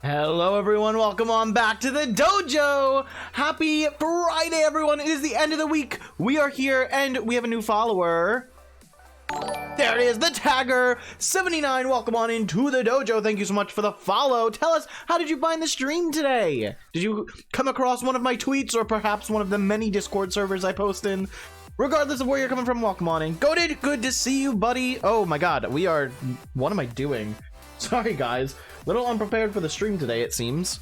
Hello everyone, welcome on back to the dojo. Happy Friday everyone. It is the end of the week. We are here and we have a new follower. There it is, the Tagger 79. Welcome on into the dojo. Thank you so much for the follow. Tell us, how did you find the stream today? Did you come across one of my tweets or perhaps one of the many Discord servers I post in? Regardless of where you're coming from, welcome on in. Goated, good to see you, buddy. Oh my god, what am I doing? Sorry guys, little unprepared for the stream today, it seems.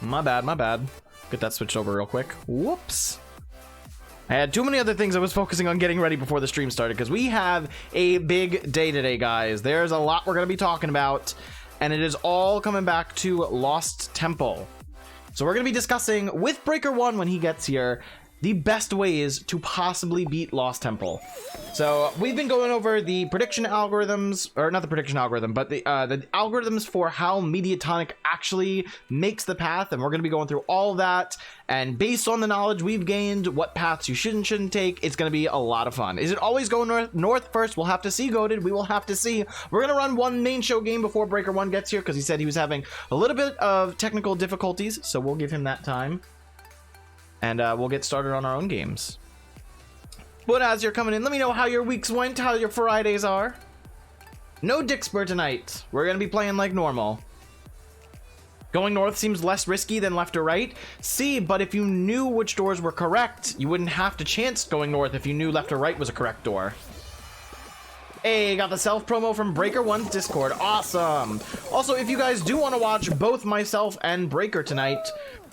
My bad. Get that switched over real quick. Whoops. I had too many other things I was focusing on getting ready before the stream started, because we have a big day today, guys. There's a lot we're going to be talking about, and it is all coming back to Lost Temple. So we're going to be discussing with Breaker 1 when he gets here the best ways to possibly beat Lost Temple. So we've been going over the prediction algorithms, or not the prediction algorithm, but the algorithms for how Mediatonic actually makes the path, and we're going to be going through all of that. And based on the knowledge we've gained, what paths you shouldn't take, it's going to be a lot of fun. Is it always going north first? We'll have to see, Goated. We will have to see. We're going to run one main show game before Breaker 1 gets here, because he said he was having a little bit of technical difficulties, so we'll give him that time. And we'll get started on our own games. But as you're coming in, let me know how your weeks went, how your Fridays are. No Dixper tonight. We're going to be playing like normal. Going north seems less risky than left or right. See, but if you knew which doors were correct, you wouldn't have to chance going north if you knew left or right was a correct door. Hey, got the self promo from Breaker 1's Discord. Awesome. Also, if you guys do want to watch both myself and Breaker tonight,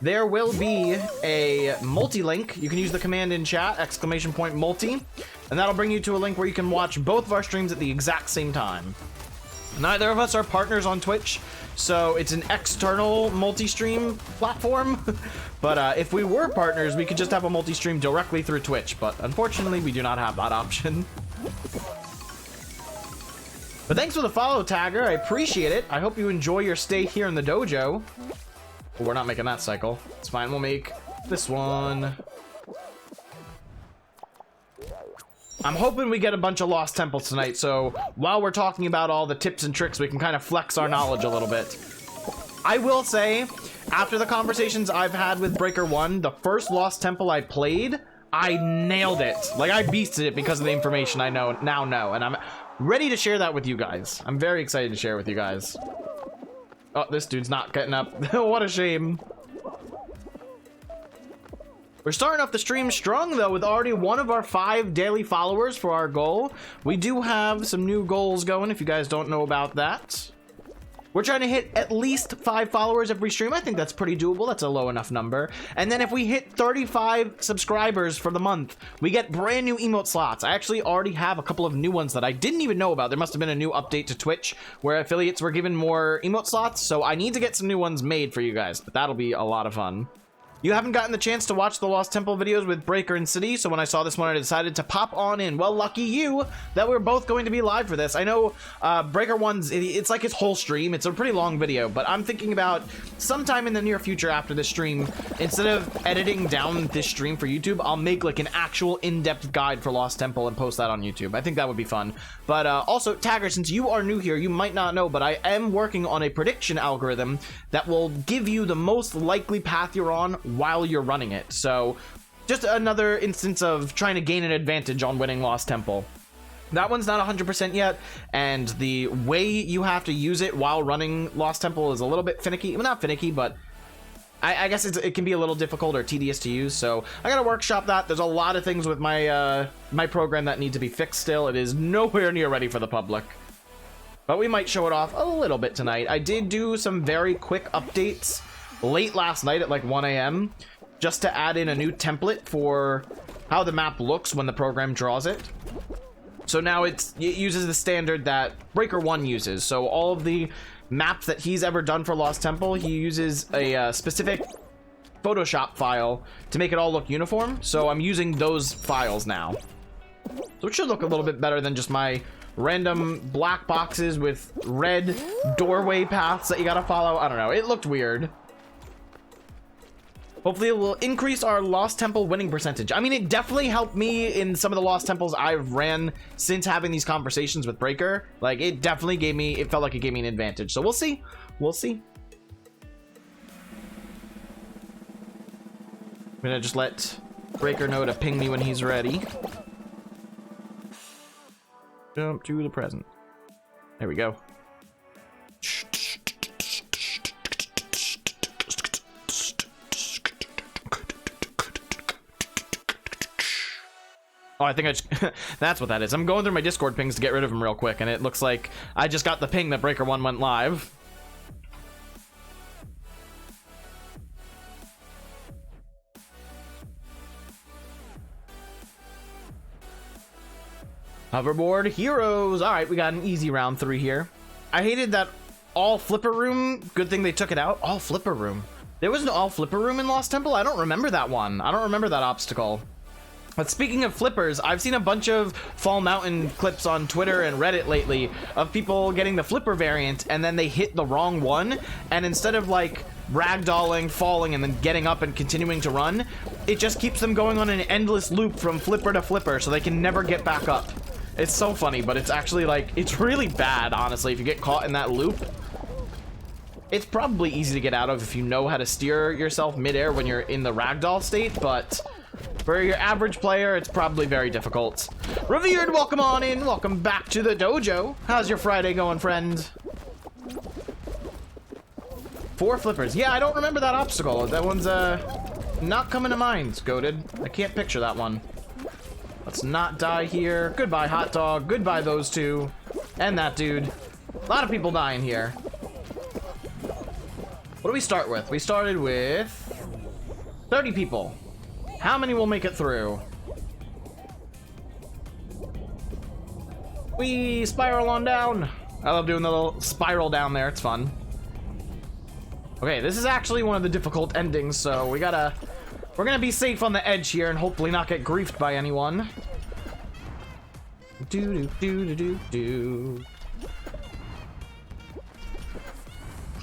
there will be a multi-link. You can use the command in chat, !multi, and that'll bring you to a link where you can watch both of our streams at the exact same time. Neither of us are partners on Twitch, so it's an external multi-stream platform. But if we were partners, we could just have a multi-stream directly through Twitch, but unfortunately, we do not have that option. But thanks for the follow, Tagger. I appreciate it. I hope you enjoy your stay here in the dojo. We're not making that cycle. It's fine. We'll make this one. I'm hoping we get a bunch of Lost Temples tonight, so while we're talking about all the tips and tricks, we can kind of flex our knowledge a little bit. I will say, after the conversations I've had with Breaker 1, the first Lost Temple I played, I nailed it. Like, I beasted it because of the information I now know, and I'm ready to share that with you guys. I'm very excited to share with you guys. Oh, this dude's not getting up. What a shame. We're starting off the stream strong, though, with already one of our 5 daily followers for our goal. We do have some new goals going, if you guys don't know about that. We're trying to hit at least 5 followers every stream. I think that's pretty doable. That's a low enough number. And then if we hit 35 subscribers for the month, we get brand new emote slots. I actually already have a couple of new ones that I didn't even know about. There must have been a new update to Twitch where affiliates were given more emote slots. So I need to get some new ones made for you guys, but that'll be a lot of fun. You haven't gotten the chance to watch the Lost Temple videos with Breaker and City, so when I saw this one, I decided to pop on in. Well, lucky you that we're both going to be live for this. I know Breaker 1's, it's like his whole stream. It's a pretty long video, but I'm thinking about sometime in the near future after this stream, instead of editing down this stream for YouTube, I'll make like an actual in-depth guide for Lost Temple and post that on YouTube. I think that would be fun. But also, Tagger, since you are new here, you might not know, but I am working on a prediction algorithm that will give you the most likely path you're on while you're running it. So just another instance of trying to gain an advantage on winning Lost Temple. That one's not 100% yet, and the way you have to use it while running Lost Temple is a little bit finicky. Well, not finicky, but I guess it can be a little difficult or tedious to use, so I gotta workshop that. There's a lot of things with my my program that need to be fixed still. It is nowhere near ready for the public, but we might show it off a little bit tonight. I did do some very quick updates late last night at like 1 a.m. just to add in a new template for how the map looks when the program draws it. So now it uses the standard that Breaker 1 uses. So all of the maps that he's ever done for Lost Temple, he uses a specific Photoshop file to make it all look uniform. So I'm using those files now. So it should look a little bit better than just my random black boxes with red doorway paths that you gotta follow. I don't know. It looked weird. Hopefully it will increase our Lost Temple winning percentage. I mean, it definitely helped me in some of the Lost Temples I've ran since having these conversations with Breaker. Like, it definitely gave me, it felt like it gave me an advantage. So we'll see. We'll see. gonna just let Breaker know to ping me when he's ready. Jump to the present. There we go. Oh, I think I just that's what that is. I'm going through my Discord pings to get rid of him real quick, and it looks like I just got the ping that Breaker 1 went live. Hoverboard heroes. All right, we got an easy round 3 here. I hated that all flipper room. Good thing they took it out. All flipper room. There was an all flipper room in Lost Temple. I don't remember that one. I don't remember that obstacle. But speaking of flippers, I've seen a bunch of Fall Mountain clips on Twitter and Reddit lately of people getting the flipper variant and then they hit the wrong one, and instead of like ragdolling, falling, and then getting up and continuing to run, it just keeps them going on an endless loop from flipper to flipper so they can never get back up. It's so funny, but it's actually like, it's really bad, honestly, if you get caught in that loop. It's probably easy to get out of if you know how to steer yourself midair when you're in the ragdoll state, but for your average player, it's probably very difficult. Revered, welcome on in. Welcome back to the dojo. How's your Friday going, friend? 4 flippers. Yeah, I don't remember that obstacle. That one's not coming to mind, Goated. I can't picture that one. Let's not die here. Goodbye, hot dog. Goodbye, those two. And that dude. A lot of people dying here. What do we start with? We started with 30 people. How many will make it through? We spiral on down. I love doing the little spiral down there. It's fun. Okay, this is actually one of the difficult endings, so we're gonna be safe on the edge here and hopefully not get griefed by anyone. Do.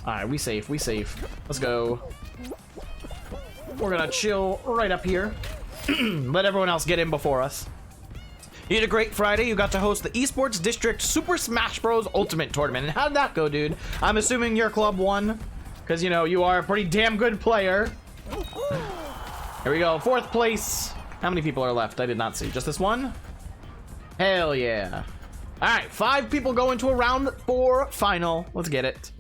Alright, we safe, we safe. Let's go. We're gonna chill right up here. Let everyone else get in before us. You had a great Friday. You got to host the Esports District Super Smash Bros. Ultimate Tournament. And how did that go, dude? I'm assuming your club won, because, you know, you are a pretty damn good player. Here we go, 4th place. How many people are left? I did not see. Just this one? Hell yeah. All right, 5 people go into a round 4 final. Let's get it.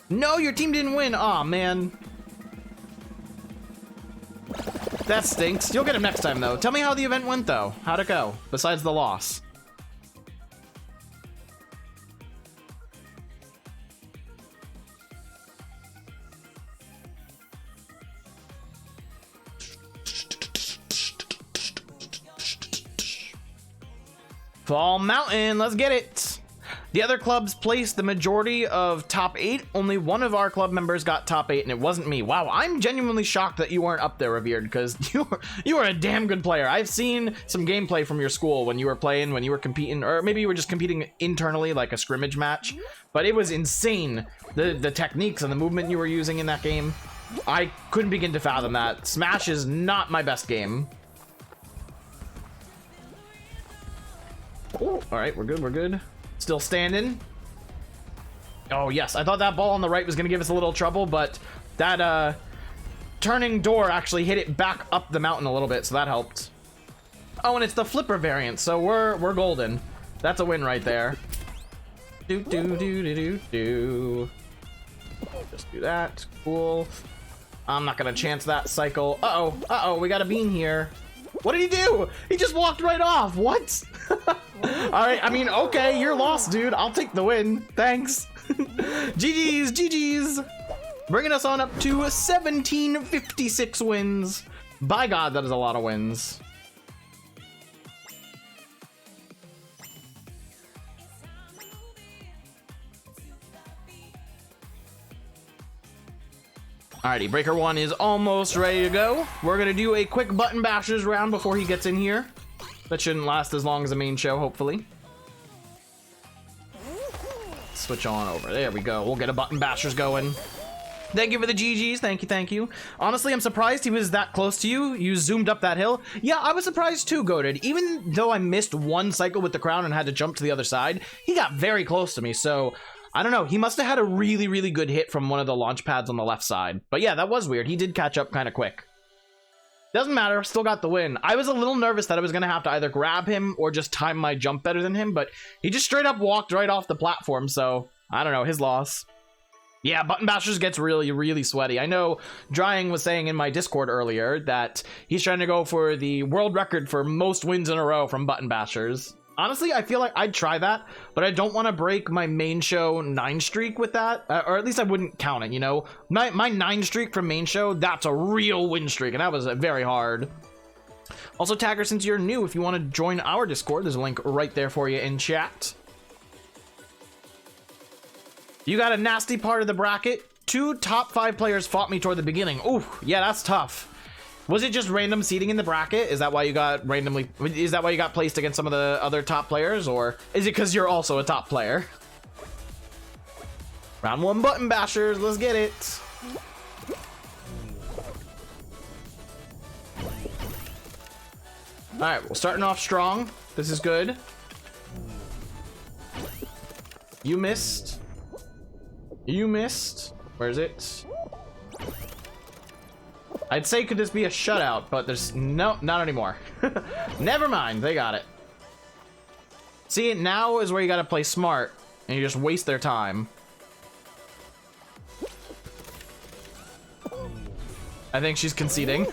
No, your team didn't win. Aw, man. That stinks. You'll get him next time, though. Tell me how the event went, though. How'd it go, besides the loss? Fall Mountain, let's get it. The other clubs placed the majority of top 8. Only one of our club members got top 8, and it wasn't me. Wow, I'm genuinely shocked that you weren't up there, Revered, because you were a damn good player. I've seen some gameplay from your school when you were playing, when you were competing, or maybe you were just competing internally, like a scrimmage match. But it was insane, the techniques and the movement you were using in that game. I couldn't begin to fathom that. Smash is not my best game. Ooh, all right, we're good, we're good. Still standing. Oh, yes, I thought that ball on the right was going to give us a little trouble, but that turning door actually hit it back up the mountain a little bit, so that helped. Oh, and it's the flipper variant, so we're golden. That's a win right there. Do. Just do that. Cool. I'm not going to chance that cycle. Uh-oh, we got a bean here. What did he do? He just walked right off. What? All right, I mean, okay, you're lost, dude. I'll take the win. Thanks. GG's. Bringing us on up to 1756 wins. By God, that is a lot of wins. Alrighty, Breaker 1 is almost ready to go. We're gonna do a quick button bashers round before he gets in here. That shouldn't last as long as the main show, hopefully. Switch on over. There we go. We'll get a button bashers going. Thank you for the GGs. Thank you. Honestly, I'm surprised he was that close to you. You zoomed up that hill. Yeah, I was surprised too, Goated. Even though I missed one cycle with the crown and had to jump to the other side, he got very close to me, so I don't know. He must have had a really, really good hit from one of the launch pads on the left side. But yeah, that was weird. He did catch up kind of quick. Doesn't matter, still got the win. I was a little nervous that I was gonna have to either grab him or just time my jump better than him, but he just straight up walked right off the platform, so I don't know, his loss. Yeah, Button Bashers gets really, really sweaty. I know Drying was saying in my Discord earlier that he's trying to go for the world record for most wins in a row from Button Bashers. Honestly, I feel like I'd try that, but I don't want to break my main show 9 streak with that, or at least I wouldn't count it, you know? My 9 streak from main show, that's a real win streak, and that was very hard. Also, Tagger, since you're new, if you want to join our Discord, there's a link right there for you in chat. You got a nasty part of the bracket. 2 top 5 players fought me toward the beginning. Ooh, yeah, that's tough. Was it just random seating in the bracket? Is that why you got randomly... Is that why you got placed against some of the other top players? Or is it because you're also a top player? Round 1 Button Bashers. Let's get it. Alright, we're starting off strong. This is good. You missed. You missed. Where's it? I'd say could this be a shutout, but there's no, not anymore. Never mind, they got it. See, now is where you gotta play smart, and you just waste their time. I think she's conceding.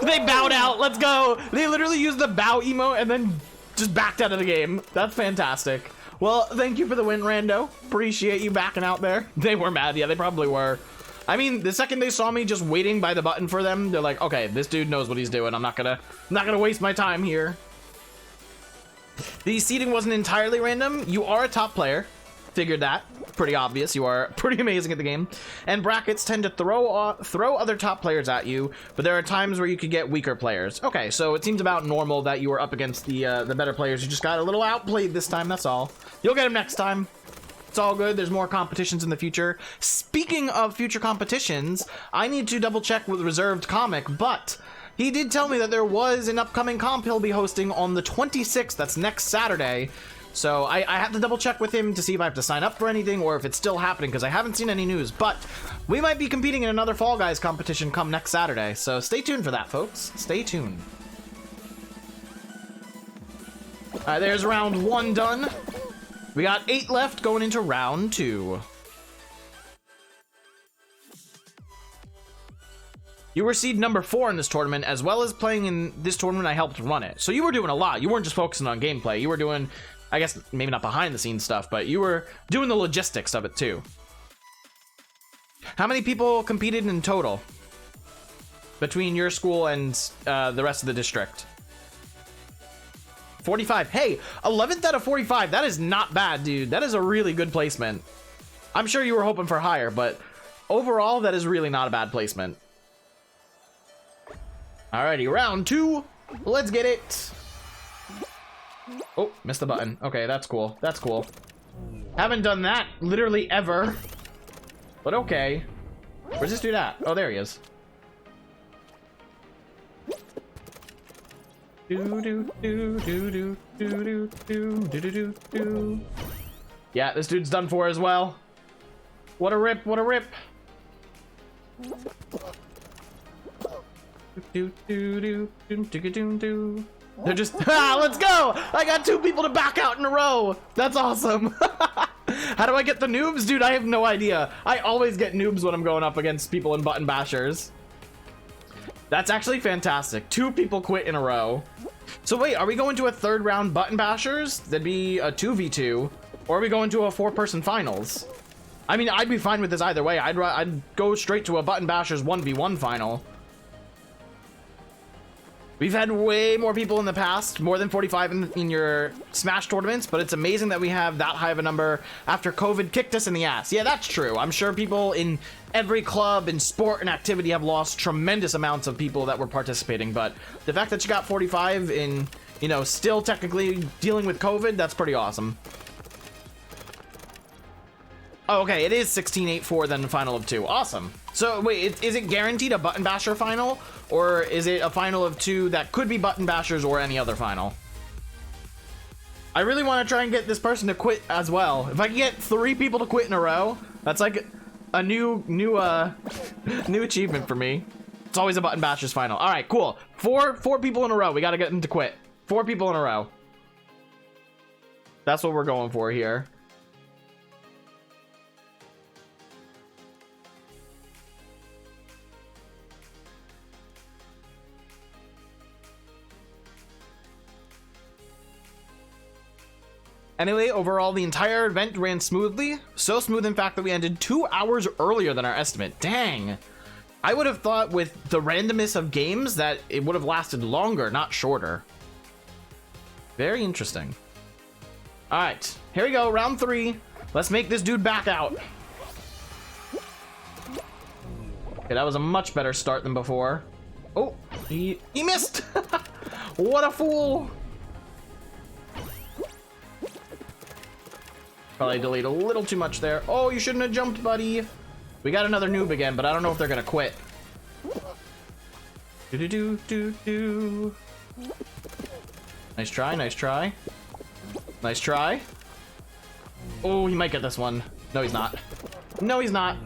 They bowed out, let's go! They literally used the bow emote and then just backed out of the game. That's fantastic. Well, thank you for the win, Rando. Appreciate you backing out there. They were mad, yeah, they probably were. I mean, the second they saw me just waiting by the button for them, they're like, okay, this dude knows what he's doing. I'm not gonna waste my time here. The seeding wasn't entirely random. You are a top player. Figured that. Pretty obvious. You are pretty amazing at the game. And brackets tend to throw other top players at you, but there are times where you could get weaker players. Okay, so it seems about normal that you were up against the better players. You just got a little outplayed this time, that's all. You'll get him next time. It's all good. There's more competitions in the future. Speaking of future competitions, I need to double check with Reserved Comic, but he did tell me that there was an upcoming comp he'll be hosting on the 26th. That's next Saturday. So I have to double check with him to see if I have to sign up for anything or if it's still happening, because I haven't seen any news. But we might be competing in another Fall Guys competition come next Saturday. So stay tuned for that, folks. Stay tuned. There's round 1 done. We got 8 left going into round 2. You were seed number 4 in this tournament, as well as playing in this tournament. I helped run it. So you were doing a lot. You weren't just focusing on gameplay. You were doing, I guess, maybe not behind the scenes stuff, but you were doing the logistics of it too. How many people competed in total between your school and the rest of the district? 45. Hey, 11th out of 45. That is not bad, dude. That is a really good placement. I'm sure you were hoping for higher, but overall, that is really not a bad placement. Alrighty, round 2. Let's get it. Oh, missed the button. Okay, that's cool. That's cool. Haven't done that literally ever. But okay. Where's this dude at? Oh, there he is. Yeah, this dude's done for as well. What a rip, what a rip. They're just, let's go! I got 2 people to back out in a row. That's awesome. How do I get the noobs? Dude, I have no idea. I always get noobs when I'm going up against people in Button Bashers. That's actually fantastic. 2 people quit in a row. So wait, are we going to a 3rd round Button Bashers? That'd be a 2v2. Or are we going to a 4-person finals? I mean, I'd be fine with this either way. I'd go straight to a Button Bashers 1v1 final. We've had way more people in the past, more than 45 in your Smash tournaments, but it's amazing that we have that high of a number after COVID kicked us in the ass. Yeah, that's true. I'm sure people in every club and sport and activity have lost tremendous amounts of people that were participating, but the fact that you got 45 in, you know, still technically dealing with COVID, that's pretty awesome. Oh, okay, it is 16-8-4 then the final of 2. Awesome. So wait, is it guaranteed a Button Basher final? Or is it a final of 2 that could be Button Bashers or any other final? I really want to try and get this person to quit as well. If I can get 3 people to quit in a row, that's like a new achievement for me. It's always a button bashers final. All right, cool. Four people in a row. We got to get them to quit. 4 people in a row. That's what we're going for here. Anyway, overall, the entire event ran smoothly. So smooth, in fact, that we ended 2 hours earlier than our estimate. Dang. I would have thought with the randomness of games that it would have lasted longer, not shorter. Very interesting. All right, here we go, round 3. Let's make this dude back out. Okay, that was a much better start than before. Oh, he missed. What a fool. Probably delayed a little too much there. Oh, you shouldn't have jumped, buddy. We got another noob again, but I don't know if they're gonna quit. Do. Nice try, nice try. Nice try. Oh, he might get this one. No, he's not. No, he's not.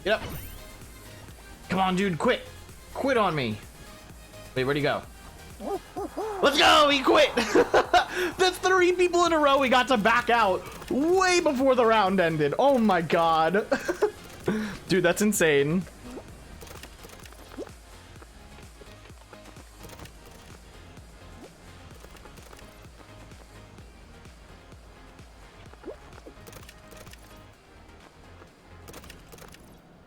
Get up. Come on, dude, quit. Quit on me. Wait, where'd he go? Let's go! He quit! That's 3 people in a row we got to back out way before the round ended. Oh my god. Dude, that's insane.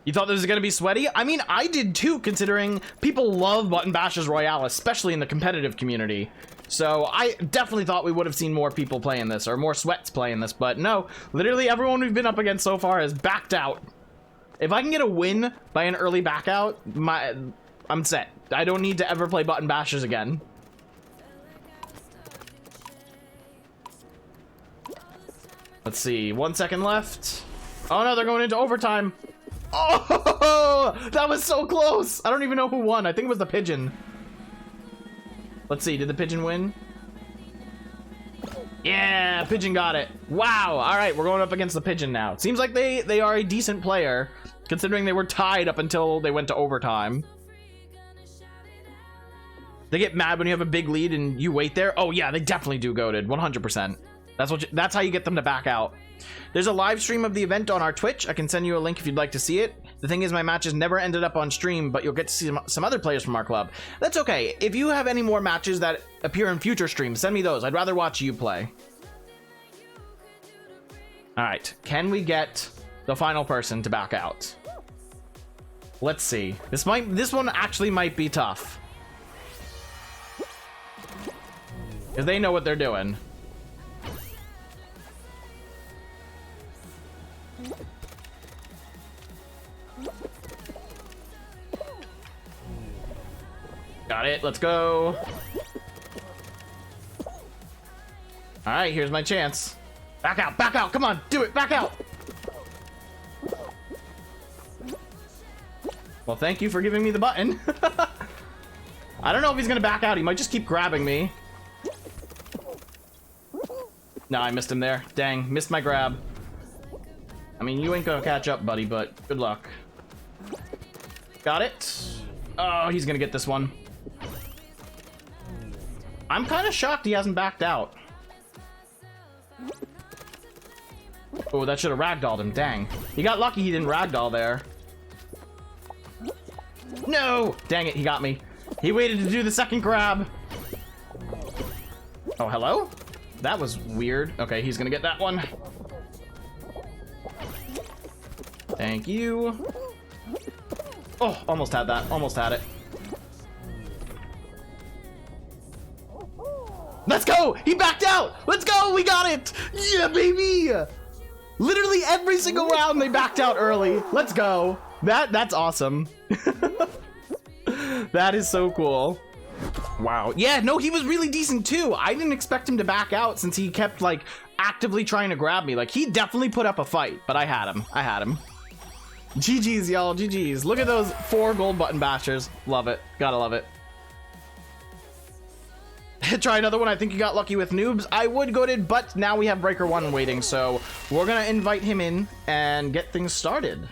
You thought this was gonna be sweaty? I mean, I did too, considering people love Button Bashers Royale, especially in the competitive community. So I definitely thought we would have seen more people playing this, or more sweats playing this, but no, literally everyone we've been up against so far has backed out. If I can get a win by an early back out, I'm set. I don't need to ever play Button Bashers again. Let's see, 1 second left. Oh no, they're going into overtime. Oh, that was so close. I don't even know who won. I think it was the pigeon. Let's see, did the pigeon win? Yeah, pigeon got it. Wow. All right, we're going up against the pigeon now. It seems like they are a decent player, considering they were tied up until they went to overtime. They get mad when you have a big lead and you wait there. Oh yeah, they definitely do, goated. 100%. That's how you get them to back out. There's a live stream of the event on our Twitch. I can send you a link if you'd like to see it. The thing is, my matches never ended up on stream, but you'll get to see some other players from our club. That's okay. If you have any more matches that appear in future streams, send me those. I'd rather watch you play. All right, can we get the final person to back out? Let's see. This one actually might be tough, because they know what they're doing. Got it, let's go. All right, here's my chance. Back out, come on, do it, back out. Well, thank you for giving me the button. I don't know if he's gonna back out. He might just keep grabbing me. No, I missed him there. Dang, missed my grab. I mean, you ain't gonna catch up, buddy, but good luck. Got it. Oh, he's gonna get this one. I'm kind of shocked he hasn't backed out. Oh, that should have ragdolled him. Dang. He got lucky he didn't ragdoll there. No! Dang it, he got me. He waited to do the second grab. Oh, hello? That was weird. Okay, he's gonna get that one. Thank you. Oh, almost had that. Almost had it. Let's go! He backed out! Let's go! We got it! Yeah, baby! Literally every single round they backed out early. Let's go. That's awesome. That is so cool. Wow. Yeah, no, he was really decent too. I didn't expect him to back out since he kept like actively trying to grab me. Like, he definitely put up a fight, but I had him. GG's, y'all. GG's. Look at those 4 gold button bashers. Love it. Gotta love it. Try another one. I think you got lucky with noobs. I would go to, but now we have Breaker 1 waiting, so we're gonna invite him in and get things started.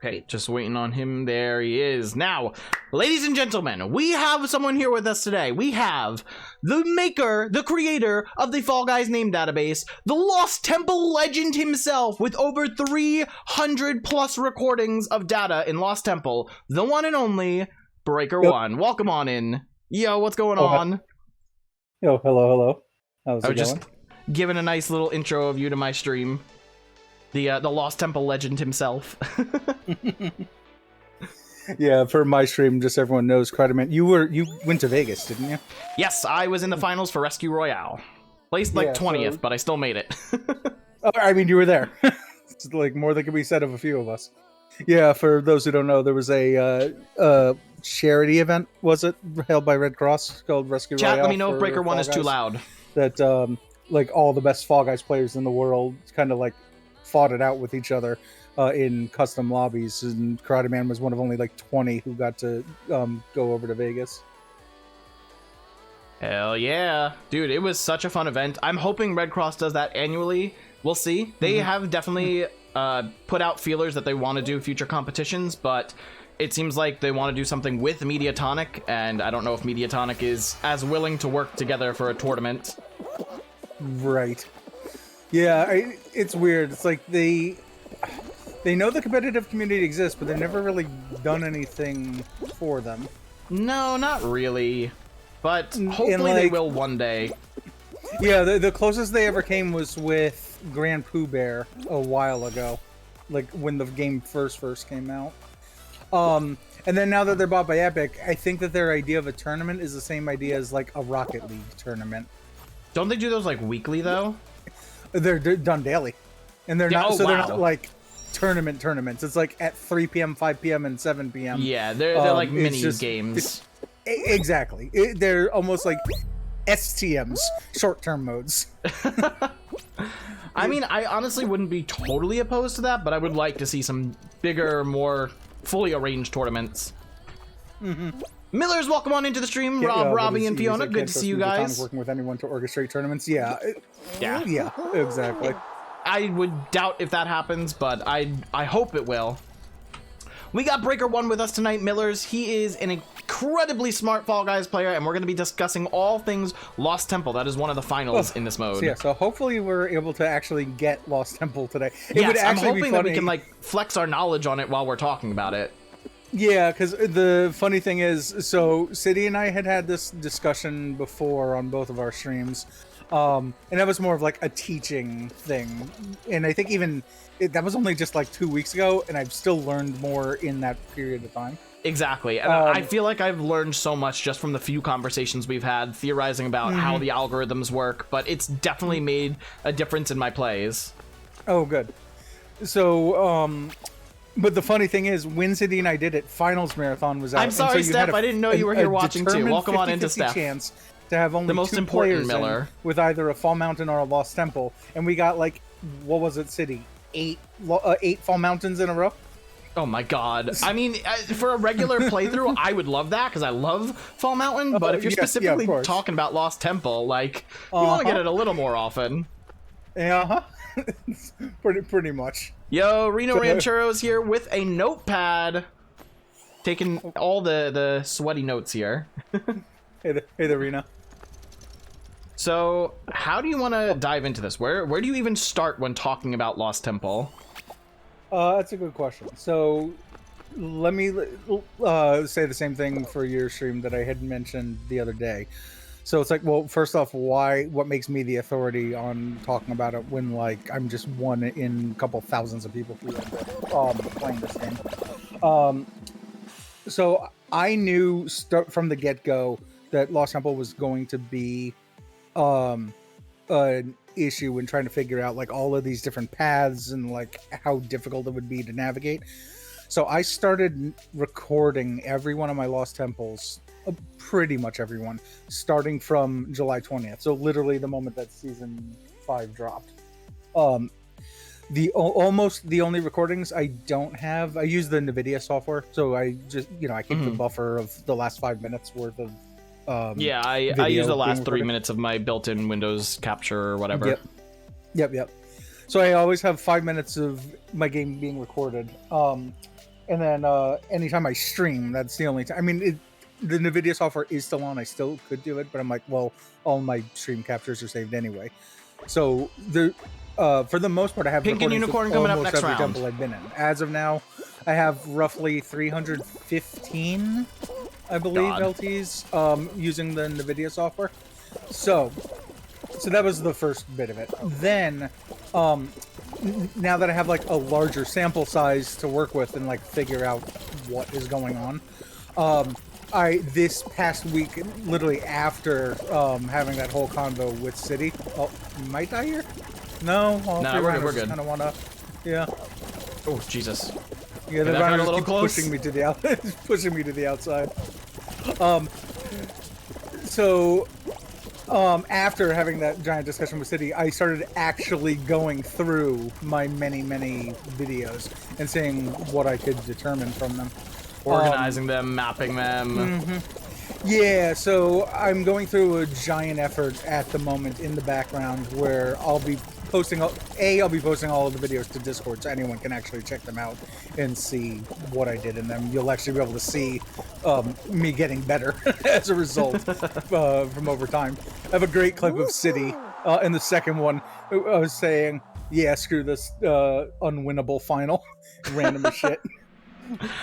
Okay, just waiting on him. There he is. Now, ladies and gentlemen, we have someone here with us today. We have the maker, the creator of the Fall Guys name database, the Lost Temple legend himself, with over 300 plus recordings of data in Lost Temple, the one and only Breaker One. Welcome on in. Yo, what's going on? Yo, hello. How's it going? Just giving a nice little intro of you to my stream. The Lost Temple legend himself. Yeah, for my stream, just everyone knows, Karateman. You went to Vegas, didn't you? Yes, I was in the finals for Rescue Royale. Placed like 20th, but I still made it. Oh, I mean, you were there. It's like more than can be said of a few of us. Yeah, for those who don't know, there was a charity event, was it, held by Red Cross called Rescue Royale. Chat, let me know if Breaker One is too loud. That like all the best Fall Guys players in the world kind of like fought it out with each other in custom lobbies, and Karateman was one of only like 20 who got to go over to Vegas. Hell yeah. Dude, it was such a fun event. I'm hoping Red Cross does that annually. We'll see. They have definitely put out feelers that they want to do future competitions, but it seems like they want to do something with Mediatonic, and I don't know if Mediatonic is as willing to work together for a tournament. Right. Yeah, it's weird. It's like they know the competitive community exists, but they've never really done anything for them. No, not really. But hopefully they will one day. Yeah, the closest they ever came was with Grand Pooh Bear a while ago, like when the game first came out. And then now that they're bought by Epic, I think that their idea of a tournament is the same idea as like a Rocket League tournament. Don't they do those like weekly though? They're done daily, and they're not. They're not like tournaments. It's like at 3 p.m., 5 p.m., and 7 p.m. Yeah, they're like mini games. Exactly. They're almost like STMs, short-term modes. I mean, I honestly wouldn't be totally opposed to that, but I would like to see some bigger, more fully arranged tournaments. Millers, welcome on into the stream. Yeah, Robbie, and Fiona, good to see you guys. Working with anyone to orchestrate tournaments, yeah, exactly. I would doubt if that happens, but I hope it will. We got Breaker One with us tonight, Millers. He is an incredibly smart Fall Guys player, and we're going to be discussing all things Lost Temple. That is one of the finals in this mode. So hopefully we're able to actually get Lost Temple today. I'm hoping that we can like flex our knowledge on it while we're talking about it. Yeah, because the funny thing is, so City and I had this discussion before on both of our streams, and that was more of like a teaching thing. And I think that was only just like 2 weeks ago, and I've still learned more in that period of time. Exactly, and I feel like I've learned so much just from the few conversations we've had, theorizing about how the algorithms work, but it's definitely made a difference in my plays. Oh, good. So, but the funny thing is, when City and I did it, Finals Marathon was out. I'm sorry, Steph, I didn't know you were here watching too. Welcome on into Steph. Chance to have only the most two important players Miller with either a Fall Mountain or a Lost Temple, and we got like, what was it, City? 8 Fall Mountains in a row? Oh my god. I mean, for a regular playthrough, I would love that, because I love Fall Mountain, but if you're specifically talking about Lost Temple, like, you want to get it a little more often. Pretty much. Yo, Reno Ranchero's here with a notepad, taking all the sweaty notes here. Hey there, Reno. So, how do you want to dive into this? Where do you even start when talking about Lost Temple? That's a good question. So, let me say the same thing for your stream that I had mentioned the other day. So it's like, well, first off, what makes me the authority on talking about it when, like, I'm just one in a couple thousands of people who are playing this game? So I knew from the get-go that Lost Temple was going to be an issue when trying to figure out, like, all of these different paths and, like, how difficult it would be to navigate. So I started recording every one of my Lost Temples, pretty much everyone, starting from July 20th. So literally the moment that season 5 dropped. Almost the only recordings I don't have, I use the NVIDIA software, so I just, I keep the buffer of the last 5 minutes worth of I use the last 3 minutes of my built-in Windows capture or whatever. Yep. So I always have 5 minutes of my game being recorded. And then anytime I stream, that's the only time. I mean, the NVIDIA software is still on. I still could do it, but I'm like, well, all my stream captures are saved anyway. So for the most part, I have Pink and recordings Unicorn of coming up almost next every round. temple I've been in. As of now, I have roughly 315, I believe, God. LTs using the NVIDIA software. So that was the first bit of it. Then, now that I have like a larger sample size to work with and like figure out what is going on, this past week, literally after having that whole convo with City. Oh, might I here? No, No, we're good. Kind of wanna, yeah. Oh Jesus! Yeah, the that got a runners little keep close. pushing me to the pushing me to the outside. So, after having that giant discussion with City, I started actually going through my many videos and seeing what I could determine from them. Organizing them, mapping them. Yeah, so I'm going through a giant effort at the moment in the background where I'll be posting all of the videos to Discord so anyone can actually check them out and see what I did in them. You'll actually be able to see me getting better as a result from over time. I have a great clip of City in the second one. I was saying, yeah, screw this unwinnable final. Random as shit.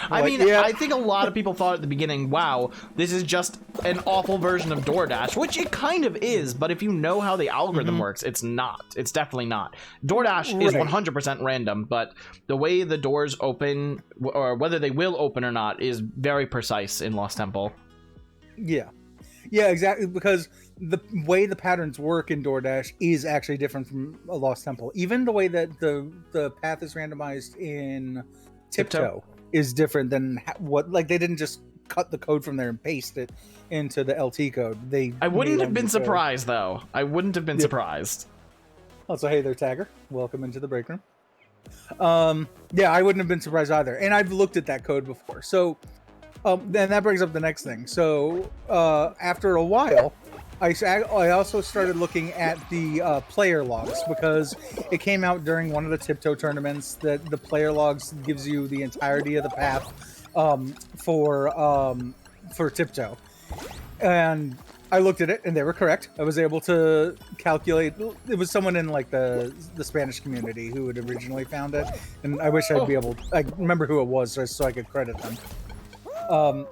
I Like, mean, yeah. I think a lot of people thought at the beginning, wow, this is just an awful version of DoorDash, which it kind of is, but if you know how the algorithm works, it's not. It's definitely not. DoorDash is 100% random, but the way the doors open, or whether they will open or not, is very precise in Lost Temple. Yeah, exactly, because the way the patterns work in DoorDash is actually different from a Lost Temple. Even the way that the path is randomized in Tiptoe is different than they didn't just cut the code from there and paste it into the LT code. I wouldn't have been surprised, though. I wouldn't have been surprised. Also, hey there, Tagger. Welcome into the break room. Yeah, I wouldn't have been surprised either. And I've looked at that code before. So, then that brings up the next thing. So, after a while, I also started looking at the player logs because it came out during one of the Tiptoe tournaments that the player logs gives you the entirety of the path for Tiptoe. And I looked at it and they were correct. I was able to calculate. It was someone in like the Spanish community who had originally found it, and I wish I'd be able. I remember who it was so I could credit them.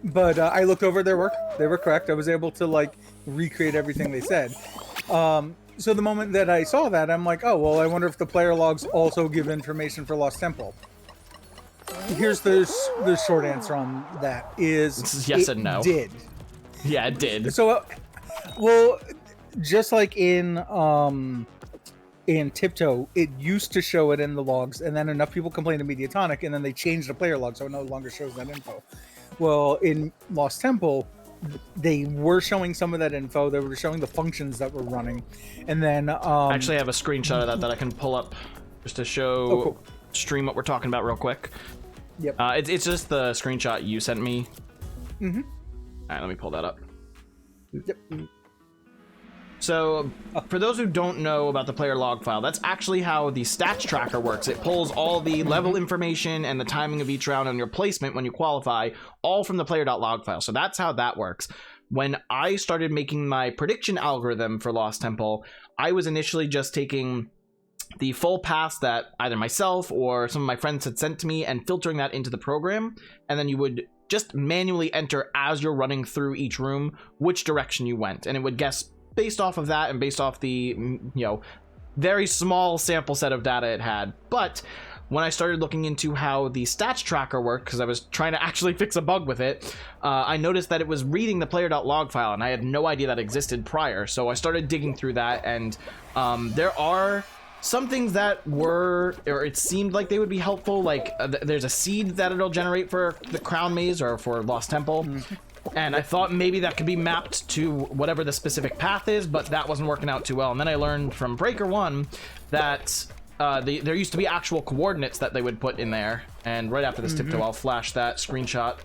But I looked over their work. They were correct. I was able to like recreate everything they said. So the moment that I saw that, I'm like, oh, well, I wonder if the player logs also give information for Lost Temple. Here's the short answer on that is yes and no. Did. Yeah, it did. So, well, just like in Tiptoe, it used to show it in the logs, and then enough people complained to Mediatonic, and then they changed the player log so it no longer shows that info. Well, in Lost Temple, they were showing some of that info. They were showing the functions that were running, and then actually, I have a screenshot of that I can pull up just to show stream what we're talking about real quick. Yep. It's just the screenshot you sent me. All right, let me pull that up. Yep. So, for those who don't know about the player log file, that's actually how the stats tracker works. It pulls all the level information and the timing of each round and your placement when you qualify, all from the player.log file. So that's how that works. When I started making my prediction algorithm for Lost Temple, I was initially just taking the full pass that either myself or some of my friends had sent to me and filtering that into the program, and then you would just manually enter as you're running through each room which direction you went, and it would guess based off of that and based off the very small sample set of data it had. But when I started looking into how the stats tracker worked, because I was trying to actually fix a bug with it, I noticed that it was reading the player.log file, and I had no idea that existed prior. So I started digging through that, and there are some things that were, or it seemed like they would be helpful, like there's a seed that it'll generate for the Crown Maze or for Lost Temple. And I thought maybe that could be mapped to whatever the specific path is, but that wasn't working out too well. And then I learned from Breaker 1 that there used to be actual coordinates that they would put in there. And right after this Tiptoe, I'll flash that screenshot.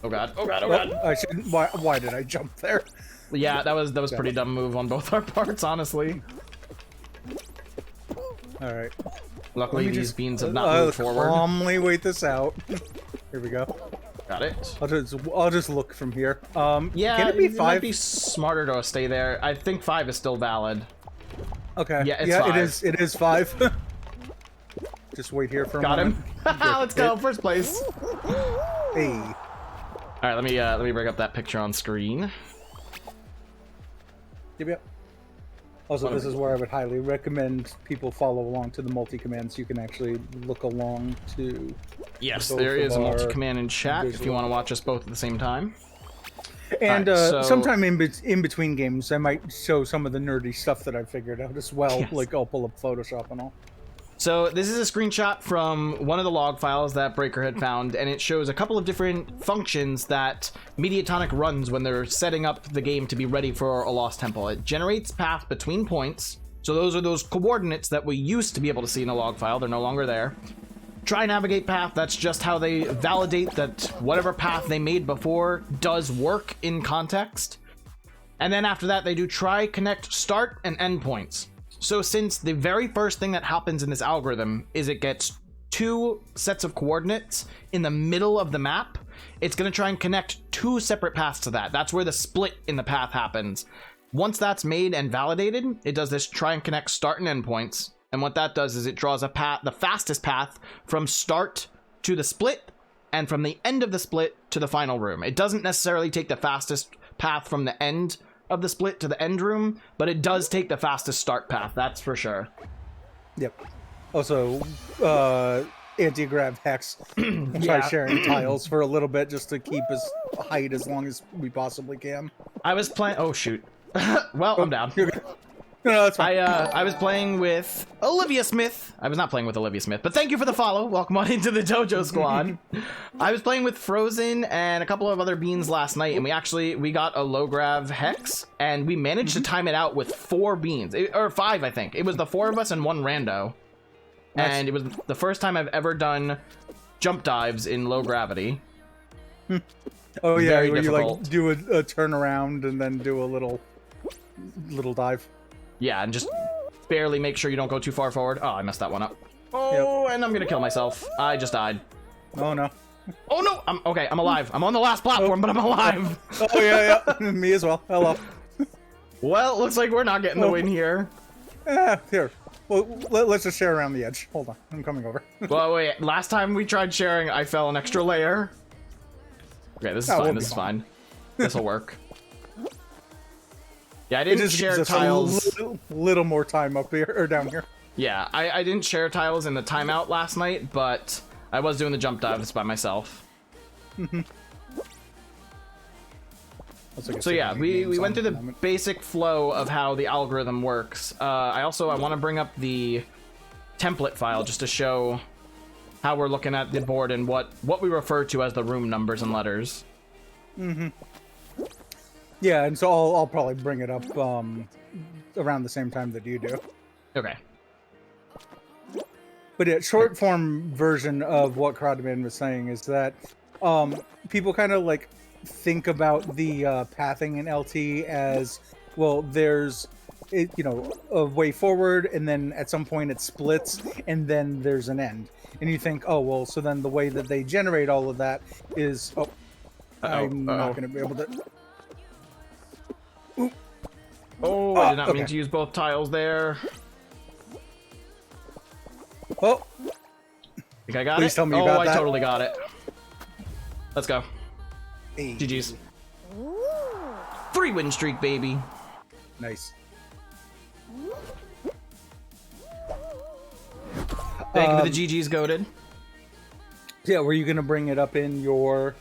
Oh god, oh god, oh god. I shouldn't. Why did I jump there? Yeah, that was pretty dumb move on both our parts, honestly. All right. Luckily, these beans have not moved forward. Calmly wait this out. Here we go. Got it. I'll just look from here. Yeah, can it be 5? It might be smarter to stay there. I think 5 is still valid. Okay. Yeah, it's 5. It is 5. Just wait here for a moment. Got him. Let's go. First place. Hey. All right, let me bring up that picture on screen. Yep. Also, this is where I would highly recommend people follow along to the multi-commands. You can actually look along to... Yes, there is a multi-command in chat if you want to watch us both at the same time. And sometime in between games, I might show some of the nerdy stuff that I figured out as well. Yes. Like, I'll pull up Photoshop and all. So this is a screenshot from one of the log files that Breaker had found, and it shows a couple of different functions that Mediatonic runs when they're setting up the game to be ready for a Lost Temple. It generates path between points, so those are those coordinates that we used to be able to see in a log file. They're no longer there. Try navigate path, that's just how they validate that whatever path they made before does work in context. And then after that, they do try, connect, start, and end points. So since the very first thing that happens in this algorithm is it gets 2 sets of coordinates in the middle of the map, it's going to try and connect 2 separate paths to that. That's where the split in the path happens. Once that's made and validated, it does this try and connect start and end points. And what that does is it draws a path, the fastest path from start to the split and from the end of the split to the final room. It doesn't necessarily take the fastest path from the end of the split to the end room, but it does take the fastest start path, that's for sure. Yep. Also, anti-grav hex. Try sharing tiles for a little bit just to keep his height as long as we possibly can. I was playing... Oh, shoot. Well, I'm down. No, that's fine. I was playing with Olivia Smith. I was not playing with Olivia Smith, but thank you for the follow. Welcome on into the Dojo Squad. I was playing with Frozen and a couple of other beans last night, and we got a low grav hex, and we managed to time it out with 4 beans, or 5, I think. It was the 4 of us and 1 rando, and it was the first time I've ever done jump dives in low gravity. Oh yeah, Very where difficult. you like do a turnaround and then do a little dive. Yeah, and just barely make sure you don't go too far forward. Oh, I messed that one up. Oh, and I'm gonna kill myself. I just died. Oh no. Oh no! I'm alive. I'm on the last platform, but I'm alive. Oh yeah. Me as well. Hello. Well, looks like we're not getting the win here. Here. Well, let's just share around the edge. Hold on, I'm coming over. Well, wait. Last time we tried sharing, I fell an extra layer. Okay, this is fine. This is fine. This will work. Yeah, I didn't share tiles. Little more time up here or down here. Yeah, I didn't share tiles in the timeout last night, but I was doing the jump dives by myself. So yeah, we went through the basic flow of how the algorithm works. I want to bring up the template file just to show how we're looking at the board and what we refer to as the room numbers and letters. Yeah, and so I'll probably bring it up around the same time that you do. Okay. But yeah, short form version of what Karateman was saying is that people kind of like think about the pathing in LT as, well, there's a way forward, and then at some point it splits, and then there's an end. And you think, oh well, so then the way that they generate all of that is, I'm not going to be able to. Oh, I did not mean to use both tiles there. Oh. Think I got Please it? tell me you got that. I totally got it. Let's go. Hey. GG's. 3-win streak, baby. Nice. Thank you for the GG's goated. Yeah, were you going to bring it up in your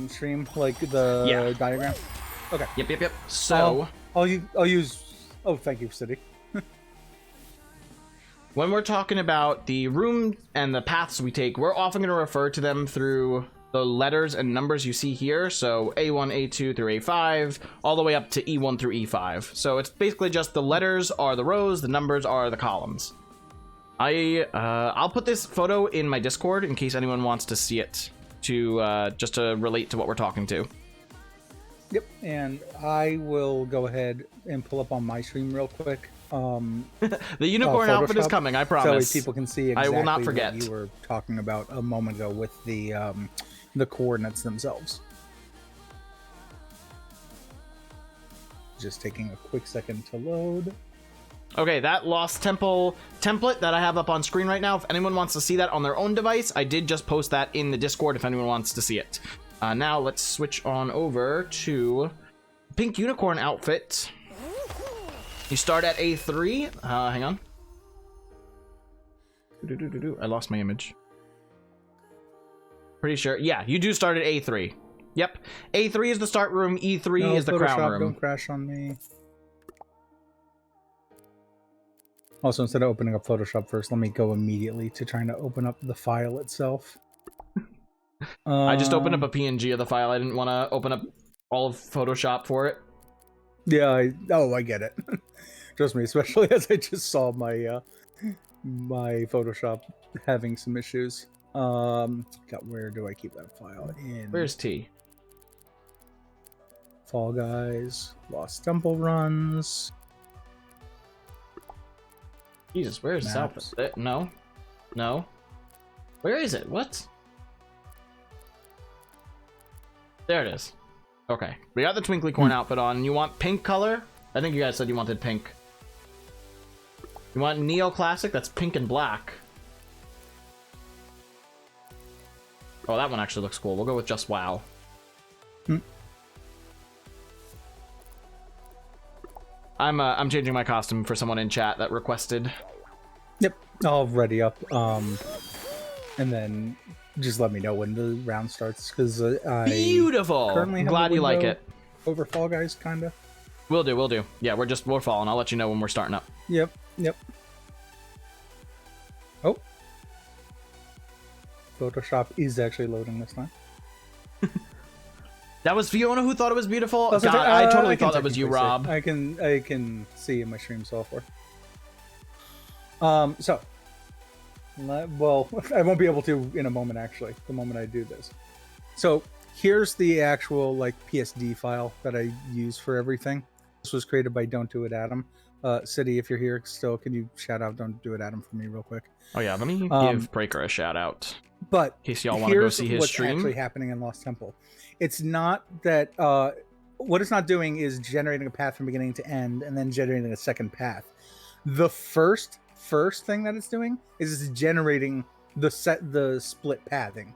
stream, like the diagram? Okay. Yep. So I'll use. Oh, thank you, City. when we're talking about the room and the paths we take, we're often going to refer to them through the letters and numbers you see here. So A1, A2 through A5, all the way up to E1 through E5. So it's basically just the letters are the rows, the numbers are the columns. I'll put this photo in my Discord in case anyone wants to see it, to just to relate to what we're talking to. Yep, and I will go ahead and pull up on my stream real quick. The unicorn outfit is Photoshop, coming, I so promise. people can see I exactly will not forget. what you were talking about a moment ago with the coordinates themselves. Just taking a quick second to load. Okay, that Lost Temple template that I have up on screen right now, if anyone wants to see that on their own device, I did just post that in the Discord if anyone wants to see it. Now let's switch on over to Pink Unicorn outfit. You start at A3. Hang on. I lost my image. Pretty sure. Yeah, you do start at A3. Yep. A3 is the start room. E3 is the Photoshop, crown room. Don't crash on me. Also, instead of opening up Photoshop first, let me go immediately to trying to open up the file itself. I just opened up a PNG of the file. I didn't want to open up all of Photoshop for it. Yeah, I get it. Trust me, especially as I just saw my my Photoshop having some issues. Where do I keep that file? In Where's T? Fall Guys, Lost Temple runs. Jesus, where is this outfit? No. No. Where is it? What? There it is. Okay. We got the Twinkly Corn outfit on. You want pink color? I think you guys said you wanted pink. You want Neoclassic? That's pink and black. Oh, that one actually looks cool. We'll go with just WoW. I'm changing my costume for someone in chat that requested. Yep, I'll ready up. And then just let me know when the round starts, because Beautiful. Currently have Glad a you like window it. Over Fall Guys, kinda. We'll do. Yeah, we're falling. I'll let you know when we're starting up. Yep. Oh. Photoshop is actually loading this time. That was Fiona who thought it was beautiful. Also, God, I totally thought that was you, Rob. I can see in my stream software. So, well, I won't be able to in a moment. Actually, the moment I do this. So here's the actual PSD file that I use for everything. This was created by Don't Do It Adam. City, if you're here still, can you shout out Don't Do It Adam for me real quick? Oh yeah, let me give Breaker a shout out. But in case y'all want to go see his what's stream. Actually happening in Lost Temple. It's not that what it's not doing is generating a path from beginning to end and then generating a second path. The first thing that it's doing is it's generating the split pathing.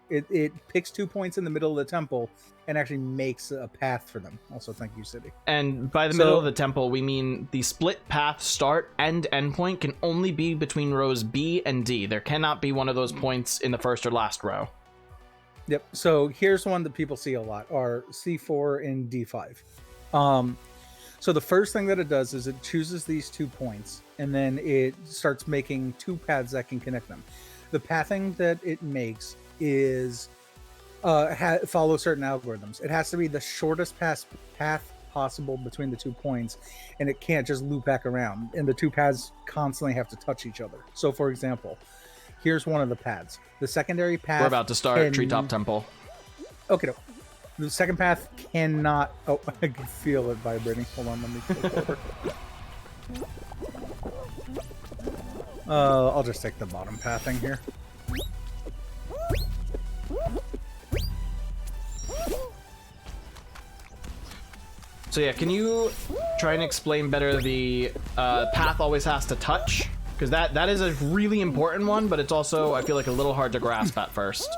It picks 2 points in the middle of the temple and actually makes a path for them. Also, thank you, City. And by the middle of the temple, we mean the split path start and end point can only be between rows B and D. There cannot be one of those points in the first or last row. Yep. So here's one that people see a lot are C4 and D5. So the first thing that it does is it chooses these 2 points and then it starts making 2 paths that can connect them. The pathing that it makes is follow certain algorithms. It has to be the shortest path possible between the 2 points, and it can't just loop back around. And the 2 paths constantly have to touch each other. So, for example, here's one of the paths. The secondary path. We're about to start Treetop Temple. Okay, no. The second path cannot. Oh, I can feel it vibrating. Hold on, let me click over. I'll just take the bottom pathing here. So yeah, can you try and explain better the path always has to touch? Because that is a really important one, but it's also, I feel like, a little hard to grasp at first.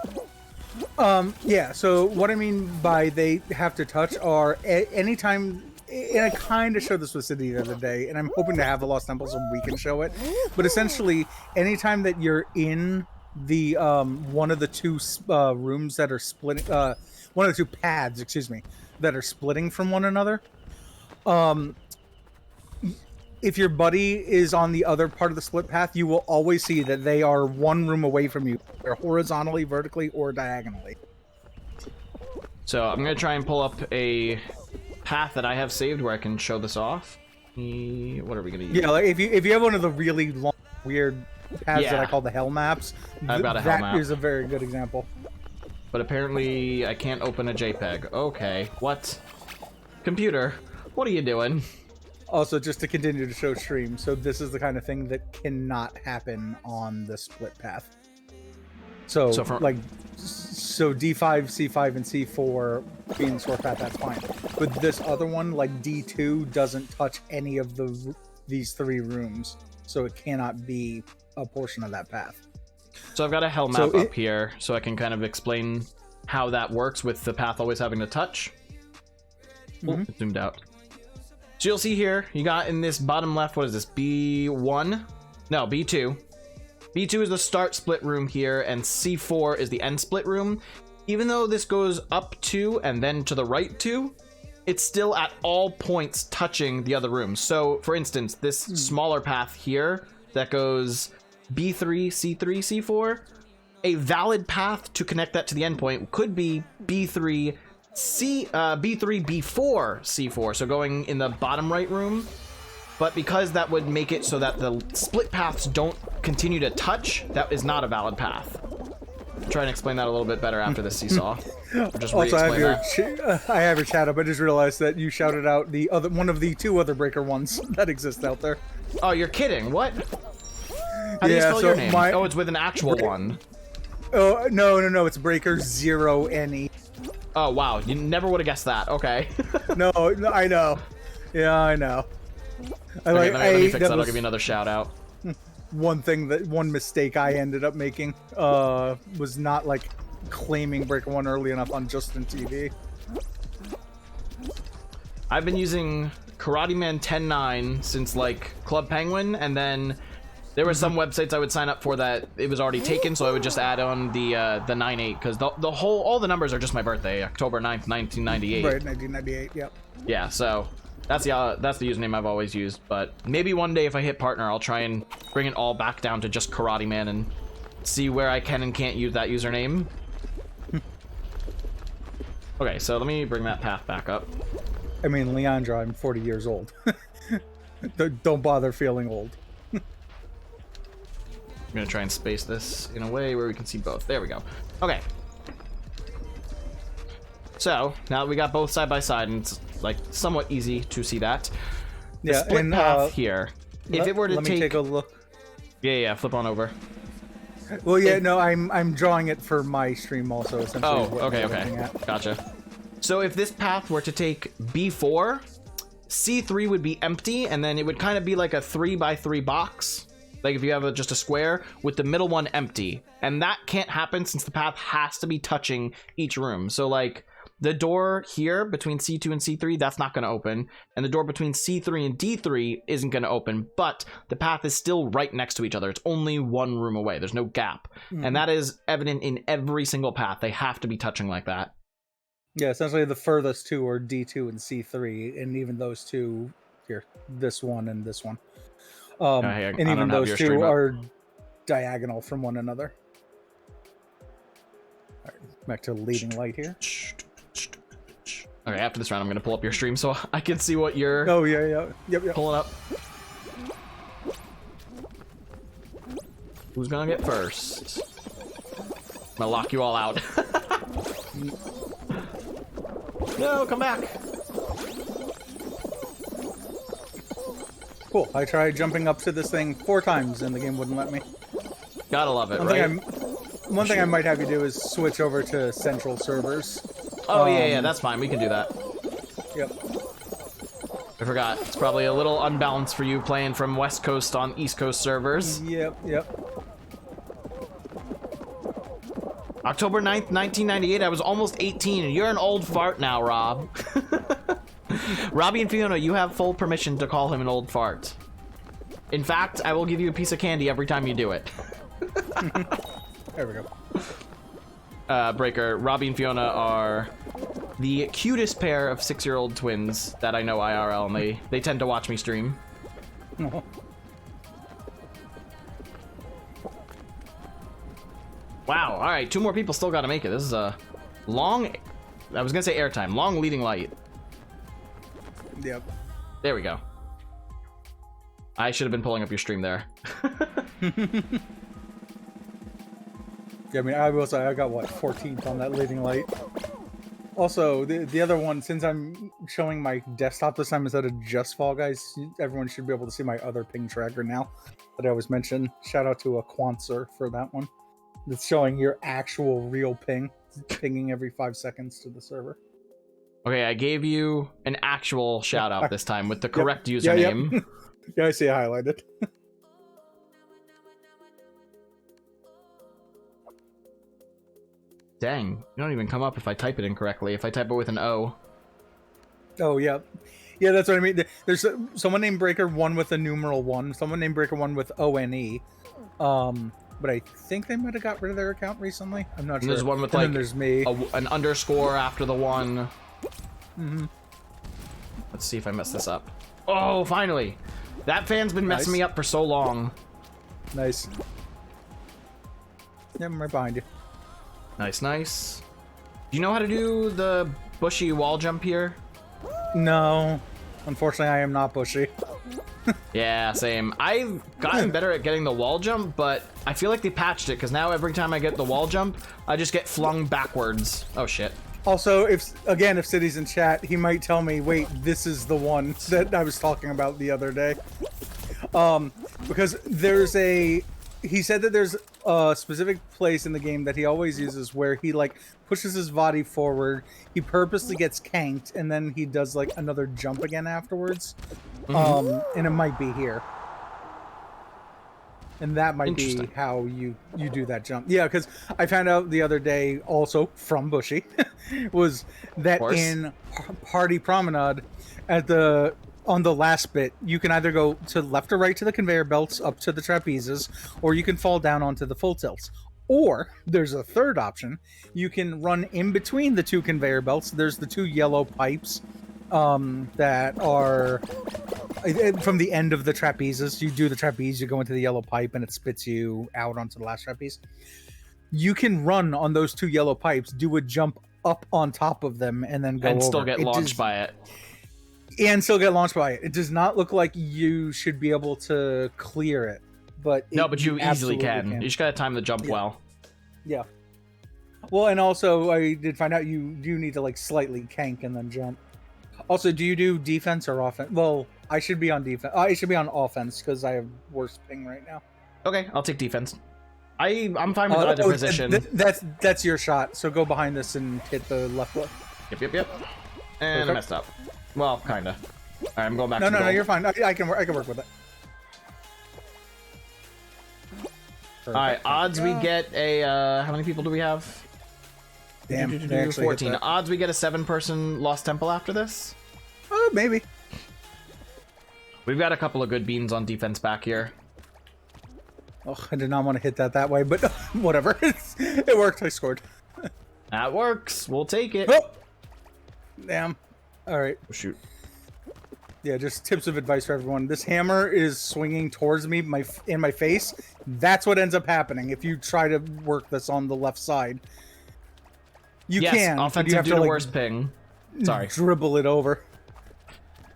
Yeah, so what I mean by they have to touch are anytime, and I kind of showed this with City the other day, and I'm hoping to have the Lost Temple so we can show it, but essentially, anytime that you're in the one of the 2 rooms that are splitting, one of the 2 paths, excuse me, that are splitting from one another, if your buddy is on the other part of the split path, you will always see that they are 1 room away from you. They're horizontally, vertically, or diagonally. So I'm going to try and pull up a path that I have saved where I can show this off. What are we going to use? Yeah, like if you have one of the really long, weird paths that I call the hell maps, I've got a hell map. That is a very good example. But apparently I can't open a JPEG. Okay, what? Computer, what are you doing? Also, just to continue to show stream, so this is the kind of thing that cannot happen on the split path. So so D5, C5, and C4 being source path, that's fine. But this other one, like D2, doesn't touch any of these 3 rooms, so it cannot be a portion of that path. So I've got a hell map up here, so I can kind of explain how that works with the path always having to touch. It zoomed out. So you'll see here, you got in this bottom left, what is this, B1? No, B2. B2 is the start split room here, and C4 is the end split room. Even though this goes up 2 and then to the right 2, it's still at all points touching the other rooms. So, for instance, this smaller path here that goes B3, C3, C4, a valid path to connect that to the endpoint could be B3, B3, B4, C4, so going in the bottom right room. But because that would make it so that the split paths don't continue to touch, that is not a valid path. I'll try and explain that a little bit better after this seesaw. Just also, I have your chat up. I just realized that you shouted out the other one of the 2 other breaker ones that exist out there. Oh, you're kidding! What? How do you spell your name? Oh, it's with an actual one. Oh no! It's breaker 0 NE. Oh wow! You never would have guessed that. Okay. no, I know. Yeah, I know. Let me fix that. I'll give you another shout out. One mistake I ended up making was not like claiming Breaker 1 early enough on Justin TV. I've been using Karateman 10.9 since like Club Penguin, and then there were some websites I would sign up for that it was already taken, so I would just add on the 9.8 because all the numbers are just my birthday, October 9th, 1998. Right, 1998. Yep. Yeah, so. That's the username I've always used, but maybe one day if I hit partner, I'll try and bring it all back down to just Karateman and see where I can and can't use that username. Okay, so let me bring that path back up. I mean, Leandra, I'm 40 years old. Don't bother feeling old. I'm gonna try and space this in a way where we can see both. There we go. Okay. So, now that we got both side by side, and it's like somewhat easy to see that. The split path here. If it were to let me take a look. Yeah, flip on over. Well, yeah, no, I'm drawing it for my stream also. Essentially. Oh, okay. Gotcha. So if this path were to take B4, C3 would be empty, and then it would kind of be like a 3x3 box. Like if you have just a square with the middle one empty. And that can't happen since the path has to be touching each room. So like the door here between C2 and C3, that's not going to open. And the door between C3 and D3 isn't going to open. But the path is still right next to each other. It's only one room away. There's no gap. And that is evident in every single path. They have to be touching like that. Yeah, essentially the furthest 2 are D2 and C3. And even those 2 here, this one and this one. And even those 2 are diagonal from one another. All right, back to leading light here. Okay, after this round, I'm going to pull up your stream so I can see what you're Yep. pulling up. Who's going to get first? I'm going to lock you all out. No, come back. Cool. I tried jumping up to this thing 4 times and the game wouldn't let me. Gotta love it, right? One thing I might have you do is switch over to central servers. Oh, yeah, that's fine. We can do that. Yep. I forgot. It's probably a little unbalanced for you playing from West Coast on East Coast servers. Yep. October 9th, 1998, I was almost 18, and you're an old fart now, Rob. Robbie and Fiona, you have full permission to call him an old fart. In fact, I will give you a piece of candy every time you do it. There we go. Breaker, Robbie and Fiona are the cutest pair of 6-year-old twins that I know IRL, and they tend to watch me stream. Wow, alright, 2 more people still gotta make it. This is a long, I was gonna say airtime, long leading light. Yep. There we go. I should have been pulling up your stream there. Yeah, I mean, I will say I got, what, 14th on that leading light? Also, the other one, since I'm showing my desktop this time instead of just Fall Guys, everyone should be able to see my other ping tracker now that I always mentioned. Shout out to a Quanser for that one. It's showing your actual real ping. It's pinging every 5 seconds to the server. Okay, I gave you an actual shout out this time with the correct Yeah, username. yep. Yeah, I see it highlighted. Dang, you don't even come up if I type it incorrectly. If I type it with an O. Oh, yeah. Yeah, that's what I mean. There's someone named Breaker 1 with a numeral 1, someone named Breaker 1 with ONE. But I think they might have got rid of their account recently. I'm not sure. There's one with and like then there's me. an underscore after the one. Mm-hmm. Let's see if I mess this up. Oh, finally! That fan's been messing me up for so long. Nice. Yeah, I'm right behind you. Nice, nice. Do you know how to do the bushy wall jump here? No. Unfortunately, I am not bushy. Yeah, same. I've gotten better at getting the wall jump, but I feel like they patched it because now every time I get the wall jump, I just get flung backwards. Oh, shit. Also, if City's in chat, he might tell me, wait, this is the one that I was talking about the other day. Because he said that there's a specific place in the game that he always uses where he like pushes his body forward, he purposely gets canked, and then he does like another jump again afterwards. And it might be here. And that might be how you do that jump. Yeah, because I found out the other day, also from Bushy, was that in Party Promenade, on the last bit, you can either go to left or right to the conveyor belts, up to the trapezes, or you can fall down onto the full tilts. Or there's a third option. You can run in between the two conveyor belts. There's the two yellow pipes that are from the end of the trapezes. You do the trapeze, you go into the yellow pipe, and it spits you out onto the last trapeze. You can run on those two yellow pipes, do a jump up on top of them, and then go over. And still get launched by it. And still get launched by it. It does not look like you should be able to clear it, but no, but you easily can. You just gotta time the jump well. Yeah. Well, and also I did find out you do need to like slightly cank and then jump. Also, do you do defense or offense? Well, I should be on defense. I should be on offense because I have worse ping right now. Okay, I'll take defense. I'm fine with either position. That's your shot. So go behind this and hit the left foot. Yep. And perfect. I messed up. Well, kinda. All right, I'm going back. No, you're fine. I can work with it. All right, odds we get a. How many people do we have? Damn, 14. Odds we get a 7-person Lost Temple after this? Maybe. We've got a couple of good beans on defense back here. Oh, I did not want to hit that way, but whatever. It worked. I scored. That works. We'll take it. Oh! Damn. All right. Oh, shoot. Yeah, just tips of advice for everyone. This hammer is swinging towards me in my face. That's what ends up happening if you try to work this on the left side. You can. Offensive you have due to, to like, worst ping. Sorry. Dribble it over.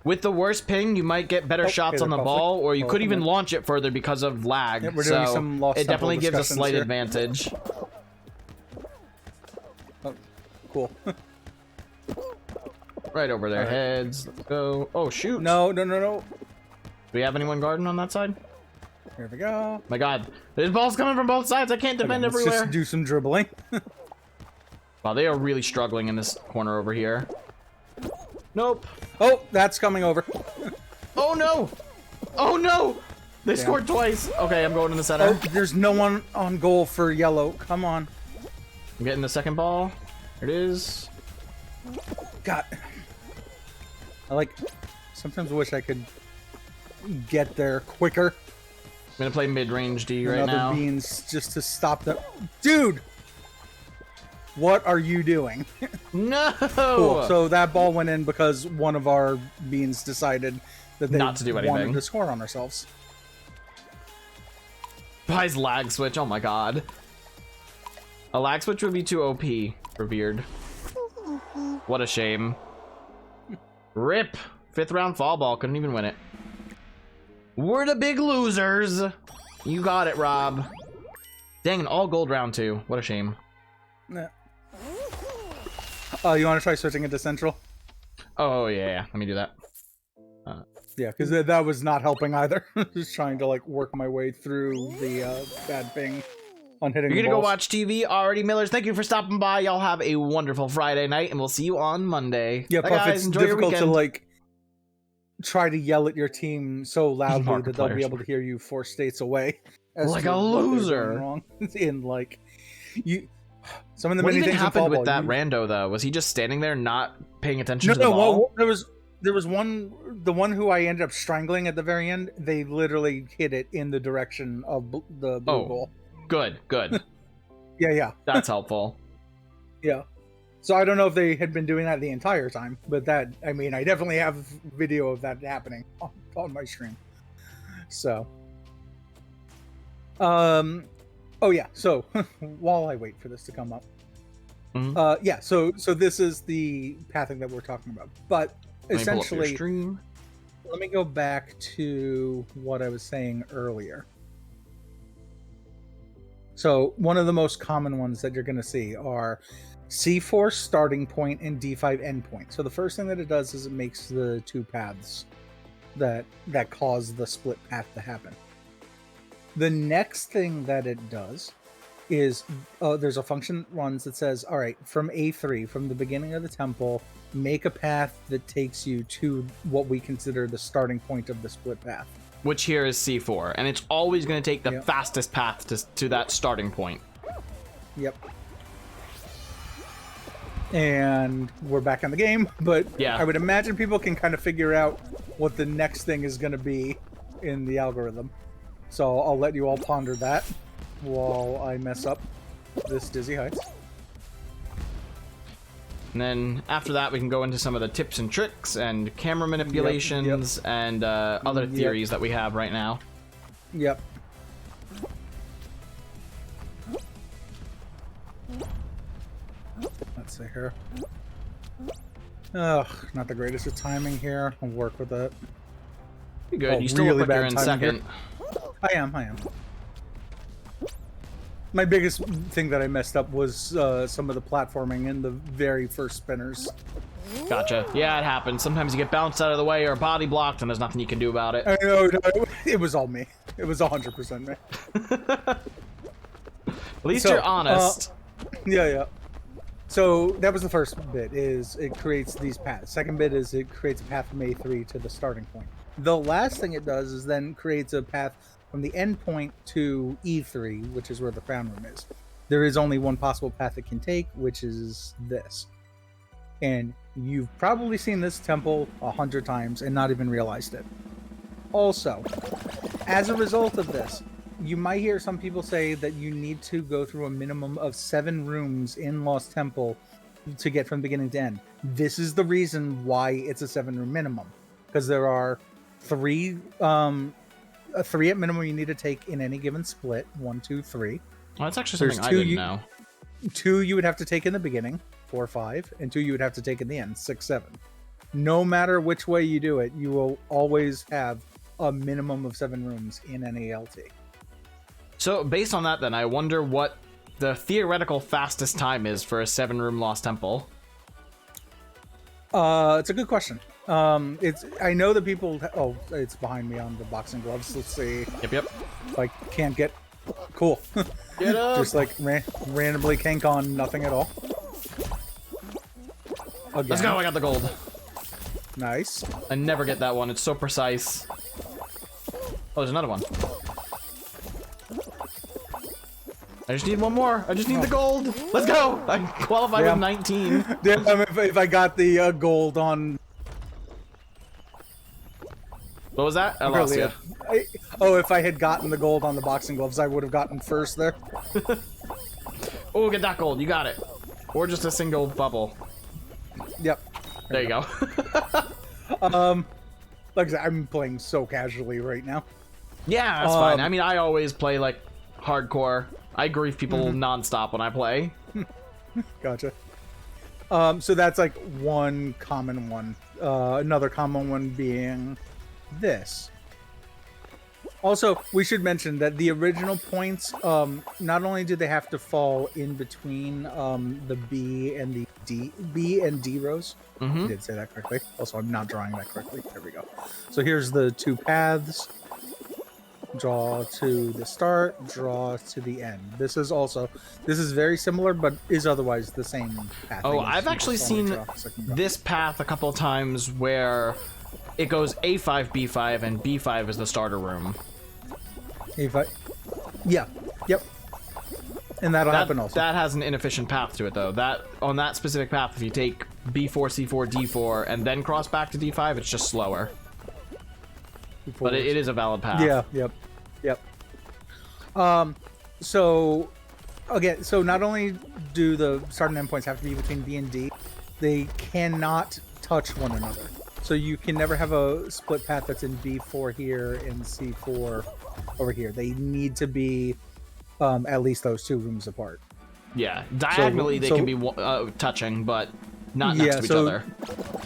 With the worst ping, you might get better shots on the ball, or you could even launch it further because of lag. Yeah, we're doing some Lost it definitely gives a slight here. advantage. Oh, cool. Right over their heads. Let's go. Oh, shoot. No. Do we have anyone guarding on that side? Here we go. My god. There's balls coming from both sides. I can't defend let's everywhere. Just do some dribbling. Wow, they are really struggling in this corner over here. Nope. Oh, that's coming over. Oh, no. Oh, no. They scored twice. Okay, I'm going in the center. Oh, there's no one on goal for yellow. Come on. I'm getting the second ball. There it is. God. Sometimes wish I could get there quicker. I'm gonna play mid-range D right Another now. beans just to stop them. Dude! What are you doing? No! Cool. So that ball went in because one of our beans decided that they not to do anything. wanted to score on ourselves. Buys lag switch. Oh my god. A lag switch would be too OP for Beard. What a shame. Rip. 5th round fall ball. Couldn't even win it. We're the big losers. You got it, Rob. Dang, an all gold round 2. What a shame. Yeah. You want to try switching it to central? Oh, yeah. Let me do that. Yeah, because that was not helping either. Just trying to like work my way through the bad ping on hitting. You're the gonna go balls. watch TV already, Millers. Thank you for stopping by. Y'all have a wonderful Friday night, and we'll see you on Monday. Yeah, Bye, Puff, guys. it's Enjoy your difficult to weekend. like try to yell at your team so loudly that they'll be Markiplier's. able to hear you 4 states away. as Like to a what they're doing loser. Wrong. In like you, some of the What many even things happened in with Fall that Ball, rando though? Was he just standing there not paying attention No, to the no. ball? Well, there was one, the one who I ended up strangling at the very end. They literally hit it in the direction of the blue goal. Good. Yeah. That's helpful. Yeah. So I don't know if they had been doing that the entire time, but I definitely have video of that happening on my stream. So, oh yeah. So while I wait for this to come up, yeah. So this is the pathing that we're talking about, but essentially, let me go back to what I was saying earlier. So one of the most common ones that you're going to see are C4 starting point and D5 endpoint. So the first thing that it does is it makes the 2 paths that cause the split path to happen. The next thing that it does is there's a function that runs that says, all right, from A3, from the beginning of the temple, make a path that takes you to what we consider the starting point of the split path. Which here is C4, and it's always going to take the fastest path to that starting point. Yep. And we're back in the game, but yeah. I would imagine people can kind of figure out what the next thing is going to be in the algorithm. So I'll let you all ponder that while I mess up this Dizzy Heights. And then after that, we can go into some of the tips and tricks and camera manipulations and other theories that we have right now. Yep. Let's see here. Ugh, not the greatest of timing here. I'll work with it. You're good. You still look like you're in second. I am. My biggest thing that I messed up was some of the platforming in the very first spinners. Gotcha. Yeah, it happens. Sometimes you get bounced out of the way or body blocked, and there's nothing you can do about it. I know, no, it was all me. It was 100% me. At least you're honest. Yeah. So that was the first bit, is it creates these paths. Second bit is it creates a path from A3 to the starting point. The last thing it does is then creates a path from the end point to E3, which is where the crown room is. There is only one possible path it can take, which is this. And you've probably seen this temple 100 times and not even realized it. Also, as a result of this, you might hear some people say that you need to go through a minimum of 7 rooms in Lost Temple to get from beginning to end. This is the reason why it's a 7-room minimum, because there are 3 at minimum you need to take in any given split. 1, 2, 3. Well, that's actually something I didn't know. 2 you would have to take in the beginning, 4, 5, and 2 you would have to take in the end, 6, 7. No matter which way you do it, you will always have a minimum of 7 rooms in any LT. So based on that, then I wonder what the theoretical fastest time is for a 7-room Lost Temple. It's a good question. I know that people. Oh, it's behind me on the boxing gloves. Let's see. Yep. If I can't get. Cool. Get up. Just like randomly cank on nothing at all. Again. Let's go. I got the gold. Nice. I never get that one. It's so precise. Oh, there's another one. I just need one more. I just need the gold. Let's go. I qualified with 19. Damn, if I got the gold on. What was that? I lost you. If I had gotten the gold on the boxing gloves, I would have gotten first there. Oh, get that gold. You got it. Or just a single bubble. Yep. There you go. Like I said, I'm playing so casually right now. Yeah, that's fine. I mean, I always play like hardcore. I grief people nonstop when I play. Gotcha. So that's like one common one. Another common one being this. Also, we should mention that the original points, not only do they have to fall in between the B and the B and D rows. I did say that correctly. Also, I'm not drawing that correctly. There we go. So here's the two paths. Draw to the start, draw to the end. This is very similar, but is otherwise the same path. Oh, I've actually seen this path a couple of times where it goes A5, B5, and B5 is the starter room. A5. Yeah. Yep. And that'll happen also. That has an inefficient path to it, though. That on that specific path, if you take B4, C4, D4, and then cross back to D5, it's just slower. But it is a valid path. Yeah. Yep. So again, so not only do the start and end points have to be between B and D, they cannot touch one another. So you can never have a split path that's in B4 here and C4 over here. They need to be at least those two rooms apart. Yeah, diagonally they can be touching, but not next to each other.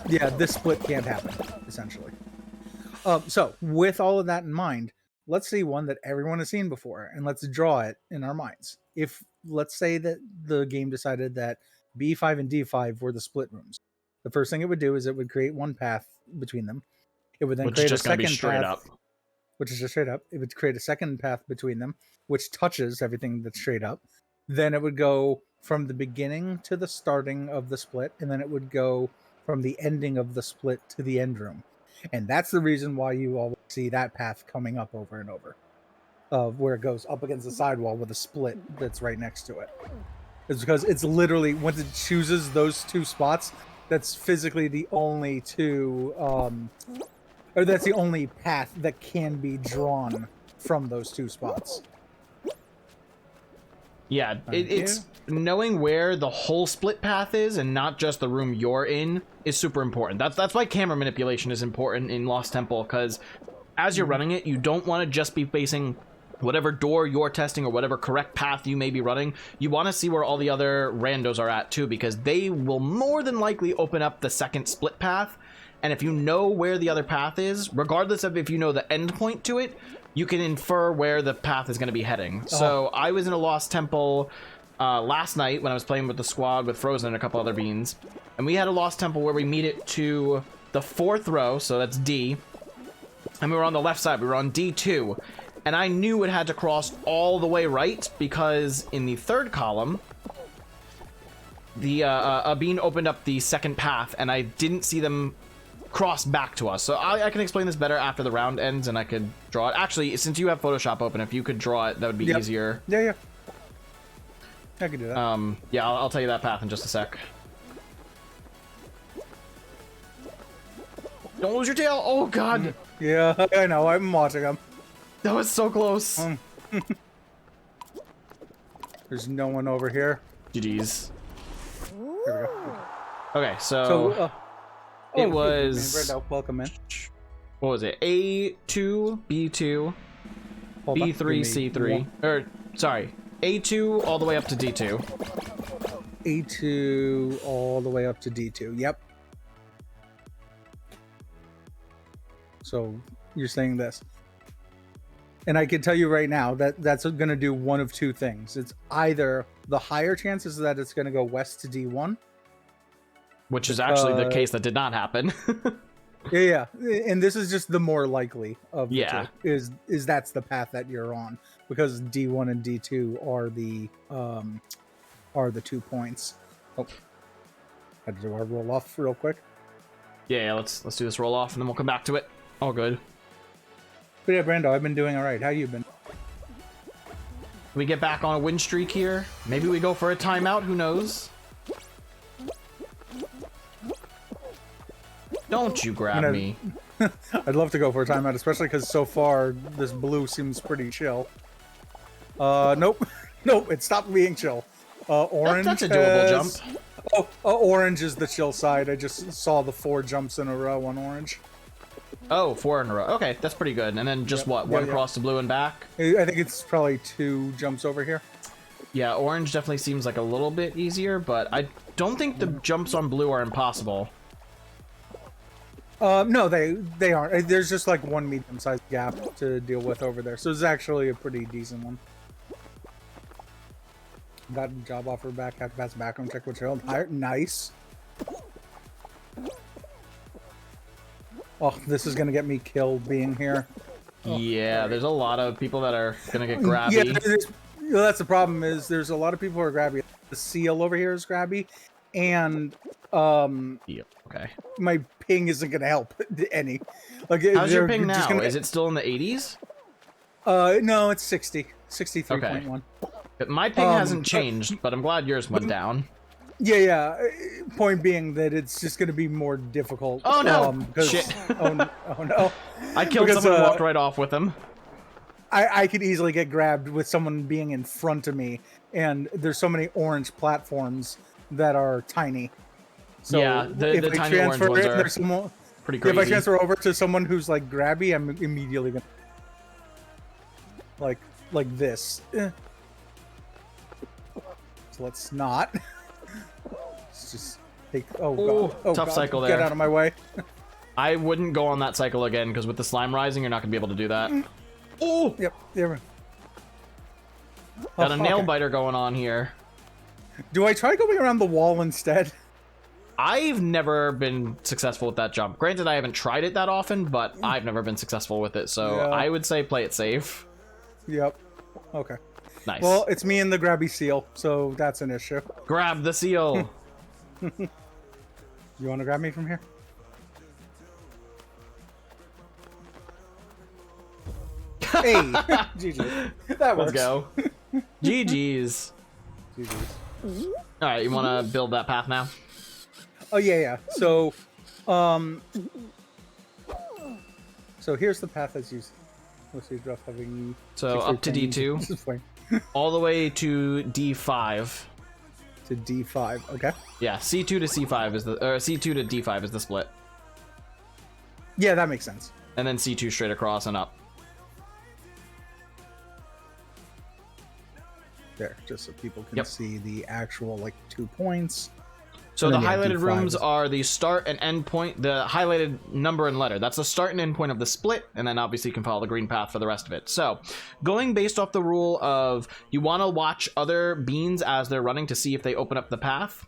Yeah, this split can't happen, essentially. So with all of that in mind, let's see one that everyone has seen before, and let's draw it in our minds. If, let's say that the game decided that B5 and D5 were the split rooms, the first thing it would do is it would create one path between them. It would then create a second path, which is just straight up. It would create a second path between them, which touches everything that's straight up. Then it would go from the beginning to the starting of the split, and then it would go from the ending of the split to the end room. And that's the reason why you always see that path coming up over and over, of where it goes up against the sidewall with a split that's right next to it. It's because it's literally, once it chooses those two spots, that's physically the only two, or that's the only path that can be drawn from those two spots. Yeah, it's knowing where the whole split path is and not just the room you're in is super important. That's why camera manipulation is important in Lost Temple, because as you're running it, you don't want to just be facing whatever door you're testing or whatever correct path you may be running. You want to see where all the other randos are at too, because they will more than likely open up the second split path. And if you know where the other path is, regardless of if you know the end point to it, you can infer where the path is going to be heading. So I was in a Lost Temple last night when I was playing with the squad with Frozen and a couple other beans, and we had a Lost Temple where we meet it to the fourth row, so that's D, and we were on the left side. We were on D2, and I knew it had to cross all the way right, because in the third column, the a bean opened up the second path, and I didn't see them cross back to us. So I can explain this better after the round ends, and I could draw it. Actually, since you have Photoshop open, if you could draw it, that would be easier. Yeah. I can do that. Yeah, I'll tell you that path in just a sec. Don't lose your tail! Oh, God! Yeah, I know. I'm watching them. That was so close. There's no one over here. GG's. There we go. Okay, so it was... Brendo, welcome in. What was it? A2, B2, B3, C3. Or, sorry. A2 all the way up to D2. A2 all the way up to D2. Yep. So you're saying this. And I can tell you right now that that's going to do one of two things. It's either the higher chances that it's going to go west to D1. Which is actually the case that did not happen. Yeah. And this is just the more likely of the two. Is that's the path that you're on, because D1 and D2 are the 2 points. Oh, had to do our roll off real quick. Yeah, let's do this roll off and then we'll come back to it. All good. But yeah, Brando, I've been doing all right. How you been? We get back on a win streak here. Maybe we go for a timeout. Who knows? Don't you grab me. I'd love to go for a timeout, especially because so far this blue seems pretty chill. Nope. Nope, it stopped being chill. Orange That's a doable jump. Oh, orange is the chill side. I just saw the 4 jumps in a row on orange. Oh, 4 in a row. Okay, that's pretty good. And then just what? One across the blue and back? I think it's probably 2 jumps over here. Yeah, orange definitely seems like a little bit easier, but I don't think the jumps on blue are impossible. No, they aren't. There's just like one medium-sized gap to deal with over there, so it's actually a pretty decent one. Got a job offer back. Have to pass a background check with Harold. Nice. Oh, this is gonna get me killed being here. Oh, yeah, there's a lot of people that are gonna get grabby. Yeah, that's the problem. Is there's a lot of people who are grabby. The seal over here is grabby, and Yep. Okay. my ping isn't gonna help any. Like, How's your ping now? Is it still in the 80s? No, it's 63.1. Okay. My ping hasn't changed, but I'm glad yours went down. Yeah. Point being that it's just going to be more difficult. Oh no! Because, Shit. Oh no! I killed someone and walked right off with him. I could easily get grabbed with someone being in front of me, and there's so many orange platforms that are tiny. So yeah, the tiny orange ones are pretty crazy. If I transfer over to someone who's like grabby, I'm immediately gonna like this. So let's not. Let's just take. Oh god! Oh, tough god. cycle there. Get out of my way. I wouldn't go on that cycle again because with the slime rising, you're not gonna be able to do that. Oh. Yep. There. Got a nail biter going on here. Do I try going around the wall instead? I've never been successful with that jump. Granted, I haven't tried it that often, but I've never been successful with it. So yeah. I would say play it safe. Yep. Okay. Nice. Well, it's me and the grabby seal, so that's an issue. Grab the seal. You want to grab me from here? Hey, GG. That works. Let's go. GG's. GG's. All right, you want to build that path now? Oh yeah. So here's the path as used. Let's see, rough having. So up to D2. This is fine. All the way to D5. To D5. Okay. Yeah, C2 to C5 is the C2 to D5 is the split. Yeah, that makes sense. And then C2 straight across and up. There, just so people can see the actual like 2 points. So the highlighted rooms are the start and end point, the highlighted number and letter. That's the start and end point of the split, and then obviously you can follow the green path for the rest of it. So going based off the rule of you want to watch other beans as they're running to see if they open up the path,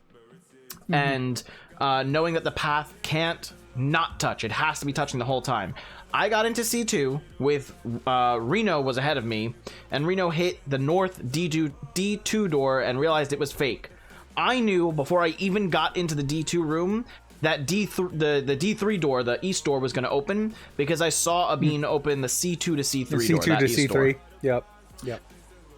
and knowing that the path can't not touch. It has to be touching the whole time. I got into C2 with Reno was ahead of me, and Reno hit the north D2 door and realized it was fake. I knew before I even got into the D2 room that the D3 door, the east door, was going to open because I saw a bean open the C2 to C3 door. C2 to C3. Yep.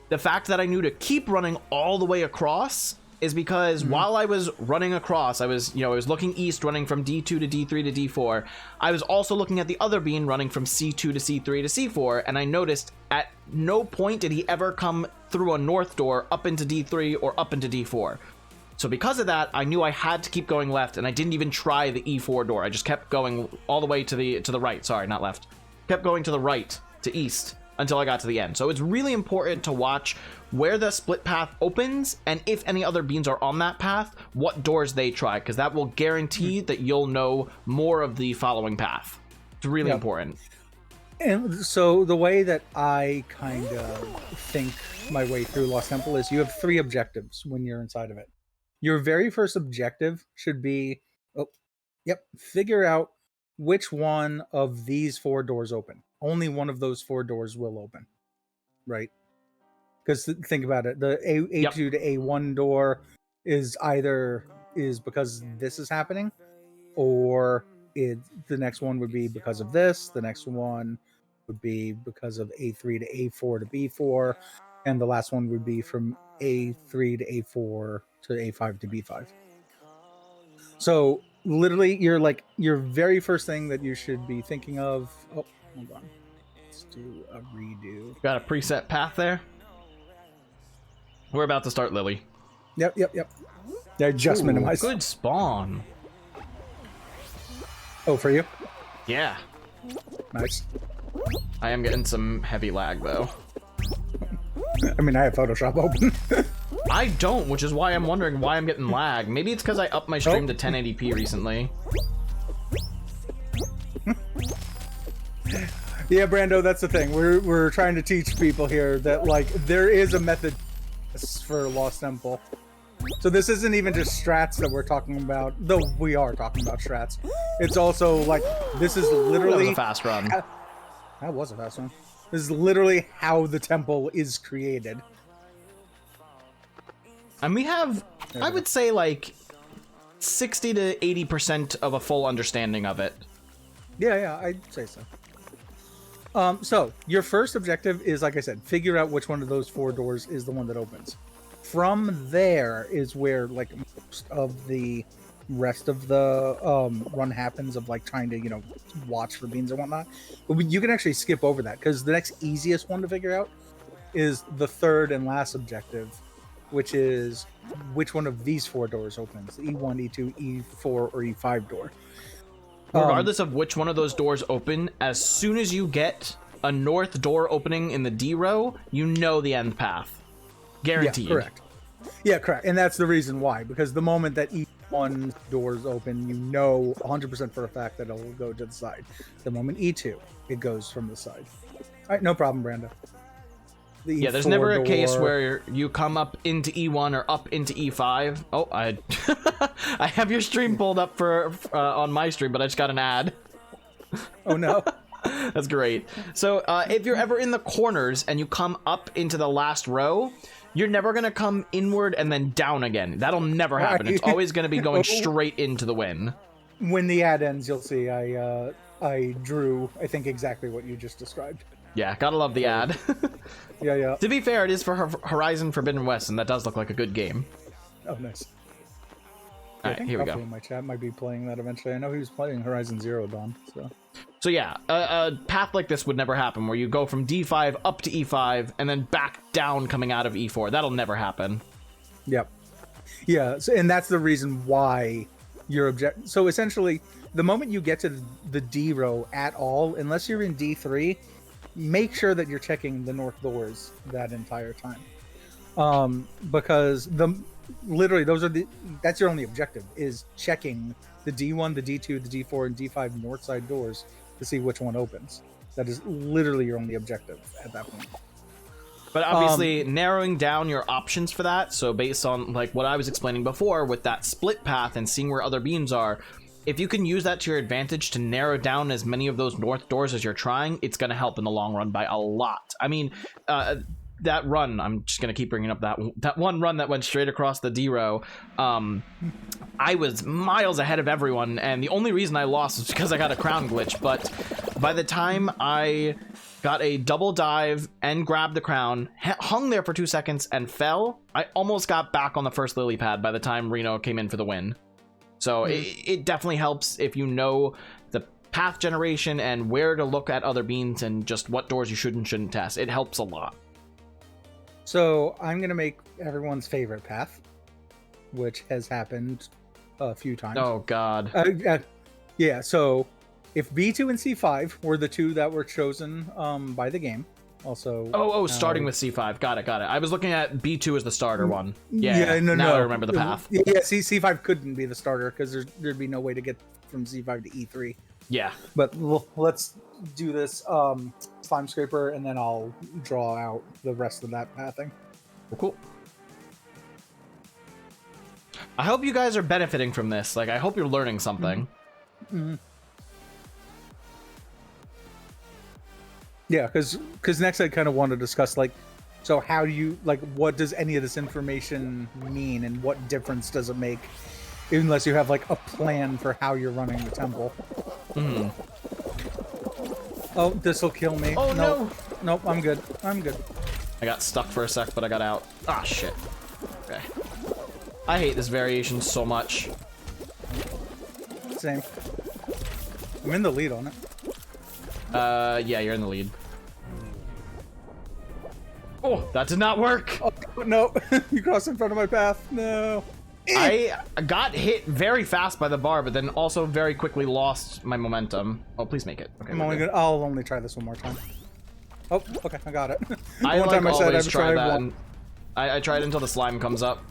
The fact that I knew to keep running all the way across is because while I was running across, I was looking east, running from D2 to D3 to D4. I was also looking at the other bean running from C2 to C3 to C4, and I noticed at no point did he ever come through a north door up into D3 or up into D4. So because of that, I knew I had to keep going left, and I didn't even try the E4 door. I just kept going all the way to the right. Sorry, not left. Kept going to the right, to east, until I got to the end. So it's really important to watch where the split path opens, and if any other beans are on that path, what doors they try, because that will guarantee that you'll know more of the following path. It's really important. And so the way that I kind of think my way through Lost Temple is you have 3 objectives when you're inside of it. Your very first objective should be, figure out which one of these 4 doors open. Only one of those 4 doors will open, right? Because think about it, the A2 to A1 door is because this is happening, or the next one would be because of this, the next one would be because of A3 to A4 to B4, and the last one would be from A3 to A4 to A5 to B5. So literally your very first thing that you should be thinking of, hold on, let's do a redo. Got a preset path there. We're about to start Lily. Yep. Yeah, just minimize. Good spawn. Oh, for you? Yeah. Nice. I am getting some heavy lag though. I mean, I have Photoshop open. I don't, which is why I'm wondering why I'm getting lag. Maybe it's because I upped my stream to 1080p recently. Yeah, Brando, that's the thing. We're trying to teach people here that like there is a method for Lost Temple. So this isn't even just strats that we're talking about, though we are talking about strats. It's also like this is literally That was a fast run. That was a fast one. This is literally how the temple is created. And we have, I would say, like 60 to 80% of a full understanding of it. Yeah, I'd say so. So your first objective is, like I said, figure out which one of those 4 doors is the one that opens. From there is where like most of the rest of the run happens, of like trying to, you know, watch for beans and whatnot. But you can actually skip over that because the next easiest one to figure out is the third and last objective, which is which one of these 4 doors opens: the E1, E2, E4, or E5 door. Regardless of which one of those doors open, as soon as you get a north door opening in the D row, you know the end path. Guaranteed. Yeah, correct. Yeah, correct. And that's the reason why, because the moment that E1 doors open, you know 100% for a fact that it'll go to the side. The moment E2, it goes from the side. All right, no problem, Brando. Yeah, there's never a case where you come up into E1 or up into E5. Oh, I I have your stream pulled up for on my stream, but I just got an ad. Oh no. That's great. So if you're ever in the corners and you come up into the last row, you're never going to come inward and then down again. That'll never happen. It's always going to be going straight into the win. When the ad ends, you'll see I drew, I think, exactly what you just described. Yeah, gotta love the ad. Yeah. To be fair, it is for Horizon Forbidden West, and that does look like a good game. Oh, nice. All right, here we go. In my chat might be playing that eventually. I know he was playing Horizon Zero Dawn. So yeah, a path like this would never happen, where you go from D5 up to E5 and then back down coming out of E4. That'll never happen. Yep. Yeah, so, and that's the reason why your object. So essentially, the moment you get to the D row at all, unless you're in D3, make sure that you're checking the north doors that entire time, because literally that's your only objective, is checking the D1, the D2, the D4, and D5 north side doors to see which one opens. That is literally your only objective at that point. But obviously, narrowing down your options for that, so based on like what I was explaining before with that split path and seeing where other beams are, if you can use that to your advantage to narrow down as many of those north doors as you're trying, it's going to help in the long run by a lot. I mean, that run, I'm just going to keep bringing up that one run that went straight across the D row. I was miles ahead of everyone, and the only reason I lost was because I got a crown glitch. But by the time I got a double dive and grabbed the crown, hung there for 2 seconds and fell, I almost got back on the first lily pad by the time Reno came in for the win. So it definitely helps if you know the path generation and where to look at other beans and just what doors you should and shouldn't test. It helps a lot. So I'm going to make everyone's favorite path, which has happened a few times. Oh, God. Yeah, so if B2 and C5 were the 2 that were chosen by the game, also... starting with C5. Got it. I was looking at B2 as the starter one. No. I remember the path. Yeah, C5 couldn't be the starter because there'd be no way to get from C5 to E3. Yeah. But let's do this slime scraper, and then I'll draw out the rest of that pathing. Cool. I hope you guys are benefiting from this. Like, I hope you're learning something. Mm-hmm. Yeah, because next I kind of want to discuss, like, so how do you, like, what does any of this information mean, and what difference does it make, unless you have, like, a plan for how you're running the temple. Mm. Oh, this'll kill me. Oh, no! Nope, I'm good. I got stuck for a sec, but I got out. Ah, shit. Okay. I hate this variation so much. Same. I'm in the lead on it. Yeah, you're in the lead. Oh, that did not work! Oh, no. You crossed in front of my path. No. I got hit very fast by the bar, but then also very quickly lost my momentum. Oh, please make it. Okay, I'll only try this one more time. Oh, okay, I got it. I like always try that. I tried until the slime comes up.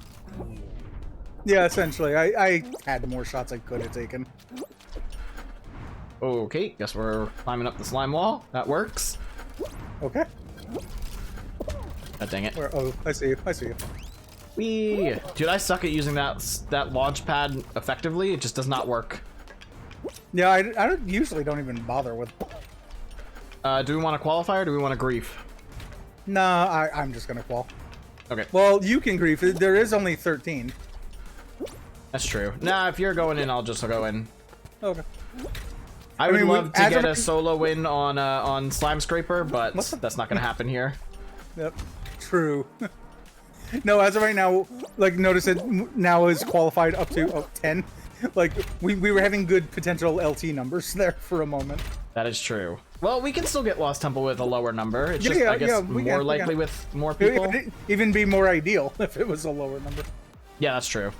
Yeah, essentially. I had more shots I could have taken. Okay, guess we're climbing up the slime wall. That works. Okay. God dang it. Where? Oh, I see you. I see you. Whee! Dude, I suck at using that launch pad effectively. It just does not work. Yeah, I don't even bother with. Do we want to qualify or do we want to grief? Nah, I'm just gonna qual. Okay. Well, you can grief. There is only 13. That's true. Nah, if you're going in, I'll just go in. Okay. I would love to get a solo win on Slime Scraper, but that's not gonna happen here. Yep. True. No, as of right now, like, notice it now is qualified up to 10. Like, we were having good potential LT numbers there for a moment. That is true. Well, we can still get Lost Temple with a lower number. It's just, I guess, more likely with more people. It would even be more ideal if it was a lower number. Yeah, that's true.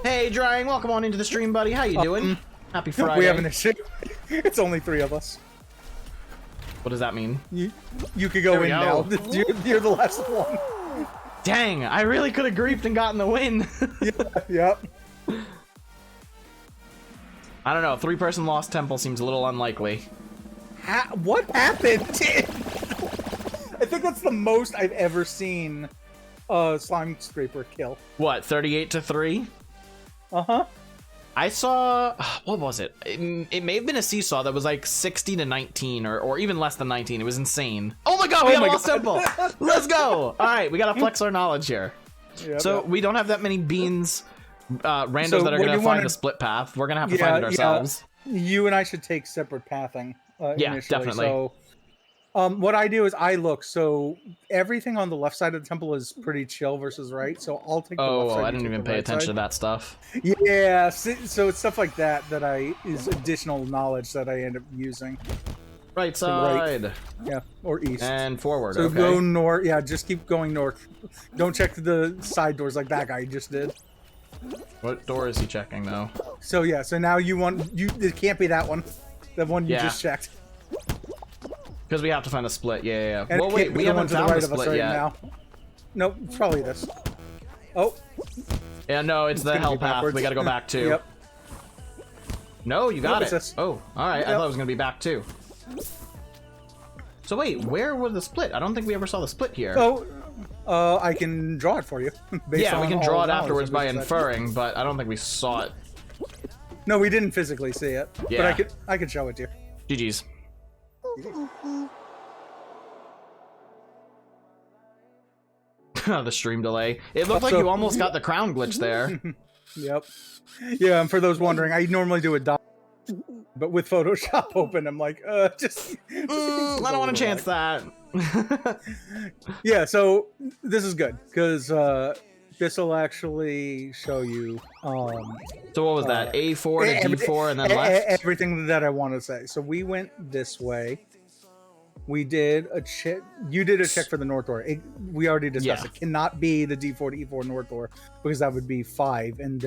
Hey, Drying, welcome on into the stream, buddy. How you doing? Happy Friday. We have an issue. It's only 3 of us. What does that mean? You could go in now. You're the last one. Dang, I really could have griefed and gotten the win. Yep. I don't know. 3-person Lost Temple seems a little unlikely. What happened? I think that's the most I've ever seen a Slime Scraper kill. What, 38-3? Uh-huh. I saw, what was it? It may have been a seesaw that was like 60-19 or even less than 19. It was insane. Oh my god, we got a Lost Temple! Let's go! Alright, we gotta flex our knowledge here. Yep, we don't have that many beans, randos that are gonna find a split path. We're gonna have to find it ourselves. Yeah. You and I should take separate pathing yeah, initially. definitely. So, what I do is I look, so everything on the left side of the temple is pretty chill versus right, so I'll take the left side. Oh, I didn't even pay attention to that stuff. Yeah, so it's stuff like that is additional knowledge that I end up using. Right side. Right. Yeah, or east. And forward, so okay. Go north, yeah, just keep going north. Don't check the side doors like that guy just did. What door is he checking, though? So yeah, so now it can't be that one. The one you just checked. Because we have to find a split, yeah. And well, wait, we haven't found the split yet. Now. Nope, it's probably this. Oh. Yeah, no, it's the hell path. We gotta go back too. Yep. No, you got it. This. Oh, alright. Yep. I thought it was gonna be back too. So wait, where was the split? I don't think we ever saw the split here. Oh, I can draw it for you. Yeah, we can draw it afterwards by inferring, but I don't think we saw it. No, we didn't physically see it. Yeah. But I could show it to you. GG's. The stream delay. It looked like you almost got the crown glitch there. Yep. Yeah, and for those wondering, I normally do a dot, but with Photoshop open, I'm like, just I don't want to chance that. Yeah, so this is good because this will actually show you. So what was that? A4 to D4 and then left? Everything that I want to say. So we went this way. We did a check. You did a check for the north door. We already discussed it. Cannot be the D4 to E4 north door because that would be 5, and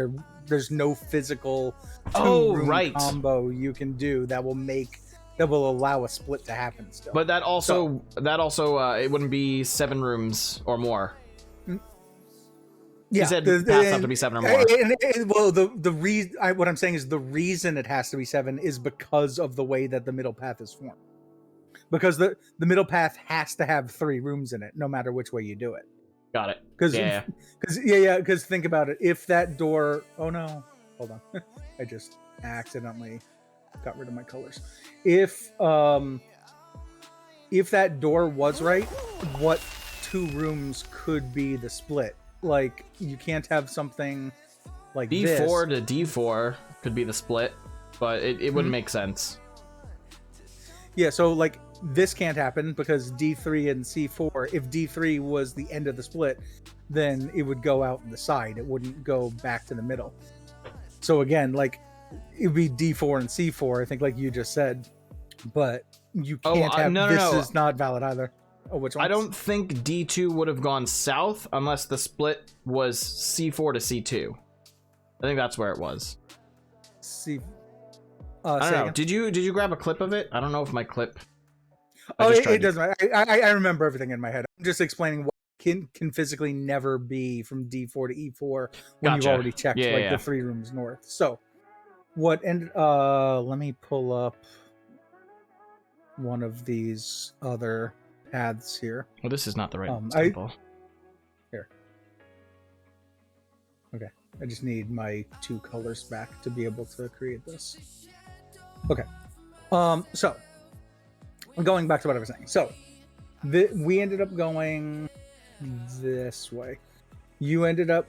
there's no physical two-room combo you can do that will allow a split to happen still. But that also it wouldn't be 7 rooms or more. Yeah, you said paths have to be 7 or more. Well, the reason what I'm saying is the reason it has to be 7 is because of the way that the middle path is formed. Because the middle path has to have 3 rooms in it, no matter which way you do it. Got it. Because think about it. If that door, oh no, hold on, I just accidentally got rid of my colors. If that door was right, what 2 rooms could be the split? Like you can't have something like D4 this. to D4 could be the split, but it wouldn't make sense. Yeah, so like this can't happen because D3 and C4, if D3 was the end of the split, then it would go out the side. It wouldn't go back to the middle. So again, like it would be D4 and C4, I think like you just said, but you can't have this is not valid either. Oh, which one? I don't think D2 would have gone south unless the split was C4 to C2. I think that's where it was. I don't know. Did you grab a clip of it? I don't know if my clip. It doesn't matter. I remember everything in my head. I'm just explaining what can physically never be from D4 to E4 when you've already checked the 3 rooms north. So, let me pull up one of these other paths here. Well, this is not the right I temple. here. Okay, I just need my 2 colors back to be able to create this. Okay, so going back to what I was saying. So we ended up going this way. You ended up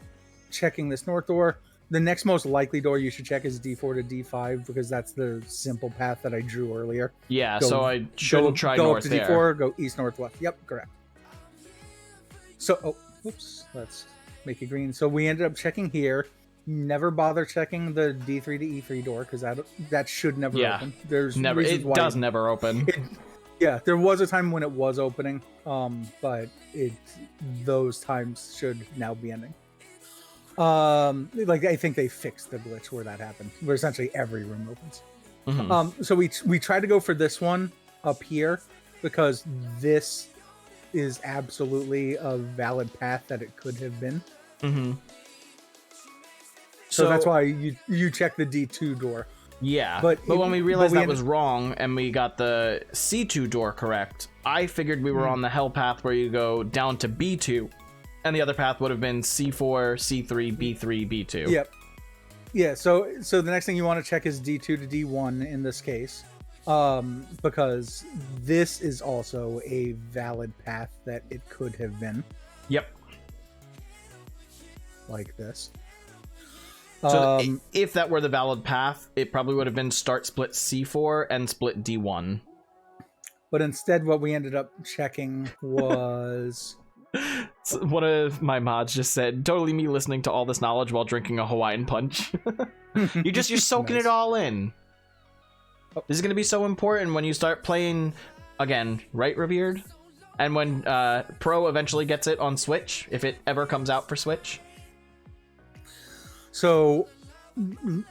checking this north door. The next most likely door you should check is D4 to D5 because that's the simple path that I drew earlier. Yeah, so I shouldn't try go north up to there. D4, go east, northwest. Yep, correct. So, oops, let's make it green. So we ended up checking here. Never bother checking the D3 to E3 door because that should never open. There's never. It does never open. Yeah, there was a time when it was opening, but those times should now be ending. Like I think they fixed the glitch where that happened, where essentially every room opens. Mm-hmm. So we tried to go for this one up here because this is absolutely a valid path that it could have been. Mm-hmm. So that's why you check the D2 door. Yeah, but when we realized that was wrong and we got the C2 door correct, I figured we were on the hell path where you go down to B2, and the other path would have been C4, C3, B3, B2. Yep. Yeah, so the next thing you want to check is D2 to D1 in this case, because this is also a valid path that it could have been. Yep. Like this. So if that were the valid path, it probably would have been start split C4 and split D1. But instead, what we ended up checking was... So one of my mods just said, totally me listening to all this knowledge while drinking a Hawaiian punch. You're soaking Nice. it all in. This is going to be so important when you start playing again, right, Revered? And when Pro eventually gets it on Switch, if it ever comes out for Switch. So,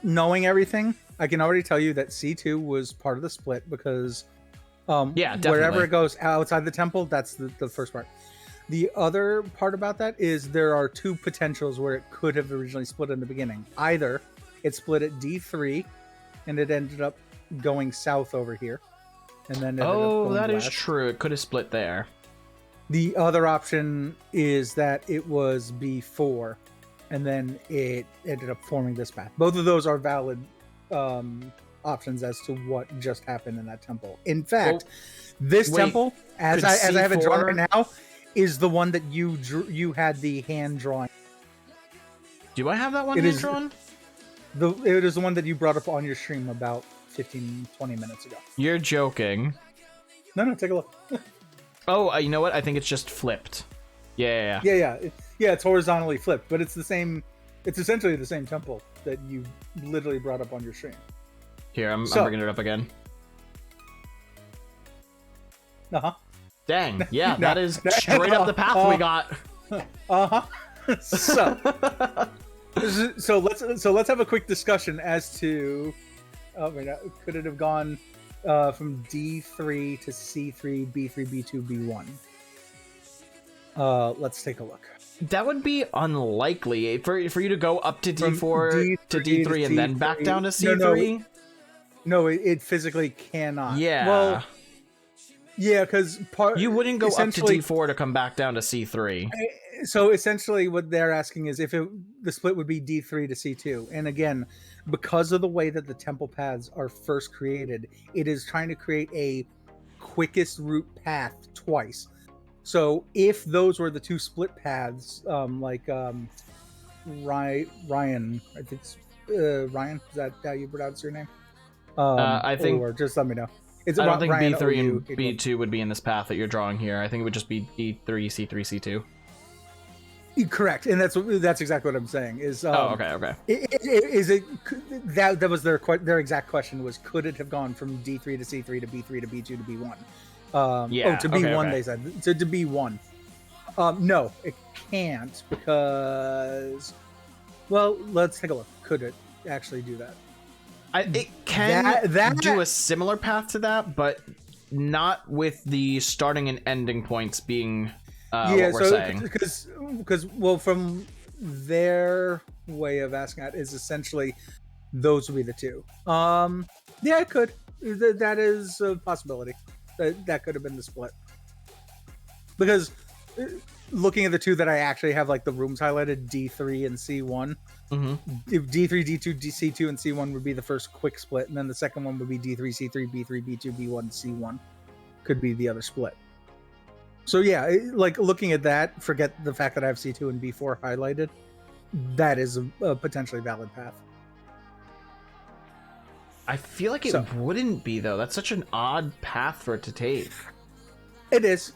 knowing everything, I can already tell you that C2 was part of the split because wherever it goes outside the temple, that's the first part. The other part about that is there are 2 potentials where it could have originally split in the beginning. Either it split at D3 and it ended up going south over here. And then that is true. It could have split there. The other option is that it was B4. And then it ended up forming this path. Both of those are valid options as to what just happened in that temple. In fact, this temple, as I have it drawn right now, is the one that you drew. You had the hand drawing. Do I have that one hand drawn? It is the one that you brought up on your stream about 15, 20 minutes ago. You're joking. No, take a look. Oh, you know what? I think it's just flipped. Yeah. Yeah, it's horizontally flipped, but it's the same. It's essentially the same temple that you literally brought up on your stream. Here, I'm bringing it up again. Dang, yeah, that is straight up the path we got. So let's have a quick discussion as to. Could it have gone from D3 to C3, B3, B2, B1? Let's take a look. That would be unlikely for you to go up to D4 to D3 and then back down to C3. No, it physically cannot. Yeah. Well, yeah, because you wouldn't go up to D4 to come back down to C3. So essentially, what they're asking is if the split would be D3 to C2, and again, because of the way that the temple paths are first created, it is trying to create a quickest route path twice. So if those were the 2 split paths, Ryan, I think it's Ryan, is that how you pronounce your name? I think, or just let me know. I don't think Ryan B3 and B2 would be in this path that you're drawing here. I think it would just be D3, C3, C2. Correct, and that's exactly what I'm saying. Is okay. That was their exact question was, could it have gone from D3 to C3 to B3 to B2 to B1? To B1 they said. So to B1. No, it can't because, well, let's take a look. Could it actually do that? It can do a similar path to that, but not with the starting and ending points being what we're saying. Because well, from their way of asking that is essentially those would be the two. Yeah, it could. That is a possibility. That could have been the split. Because looking at the two that I actually have, like the rooms highlighted, D3 and C1. If D3, D2, C2, and C1 would be the first quick split, and then the second one would be D3, C3, B3, B2, B1, C1. Could be the other split. So yeah, like looking at that, forget the fact that I have C2 and B4 highlighted. That is a potentially valid path. I feel like it wouldn't be, though. That's such an odd path for it to take. It is.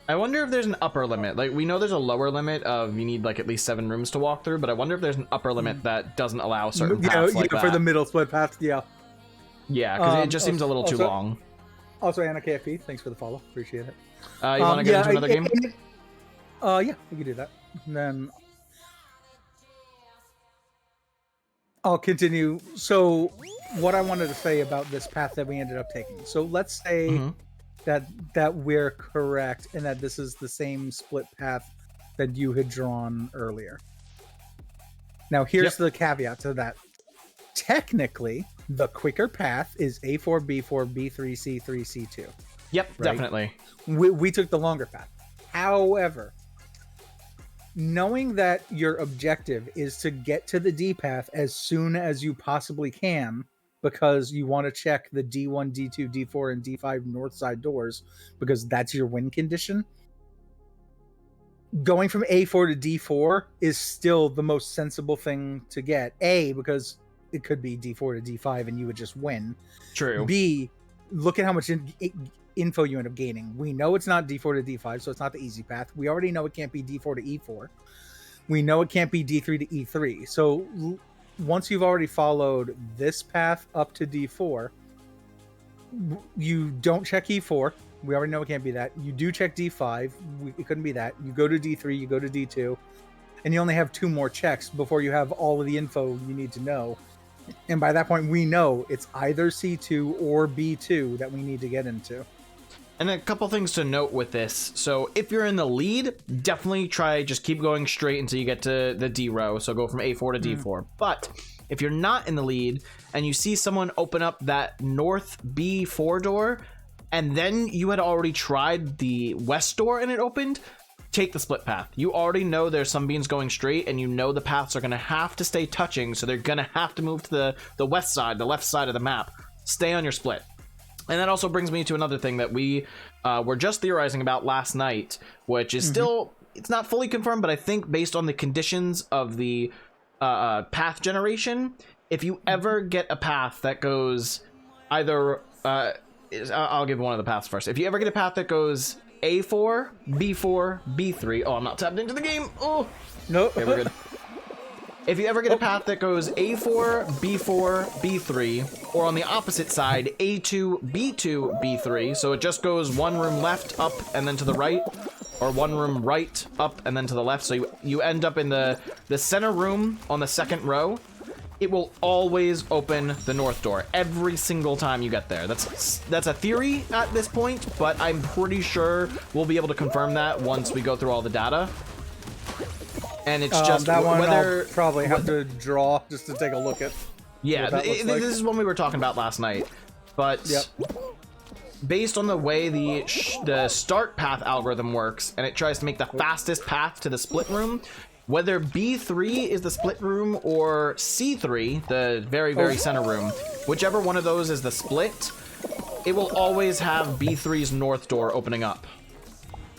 I wonder if there's an upper limit. Like, we know there's a lower limit of you need like at least 7 rooms to walk through, but I wonder if there's an upper limit that doesn't allow certain paths like that. For the middle split path, yeah. Yeah, because it just seems a little too long. Also, Anna KFP, thanks for the follow. Appreciate it. You want to get into another game? Yeah, we can do that. And then I'll continue. So, what I wanted to say about this path that we ended up taking. So, let's say that we're correct and that this is the same split path that you had drawn earlier. Now, here's the caveat to that. Technically, the quicker path is A4, B4, B3, C3, C2. Yep, right? Definitely. We took the longer path. However, knowing that your objective is to get to the D path as soon as you possibly can, because you want to check the D1, D2, D4, and D5 north side doors, because that's your win condition, going from A4 to D4 is still the most sensible thing to get. A, because it could be D4 to D5 and you would just win. True. B, look at how much info you end up gaining. We know it's not D4 to D5, so it's not the easy path. We already know it can't be D4 to E4. We know it can't be D3 to E3. So once you've already followed this path up to D4, you don't check E4. We already know it can't be that. You do check D5. It couldn't be that. You go to D3, you go to D2, and you only have 2 more checks before you have all of the info you need to know. And by that point, we know it's either C2 or B2 that we need to get into. And a couple things to note with this. So if you're in the lead, definitely just keep going straight until you get to the D row. So go from A4 to D4. But if you're not in the lead and you see someone open up that north B4 door, and then you had already tried the west door and it opened, take the split path. You already know there's some beans going straight, and you know the paths are going to have to stay touching, so they're going to have to move to the west side, the left side of the map. Stay on your split. And that also brings me to another thing that we were just theorizing about last night, which is still, it's not fully confirmed, but I think based on the conditions of the path generation, if you ever get a path that goes either, I'll give one of the paths first. If you ever get a path that goes A4, B4, B3. Oh, I'm not tapped into the game. Oh, no. Okay, we're good. If you ever get a path that goes A4, B4, B3, or on the opposite side, A2, B2, B3, so it just goes one room left, up, and then to the right, or one room right, up, and then to the left, so you end up in the center room on the second row, it will always open the north door every single time you get there. That's a theory at this point, but I'm pretty sure we'll be able to confirm that once we go through all the data. And it's just that one I'll probably have to draw just to take a look at. Yeah, this is one we were talking about last night, but based on the way the start path algorithm works, and it tries to make the fastest path to the split room, whether B3 is the split room or C3, the very, very center room, whichever one of those is the split, it will always have B3's north door opening up.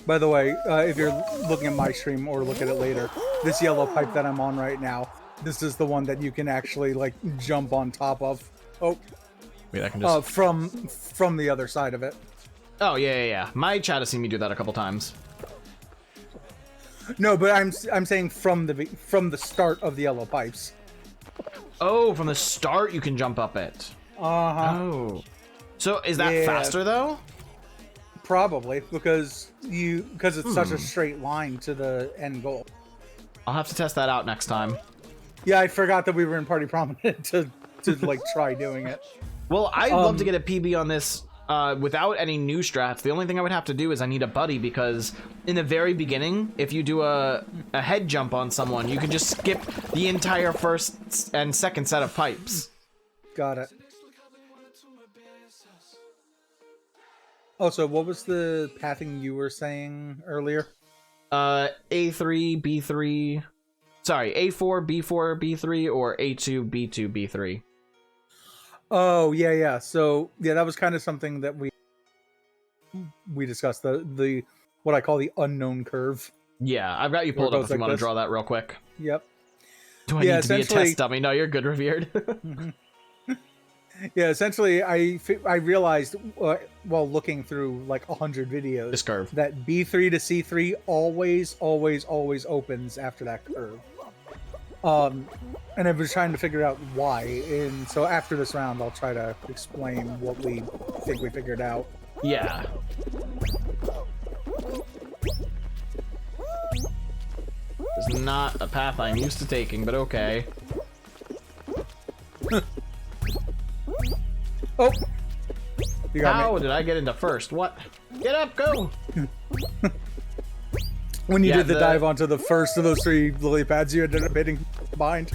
By the way, if you're looking at my stream or look at it later, this yellow pipe that I'm on right now, this is the one that you can actually like jump on top of. Oh, wait, I can just from the other side of it. Oh yeah. My chat has seen me do that a couple times. No, but I'm saying from the start of the yellow pipes. Oh, from the start you can jump up it. Oh, so is that faster though? Probably, because it's such a straight line to the end goal. I'll have to test that out next time. Yeah, I forgot that we were in Party Prominent to like try doing it. Well, I'd love to get a PB on this without any new strats, the only thing I would have to do is I need a buddy, because in the very beginning, if you do a head jump on someone, you can just skip the entire first and second set of pipes. Got it. Oh, so what was the pathing you were saying earlier? A3, B3... Sorry, A4, B4, B3, or A2, B2, B3. Oh, yeah. So, yeah, that was kind of something that we discussed, the what I call the unknown curve. Yeah, I've got you pulled up if you want to draw that real quick. Yep. Do I need to be a test dummy? No, you're good, Revered. Yeah, essentially, I realized while looking through like 100 videos, this curve, that B3 to C3 always opens after that curve. And I was trying to figure out why, and so after this round, I'll try to explain what we think we figured out. Yeah. It's not a path I'm used to taking, but okay. Oh! You got How me. did I get into first? What? Get up, go! When you did the dive onto the first of those 3 lily pads, you ended up hitting behind.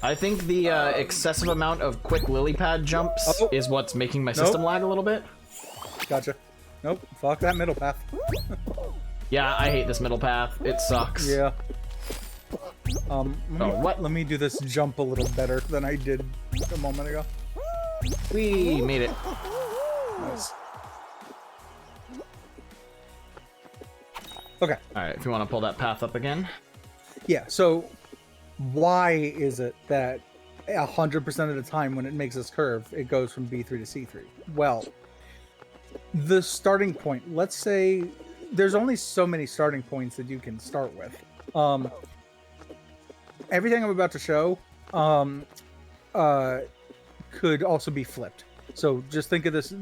I think the excessive amount of quick lily pad jumps is what's making my system lag a little bit. Gotcha. Nope. Fuck that middle path. Yeah, I hate this middle path. It sucks. Yeah. What? Let me do this jump a little better than I did a moment ago. We made it. Nice. Okay. Alright, if you want to pull that path up again. Yeah, so why is it that 100% of the time when it makes this curve, it goes from B3 to C3? Well, the starting point, let's say there's only so many starting points that you can start with. Everything I'm about to show could also be flipped. So just think of this,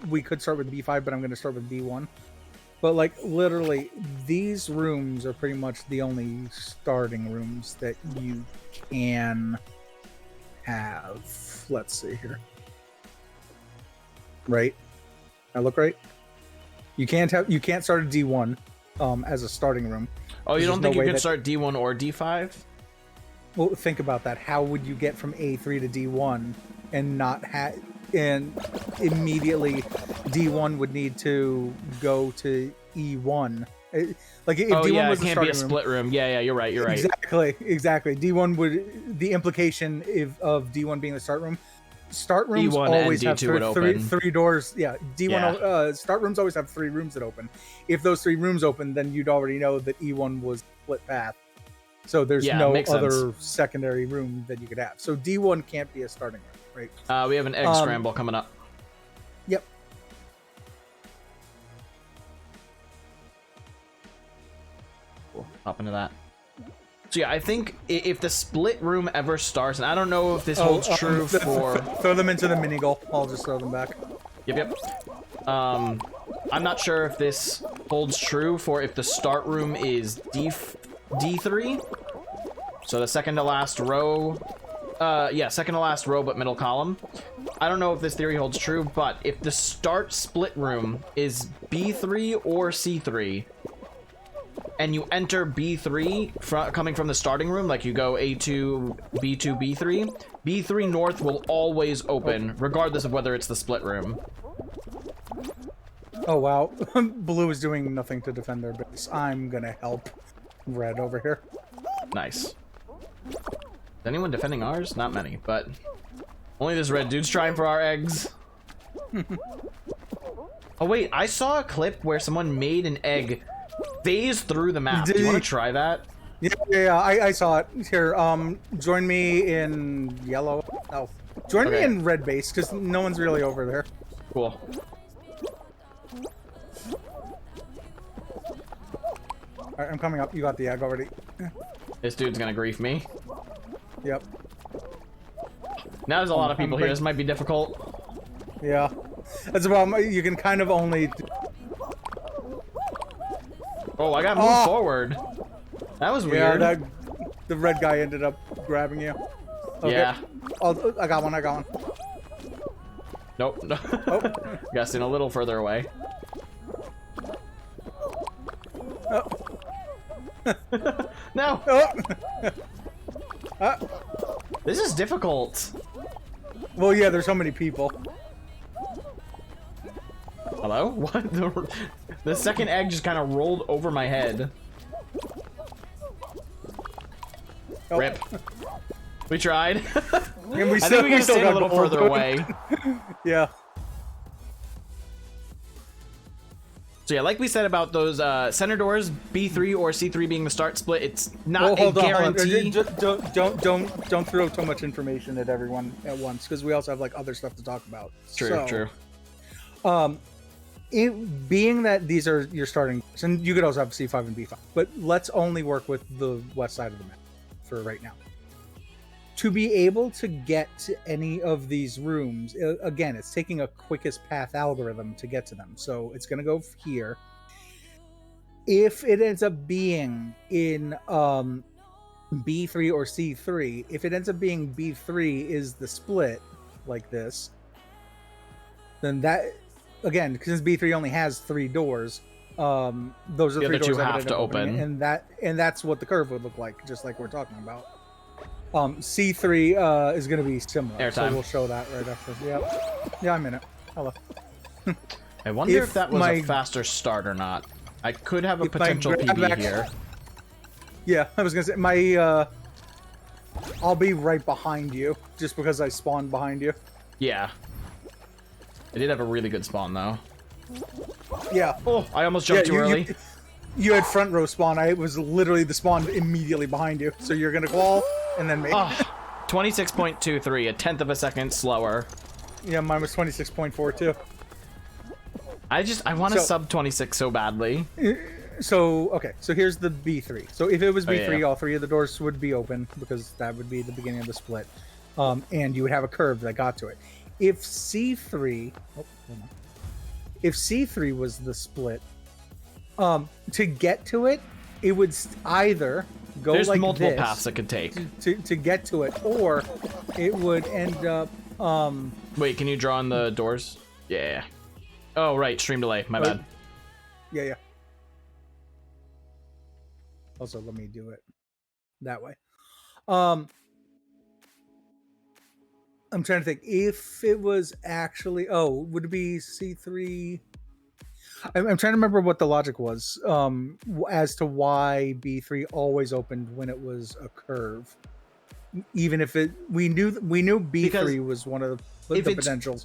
we could start with B5, but I'm going to start with B1. But like literally, these rooms are pretty much the only starting rooms that you can have. Let's see here. Right? I look right? You can't start a D1 as a starting room. Oh, you don't think you could start D1 or D5? Well, think about that. How would you get from A3 to D1 and not have... And immediately D1 would need to go to E1. Like if D1 was it can't be a split room. Yeah, you're right. Exactly. D1 would... The implication of D1 being the start room... Start rooms E1 always and have D2 three doors. Yeah, D1 start rooms always have 3 rooms that open. If those 3 rooms open, then you'd already know that E1 was split path. So there's no other secondary room that you could have. So D1 can't be a starting room, right? We have an egg scramble coming up. Yep. Cool. Hop into that. So yeah, I think if the split room ever starts, and I don't know if this holds true for... Throw them into the mini golf. I'll just throw them back. Yep. I'm not sure if this holds true for if the start room is D3. So the second to last row. Second to last row, but middle column. I don't know if this theory holds true, but if the start split room is B3 or C3, and you enter B3 coming from the starting room, like you go A2, B2, B3, B3 North will always open, regardless of whether it's the split room. Oh, wow. Blue is doing nothing to defend their base. I'm gonna help Red over here. Nice. Is anyone defending ours? Not many, but only this red dude's trying for our eggs. Oh, wait, I saw a clip where someone made an egg phase through the map. Do you want to try that? Yeah, I saw it. Here, join me in yellow. Oh, join me in red base, because no one's really over there. Cool. Alright, I'm coming up. You got the egg already. This dude's gonna grief me. Yep. Now there's a lot of people here. This might be difficult. Yeah. That's the problem. You can kind of only... Oh, I got moved forward. That was weird. Yeah, the red guy ended up grabbing you. Okay. Yeah. Oh, I got one. Nope. No. Oh. Guessing a little further away. Oh. No. Oh. This is difficult. Well, yeah, there's so many people. Hello? What? The second egg just kind of rolled over my head. Oh. Rip. We tried. And I think we gotta stand a little further away. Yeah. So yeah, like we said about those center doors, B3 or C3 being the start split, it's not a Hold on. guarantee. Don't throw too much information at everyone at once, because we also have like other stuff to talk about. True. Being that these are your starting, and you could also have C5 and B5, but let's only work with the west side of the map for right now. To be able to get to any of these rooms, again, it's taking a quickest path algorithm to get to them. So it's going to go here. If it ends up being in B3 or C3, if it ends up being B3 is the split, like this, then that, again, because B3 only has 3 doors, those are The 3 other two doors that have would end to up opening, open. and that's what the curve would look like, just like we're talking about. C3 is going to be similar, Airtime. so we'll show that right after. Yeah, I'm in it. Hello. I wonder if If that was my- a faster start or not. I could have a If my potential grab PB action- here. Yeah, I was going to say, I'll be right behind you, just because I spawned behind you. Yeah. I did have a really good spawn though. Yeah. Oh, I almost jumped too early. You had front row spawn. I was literally the spawn immediately behind you. So you're gonna call and then me. Oh, 26.23, a tenth of a second slower. Yeah, mine was 26.42. I want to So- sub 26 so badly. So okay, so here's the B3. So if it was B3, yeah. all 3 of the doors would be open because that would be the beginning of the split, and you would have a curve that got to it. If C3, hold on. If C3 was the split, to get to it, it would either go There's like multiple this paths it could take. to get to it, or it would end up. Wait, can you draw on the doors? Yeah. Oh, right, stream delay. My bad. Yeah. Also, let me do it that way. I'm trying to think if it was actually. Oh, would it be C3? I'm trying to remember what the logic was as to why B3 always opened when it was a curve. Even if we knew B3 Because was one of the if it's- potentials.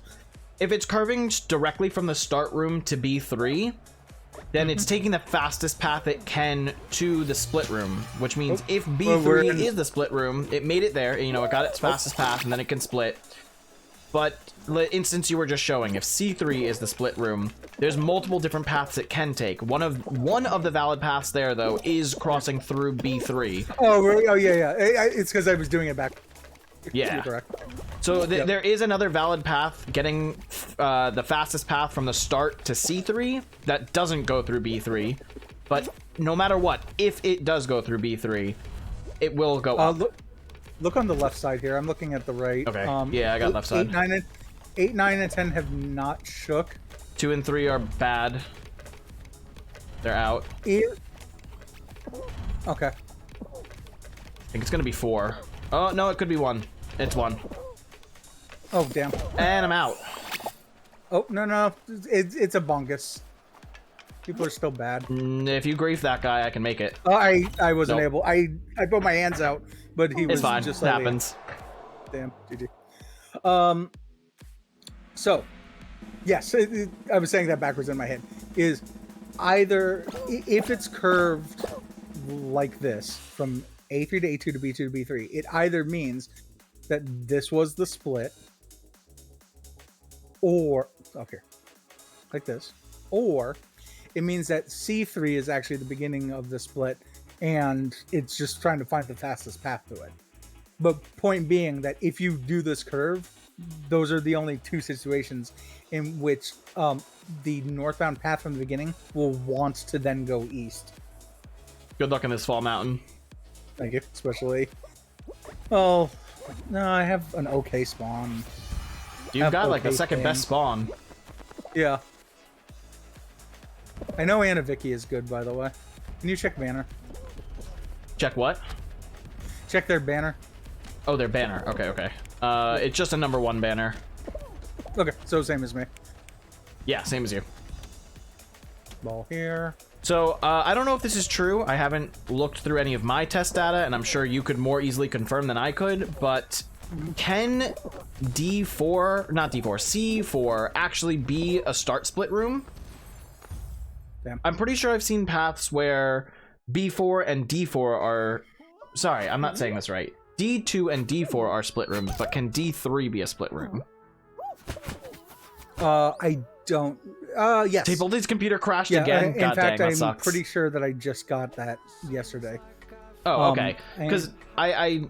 If it's curving directly from the start room to B3, then it's taking the fastest path it can to the split room, which means if we're B3 in- is the split room, it made it there, you know, it got its fastest path, and then it can split. But the instance you were just showing, if C3 is the split room, there's multiple different paths it can take. One of the valid paths there, though, is crossing through B3. Oh yeah. It's because I was doing it back. Yeah. You're correct. So there is another valid path getting the fastest path from the start to C3 that doesn't go through B3. But no matter what, if it does go through B3, it will go up. Look on the left side here. I'm looking at the right. Okay. Yeah, I got left side. 8, 9, and 10 have not shook. 2 and 3 are bad. They're out. Okay. I think it's gonna be 4. Oh no, it could be 1. It's 1. Oh damn. And I'm out. Oh no, it's a bongus. People are still bad. If you grief that guy, I can make it. I wasn't Nope. able. I put my hands out, but he was It's fine. just It like, happens. Damn, GG. So, yes, I was saying that backwards in my head. Is either if it's curved like this from A3 to A2 to B2 to B3, it either means that this was the split, or okay, like this, or it means that C3 is actually the beginning of the split, and it's just trying to find the fastest path to it. But point being that if you do this curve, those are the only 2 situations in which the northbound path from the beginning will want to then go east. Good luck in this fall mountain. Thank you, especially. Oh, no, I have an okay spawn. You've got like the okay second thing. best spawn. Yeah. I know Anna Vicky is good, by the way. Can you check banner? Check what? Check their banner. Oh, their banner. Okay, okay. It's just a #1 banner. Okay, so same as me. Yeah, same as you. Ball here. So, I don't know if this is true. I haven't looked through any of my test data, and I'm sure you could more easily confirm than I could, but can C4 actually be a start split room? Damn. I'm pretty sure I've seen paths where B4 and D4 are... Sorry, I'm not saying this right. D2 and D4 are split rooms, but can D3 be a split room? I don't... yes. Table's computer crashed again. In fact, that I'm sucks. pretty sure that I just got that yesterday. Oh, okay. And- Because I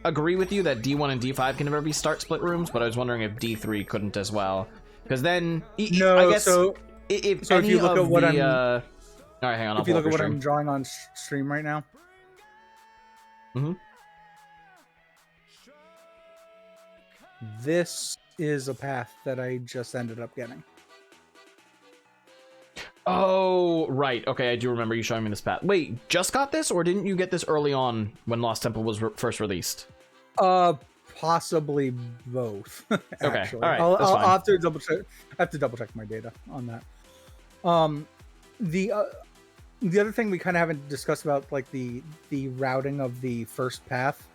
agree with you that D1 and D5 can never be start split rooms, but I was wondering if D3 couldn't as well. Because then... No, I guess so if you look at what I'm... all right, hang on. If you look at what I'm drawing on stream right now... Mm-hmm. This is a path that I just ended up getting. Oh, right. Okay, I do remember you showing me this path. Wait, just got this, or didn't you get this early on when Lost Temple was first released? Possibly both. Okay, Actually. all right, I'll that's fine. have to double check. I have to double check my data on that. The other thing we kind of haven't discussed about like the routing of the first path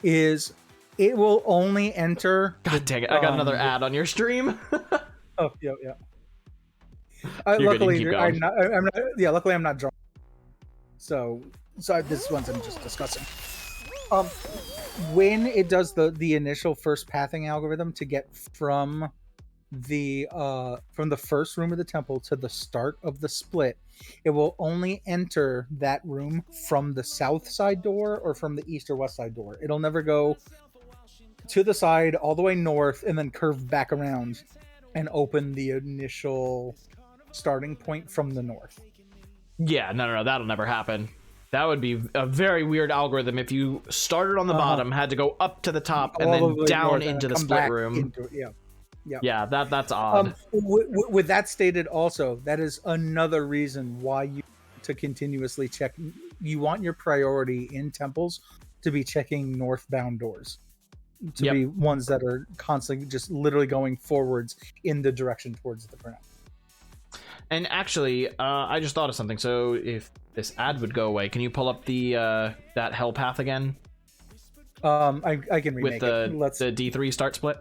is it will only enter. God dang it! I got another ad on your stream. Oh yeah. You're good, Luckily, you can keep going. I'm not. Yeah, luckily I'm not drawing. So this one's I'm just discussing. When it does the initial first pathing algorithm to get from the first room of the temple to the start of the split, it will only enter that room from the south side door or from the east or west side door. It'll never go to the side all the way north and then curve back around and open the initial starting point from the north. Yeah, no, that'll never happen. That would be a very weird algorithm if you started on the bottom, had to go up to the top, and All then the way down north and into then the come split back room. Yeah, that's odd. With that stated, also that is another reason why you to continuously check. You want your priority in temples to be checking northbound doors, to be ones that are constantly just literally going forwards in the direction towards the printout. And actually, I just thought of something. So if this ad would go away, can you pull up the that hell path again? I can remake with it. Let's the D3 start split.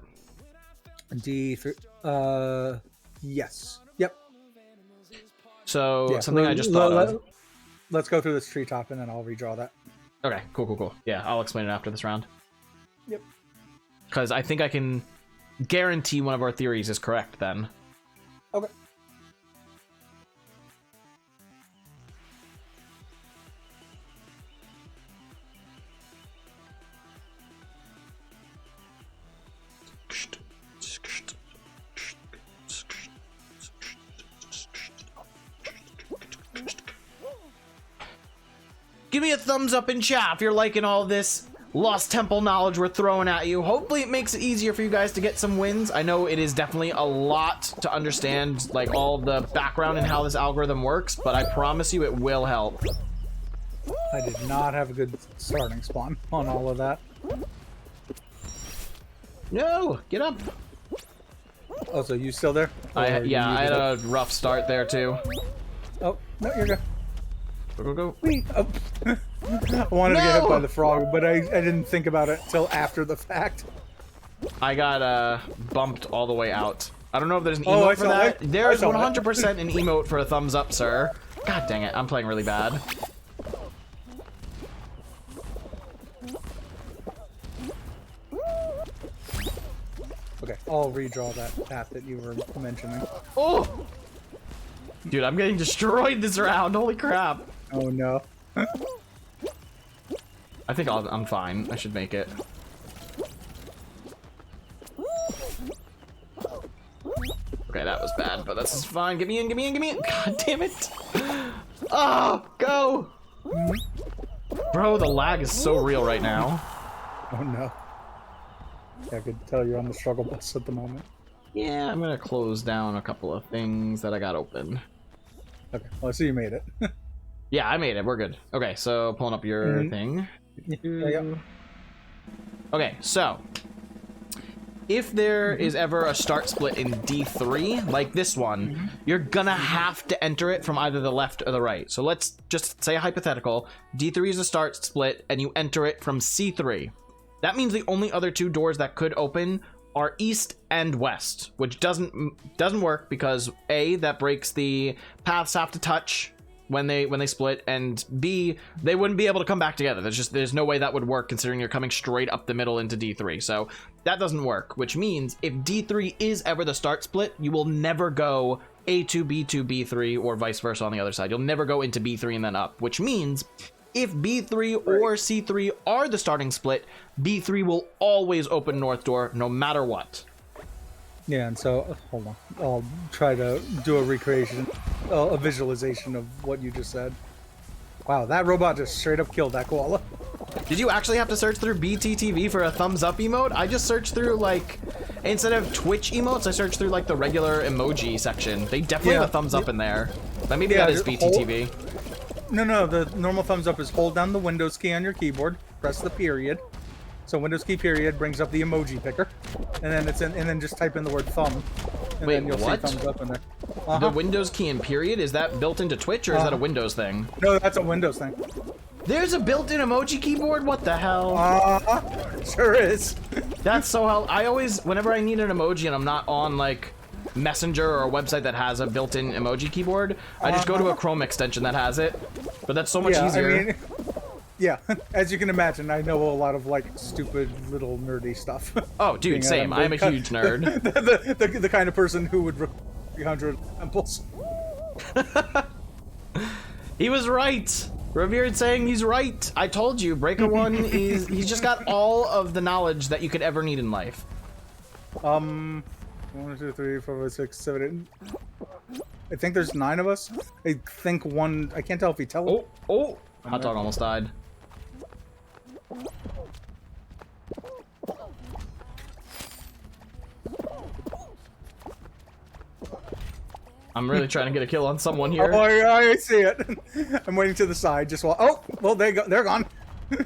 D3. Yes. Yep. So Yeah, something I just thought of. Let's go through this treetop and then I'll redraw that. Okay, cool. Yeah, I'll explain it after this round. Yep. Because I think I can guarantee one of our theories is correct then. Okay. Give me a thumbs up in chat if you're liking all this Lost Temple knowledge we're throwing at you. Hopefully it makes it easier for you guys to get some wins. I know it is definitely a lot to understand, like all the background and how this algorithm works, but I promise you it will help. I did not have a good starting spawn on all of that. No, get up. Oh, so you still there? I Or you had needed a it? rough start there too. Oh, no, you're good. Go. Wait. Oh. I wanted to get hit No! by the frog, but I didn't think about it till after the fact. I got bumped all the way out. I don't know if there's an Oh, emote I for saw that. it. There's I saw it. 100% an emote for a thumbs up, sir. God dang it, I'm playing really bad. Okay, I'll redraw that path that you were mentioning. Oh! Dude, I'm getting destroyed this round. Holy crap. Oh no. I think I'm fine. I should make it. Okay, that was bad, but this is fine. Get me in. God damn it. Oh, go. Bro, the lag is so real right now. Oh no. I could tell you're on the struggle bus at the moment. Yeah, I'm gonna close down a couple of things that I got open. Okay, well, I see you made it. Yeah, I made it. We're good. Okay, so pulling up your thing. Yeah. Okay, so if there is ever a start split in D3, like this one, you're gonna have to enter it from either the left or the right. So let's just say a hypothetical. D3 is a start split, and you enter it from C3. That means the only other two doors that could open are east and west, which doesn't work because A, that breaks the paths have to touch when they split, and B, they wouldn't be able to come back together. There's no way that would work considering you're coming straight up the middle into D3. So that doesn't work, which means if D3 is ever the start split, you will never go A2, B2, B3, or vice versa on the other side. You'll never go into B3 and then up, which means if B3 or C3 are the starting split, B3 will always open north door no matter what. Yeah, and so, hold on. I'll try to do a recreation, a visualization of what you just said. Wow, that robot just straight up killed that koala. Did you actually have to search through BTTV for a thumbs up emote? I just searched through, like, instead of Twitch emotes, I searched through, like, the regular emoji section. They definitely have a thumbs up in there. But maybe that is BTTV. No, the normal thumbs up is hold down the Windows key on your keyboard, press the period. So Windows key period brings up the emoji picker, and then and then just type in the word thumb, and Wait, then you'll what? see thumbs up in there. The Windows key and period, is that built into Twitch or is that a Windows thing? No, that's a Windows thing. There's a built-in emoji keyboard? What the hell? Sure is. That's so hell. I always, whenever I need an emoji and I'm not on like Messenger or a website that has a built-in emoji keyboard, I just go to a Chrome extension that has it. But that's so much easier. I mean, yeah, as you can imagine, I know a lot of like stupid little nerdy stuff. Oh, dude, same. I'm a huge nerd. The kind of person who would 300 temples. He was right. Revered saying he's right. I told you, Breaker One he's just got all of the knowledge that you could ever need in life. 1, 2, 3, 4, 5, 6, 7, 8. I think there's 9 of us. I think one. I can't tell if he Oh! Hot dog almost died. I'm really trying to get a kill on someone here. Oh, I see it. I'm waiting to the side just while. Oh, well, they go. They're gone.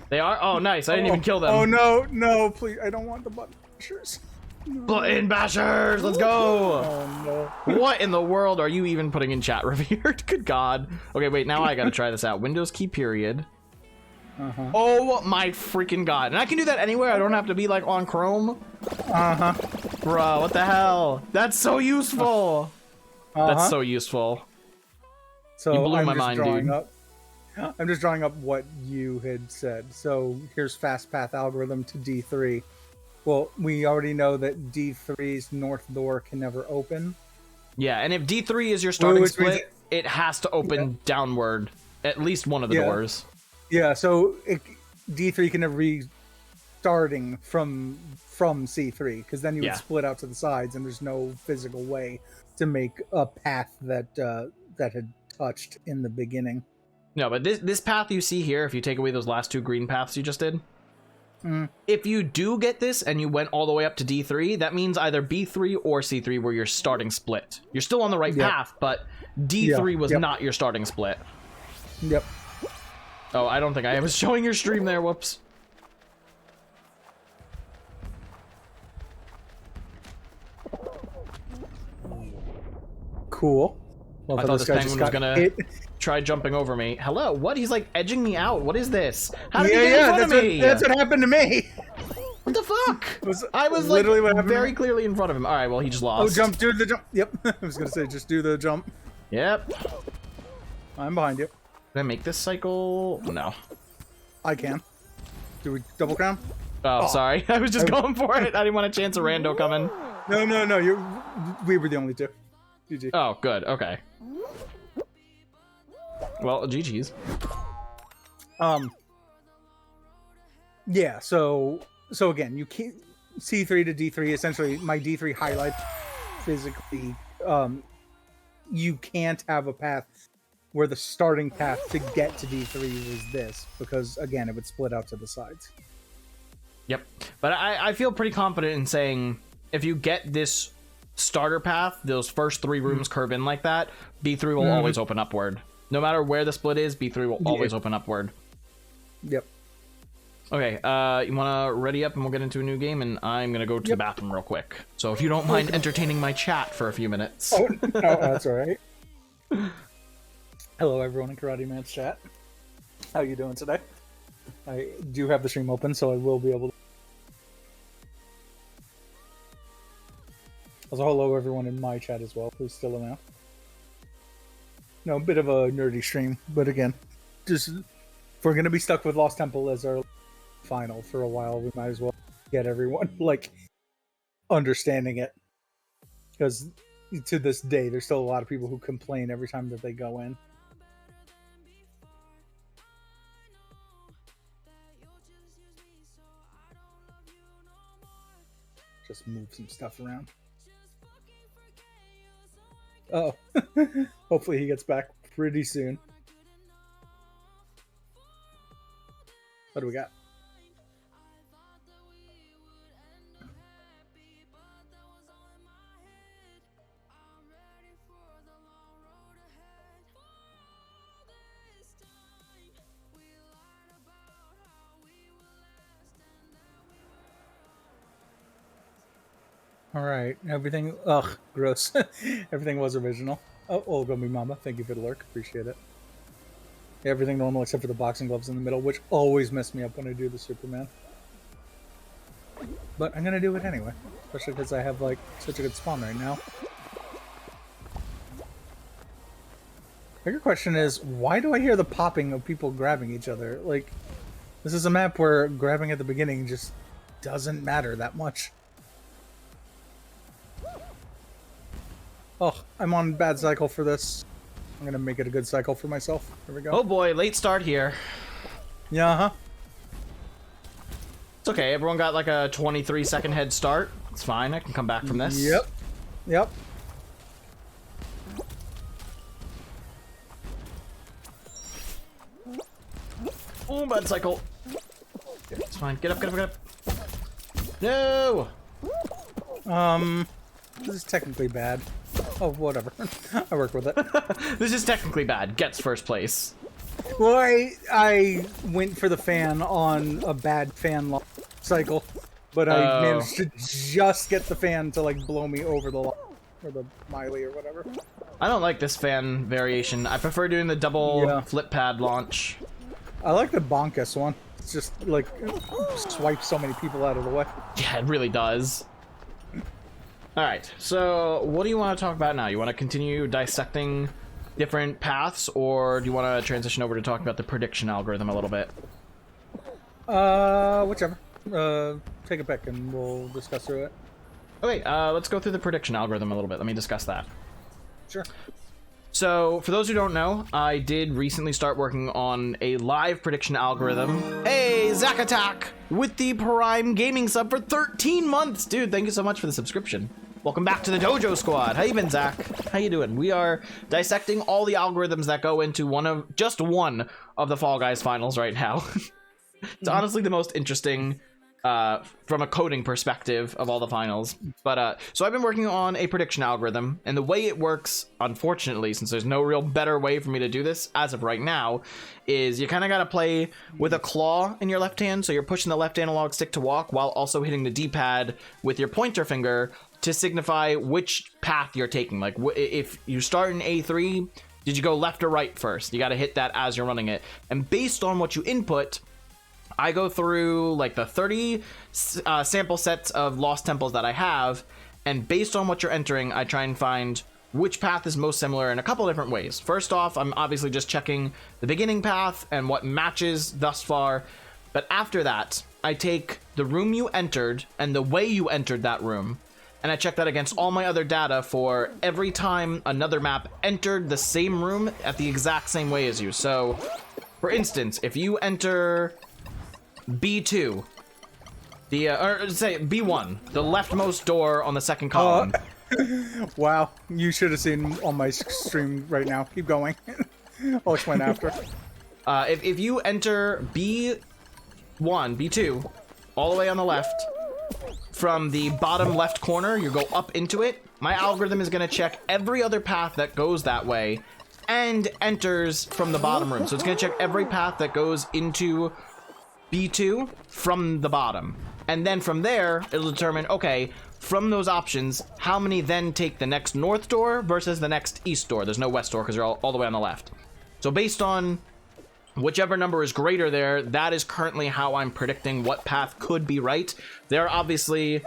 They are? Oh, nice. I didn't even kill them. Oh, no, please. I don't want the button bashers. No. Button bashers! Let's go! Oh, no. What in the world are you even putting in chat, Revered? Good God. Okay, wait, now I gotta try this out. Windows key period. Oh my freaking God. And I can do that anywhere. I don't have to be like on Chrome. Bro, what the hell? That's so useful. That's so useful. So you blew I'm my just mind, drawing dude. up. I'm just drawing up what you had said. So here's fast path algorithm to D3. Well, we already know that D3's north door can never open. Yeah, and if D3 is your starting split, it has to open downward. At least one of the doors. Yeah, so D3 can never be starting from C3, because then you would split out to the sides, and there's no physical way to make a path that had touched in the beginning. No, but this path you see here, if you take away those last 2 green paths you just did, if you do get this and you went all the way up to D3, that means either B3 or C3 were your starting split. You're still on the right path, but D3 was not your starting split. Yep. Oh, I don't think I was showing your stream there. Whoops. Cool. Well, I thought this penguin was gonna try jumping over me. Hello? What? He's like edging me out. What is this? How did he get in front of me? That's what happened to me. What the fuck? I was like very clearly in front of him. All right, well, he just lost. Oh, jump, do the jump. Yep. I was gonna say, just do the jump. Yep. I'm behind you. Can I make this cycle? No. I can. Do we double crown? Oh, sorry. I was just going for it. I didn't want a chance of rando coming. No. We were the only two. GG. Oh, good. Okay. Well, GG's. Yeah. So again, you can't C3 to D3. Essentially, my D3 highlight physically. You can't have a path where the starting path to get to D3 was this, because again, it would split out to the sides. Yep. But I feel pretty confident in saying if you get this starter path, those first 3 rooms curve in like that, B3 will always open upward. No matter where the split is, B3 will always open upward. Yep. Okay, you want to ready up and we'll get into a new game, and I'm going to go to the bathroom real quick. So if you don't mind entertaining my chat for a few minutes. Oh, no, that's all right. Hello, everyone in Karate Man's chat. How you doing today? I do have the stream open, so I will be able to... Also, hello, everyone in my chat as well, who's still around. No, a bit of a nerdy stream, but again, just... if we're going to be stuck with Lost Temple as our final for a while, we might as well get everyone, like, understanding it. Because to this day, there's still a lot of people who complain every time that they go in. Just move some stuff around. Oh, hopefully he gets back pretty soon. What do we got? All right, everything. Ugh, gross. Everything was original. Oh, Olgami Mama, thank you for the lurk. Appreciate it. Everything normal except for the boxing gloves in the middle, which always mess me up when I do the Superman. But I'm gonna do it anyway, especially because I have like such a good spawn right now. Bigger question is, why do I hear the popping of people grabbing each other? Like, this is a map where grabbing at the beginning just doesn't matter that much. Oh, I'm on bad cycle for this. I'm gonna make it a good cycle for myself. Here we go. Oh boy, late start here. Yeah, huh? It's okay, everyone got like a 23-second head start. It's fine, I can come back from this. Yep. Yep. Oh, bad cycle. It's fine, get up, get up, get up. No! This is technically bad. Oh, whatever. I work with it. This is technically bad. Gets first place. Well, I went for the fan on a bad fan cycle, but I managed to just get the fan to like blow me over the or the Miley or whatever. I don't like this fan variation. I prefer doing the double flip pad launch. I like the Bonkus one. It's just like swipe so many people out of the way. Yeah, it really does. Alright, so what do you want to talk about now? You want to continue dissecting different paths, or do you want to transition over to talking about the prediction algorithm a little bit? Whichever. Take a pick and we'll discuss through it. Okay, let's go through the prediction algorithm a little bit. Let me discuss that. Sure. So, for those who don't know, I did recently start working on a live prediction algorithm. Hey, Zack Attack with the Prime Gaming sub for 13 months. Dude, thank you so much for the subscription. Welcome back to the Dojo Squad. How you been, Zach? How you doing? We are dissecting all the algorithms that go into just one of the Fall Guys finals right now. It's honestly the most interesting from a coding perspective of all the finals. But so I've been working on a prediction algorithm, and the way it works, unfortunately, since there's no real better way for me to do this as of right now, is you kind of got to play with a claw in your left hand, so you're pushing the left analog stick to walk while also hitting the D-pad with your pointer finger to signify which path you're taking. Like if you start in A3, did you go left or right first? You got to hit that as you're running it, and based on what you input, I go through like the 30 sample sets of Lost Temples that I have, and based on what you're entering, I try and find which path is most similar in a couple different ways. First off, I'm obviously just checking the beginning path and what matches thus far, but after that, I take the room you entered and the way you entered that room, and I check that against all my other data for every time another map entered the same room at the exact same way as you. So, for instance, if you enter B2, or say B1, the leftmost door on the second column. Wow, you should have seen on my stream right now. Keep going. I'll explain after. If you enter B1, B2, all the way on the left. From the bottom left corner, you go up into it. My algorithm is going to check every other path that goes that way and enters from the bottom room. So it's going to check every path that goes into B2 from the bottom. And then from there, it'll determine, okay, from those options, how many then take the next north door versus the next east door. There's no west door because they're all the way on the left. So based on whichever number is greater there, that is currently how I'm predicting what path could be right. There are obviously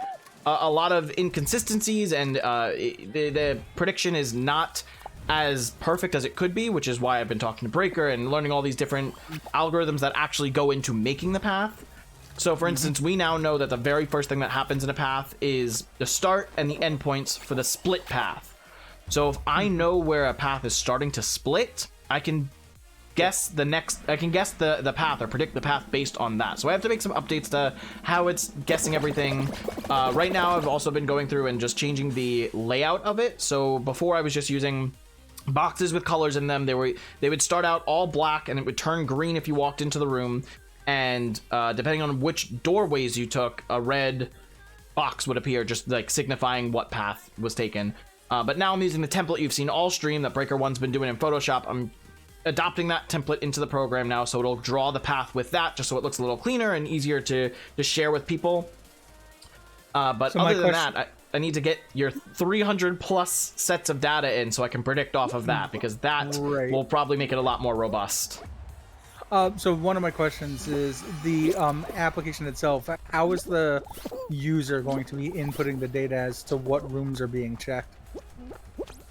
a lot of inconsistencies, and the prediction is not as perfect as it could be, which is why I've been talking to Breaker and learning all these different algorithms that actually go into making the path. So for instance, we now know that the very first thing that happens in a path is the start and the endpoints for the split path. So if I know where a path is starting to split, I can guess the path or predict the path based on that. So I have to make some updates to how it's guessing everything. Right now I've also been going through and just changing the layout of it. So before I was just using boxes with colors in them. They would start out all black and it would turn green if you walked into the room, and depending on which doorways you took, a red box would appear, just like signifying what path was taken. But now I'm using the template you've seen all stream that Breaker One's been doing in Photoshop. I'm adopting that template into the program now, so it'll draw the path with that, just so it looks a little cleaner and easier to share with people. But so other than that, I need to get your 300 plus sets of data in so I can predict off of that, because that will probably make it a lot more robust. So one of my questions is the application itself. How is the user going to be inputting the data as to what rooms are being checked?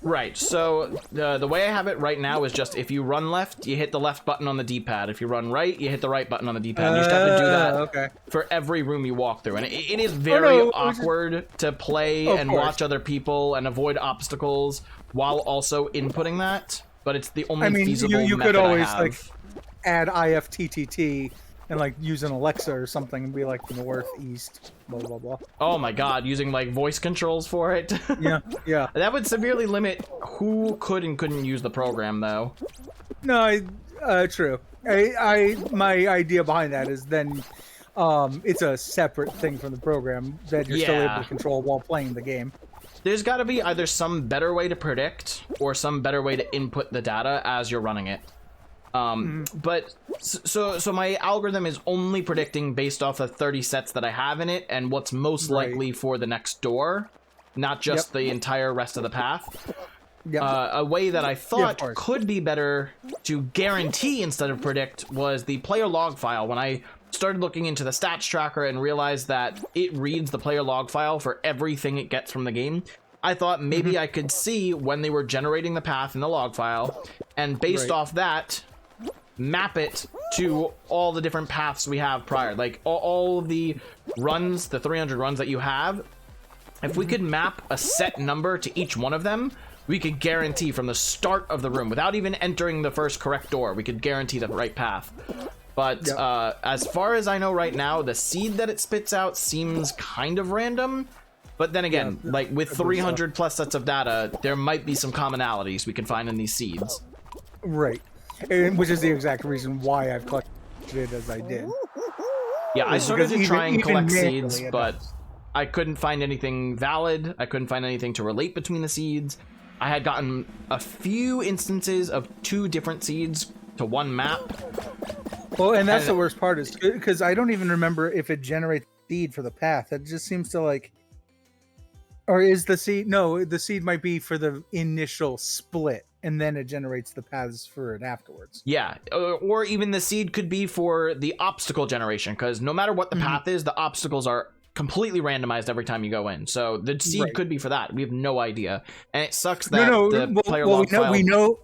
Right, so the way I have it right now is just if you run left, you hit the left button on the D-pad. If you run right, you hit the right button on the D-pad. You just have to do that for every room you walk through. And it is very awkward to play and watch other people and avoid obstacles while also inputting that. But it's the only feasible method I have. You could always like add IFTTT and like use an Alexa or something and be like north, east, blah, blah, blah. Oh my god, using like voice controls for it? Yeah. That would severely limit who could and couldn't use the program, though. No, true. My idea behind that is then it's a separate thing from the program that you're still able to control while playing the game. There's got to be either some better way to predict or some better way to input the data as you're running it. But so my algorithm is only predicting based off the 30 sets that I have in it and what's most likely for the next door, not just the entire rest of the path. A way that I thought could be better to guarantee instead of predict was the player log file. When I started looking into the stats tracker and realized that it reads the player log file for everything it gets from the game, I thought maybe I could see when they were generating the path in the log file, and based off that, map it to all the different paths we have prior, like all of the runs, the 300 runs that you have. If we could map a set number to each one of them, we could guarantee from the start of the room, without even entering the first correct door, we could guarantee the right path. But as far as I know right now, the seed that it spits out seems kind of random. But then again, like with 300 plus sets of data, there might be some commonalities we can find in these seeds. Right. And which is the exact reason why I've collected it as I did. Yeah, I started to try and collect seeds, but I couldn't find anything valid. I couldn't find anything to relate between the seeds. I had gotten a few instances of 2 different seeds to one map. Well, and that's the worst part, is because I don't even remember if it generates seed for the path. It just seems to like... Or is the seed... No, the seed might be for the initial split, and then it generates the paths for it afterwards. Yeah, or even the seed could be for the obstacle generation, because no matter what the path is, the obstacles are completely randomized every time you go in. So the seed could be for that. We have no idea. And it sucks that the player log file...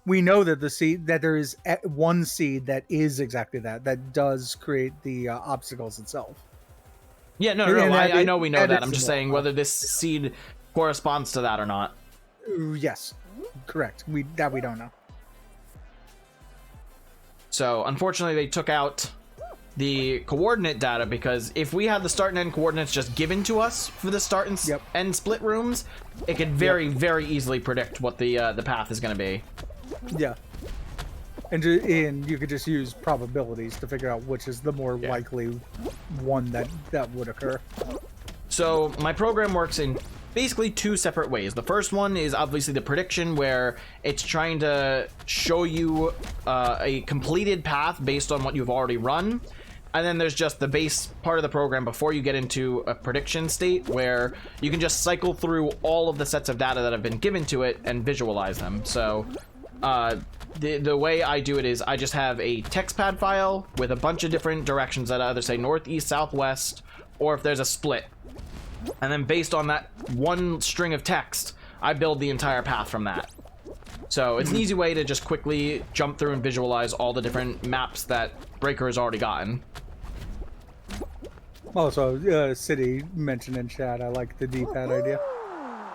We know that the seed, that there is one seed that is exactly that does create the obstacles itself. Yeah, no, I know we know that. I'm just saying whether this seed corresponds to that or not. Yes, correct. We don't know. So, unfortunately, they took out the coordinate data, because if we had the start and end coordinates just given to us for the start and end split rooms, it could very, very easily predict what the path is going to be. Yeah. and you could just use probabilities to figure out which is the more Yeah. likely one that would occur. So my program works in basically two separate ways. The first one is obviously the prediction, where it's trying to show you a completed path based on what you've already run. And then there's just the base part of the program before you get into a prediction state, where you can just cycle through all of the sets of data that have been given to it and visualize them. So the way I do it is I just have a text pad file with a bunch of different directions that either say north, east, south, west, or if there's a split. And then based on that one string of text, I build the entire path from that. So it's an easy way to just quickly jump through and visualize all the different maps that Breaker has already gotten. Also, City mentioned in chat, I like the D-pad idea.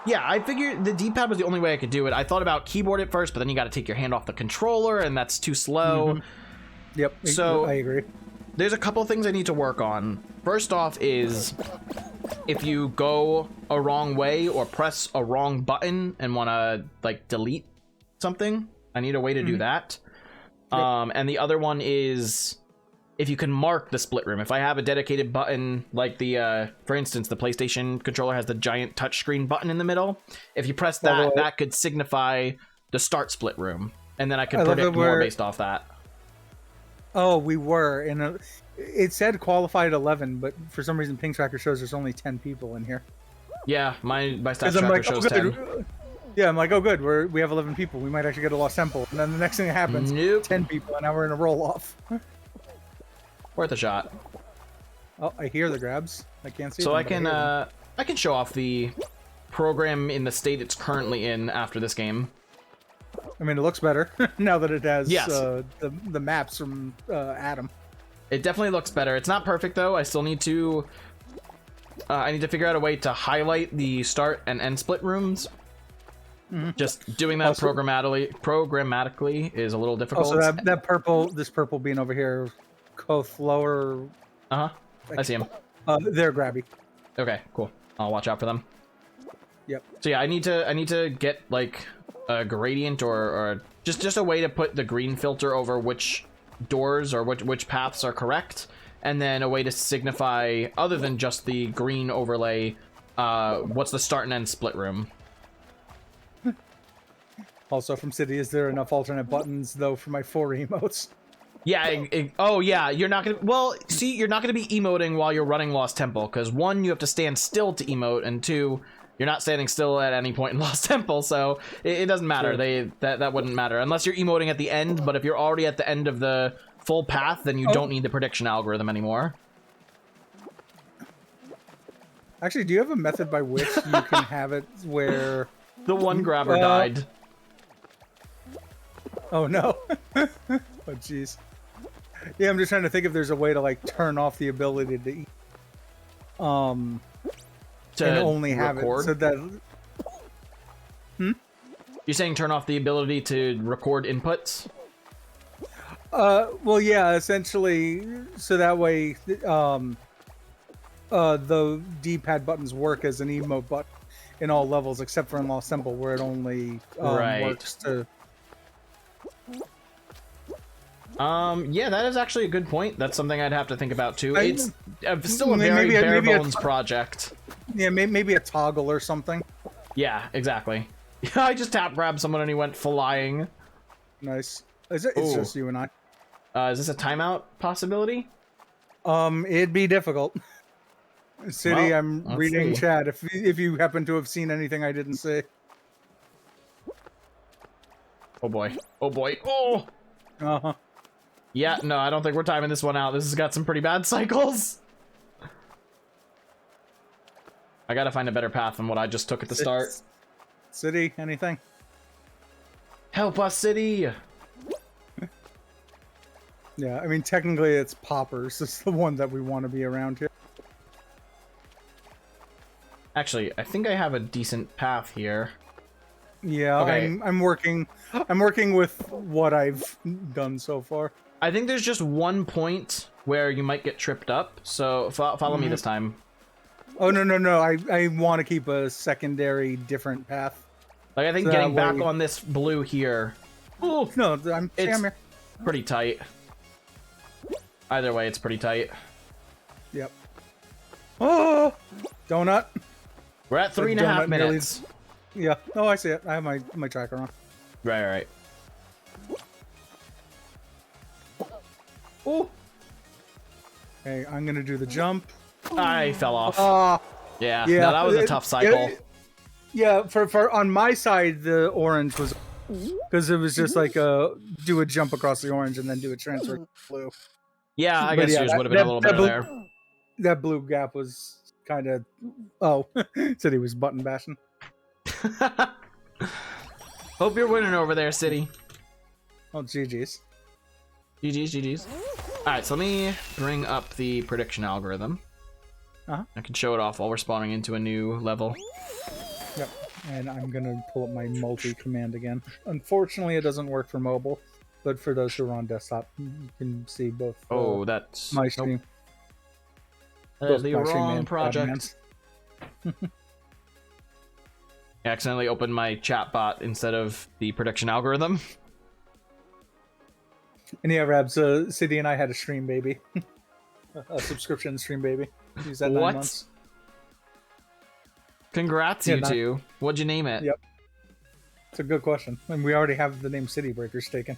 Yeah, I figured the D-pad was the only way I could do it. I thought about keyboard at first, but then you got to take your hand off the controller, and that's too slow. Yep, So I agree. There's a couple things I need to work on. First off is if you go a wrong way or press a wrong button and want to like delete something, I need a way to do that. Yep. And the other one is if you can mark the split room. If I have a dedicated button, like the, for instance, the PlayStation controller has the giant touchscreen button in the middle. If you press that, that could signify the start split room. And then I could predict more based off that. Oh, we were. And it said qualified 11, but for some reason Ping Tracker shows there's only 10 people in here. Yeah, my stats tracker shows 10. Yeah, I'm like, oh good, we have 11 people. We might actually get a lost temple. And then the next thing that happens, 10 people, and now we're in a roll-off. Worth a shot. Oh, I hear the grabs. I can't see so them, I can show off the program in the state it's currently in after this game. I mean, it looks better now that it has the maps from Adam. It definitely looks better. It's not perfect though. I still need to I need to figure out a way to highlight the start and end split rooms. Just doing that programmatically is a little difficult. Also, this purple bean over here, Kothlower. I see him. They're grabby. Okay, cool. I'll watch out for them. Yep. So yeah, I need to get like a gradient or just a way to put the green filter over which doors or which paths are correct, and then a way to signify, other than just the green overlay, what's the start and end split room. Also from City, is there enough alternate buttons though for my 4 emotes? Yeah, oh yeah, you're not gonna, well, see, you're not gonna be emoting while you're running Lost Temple, because 1, you have to stand still to emote, and 2, you're not standing still at any point in Lost Temple, so it doesn't matter. Sure. That wouldn't matter, unless you're emoting at the end, but if you're already at the end of the full path, then you don't need the prediction algorithm anymore. Actually, do you have a method by which you can have it where... The one grabber died. Oh no. Oh jeez. Yeah, I'm just trying to think if there's a way to like turn off the ability to eat. And only have record? it so that. You're saying turn off the ability to record inputs? Well, yeah, essentially, so that way, the D-pad buttons work as an emote button in all levels, except for in Lost Temple, where it only works to. Yeah, that is actually a good point. That's something I'd have to think about too. It's still a very maybe bare bones project. Yeah, maybe a toggle or something. Yeah, exactly. I just tap grabbed someone and he went flying. Nice. It's just you and I. Is this a timeout possibility? It'd be difficult. City, Well, I'm reading chat. If you happen to have seen anything I didn't say. Oh boy. Oh boy. Oh! Uh-huh. Yeah, no, I don't think we're timing this one out. This has got some pretty bad cycles. I gotta find a better path than what I just took at the start. City, anything? Help us, City! Yeah, I mean, technically it's Poppers. It's the one that we want to be around here. Actually, I think I have a decent path here. Yeah, okay. I'm working with what I've done so far. I think there's just one point where you might get tripped up, so follow me this time. Oh, no. I want to keep a secondary different path. Like, I think getting back on this blue here... Oh, no, I'm here. pretty tight. Either way, it's pretty tight. Yep. Oh, donut. We're at 3.5 minutes. Yeah. Oh, I see it. I have my tracker on. Right. Ooh. Okay, I'm gonna do the jump. I fell off. Yeah. Yeah. No, that was a tough cycle. Yeah. For on my side, the orange was because it was just like do a jump across the orange and then do a transfer to blue. Yeah, I guess yours would have been a little better there. That blue gap was kind of. Oh, said he was button bashing. Hope you're winning over there, City. Oh, GG's. GG's. Alright, so let me bring up the prediction algorithm. I can show it off while we're spawning into a new level. Yep. And I'm gonna pull up my multi command again. Unfortunately, it doesn't work for mobile, but for those who are on desktop, you can see both. Oh, that's my stream. Nope. The wrong project. I accidentally opened my chat bot instead of the prediction algorithm. And yeah, Rabs, City and I had a stream baby. A subscription stream baby. Use that 9 months. Congrats, you two. What'd you name it? Yep. It's a good question. And we already have the name City Breakers taken.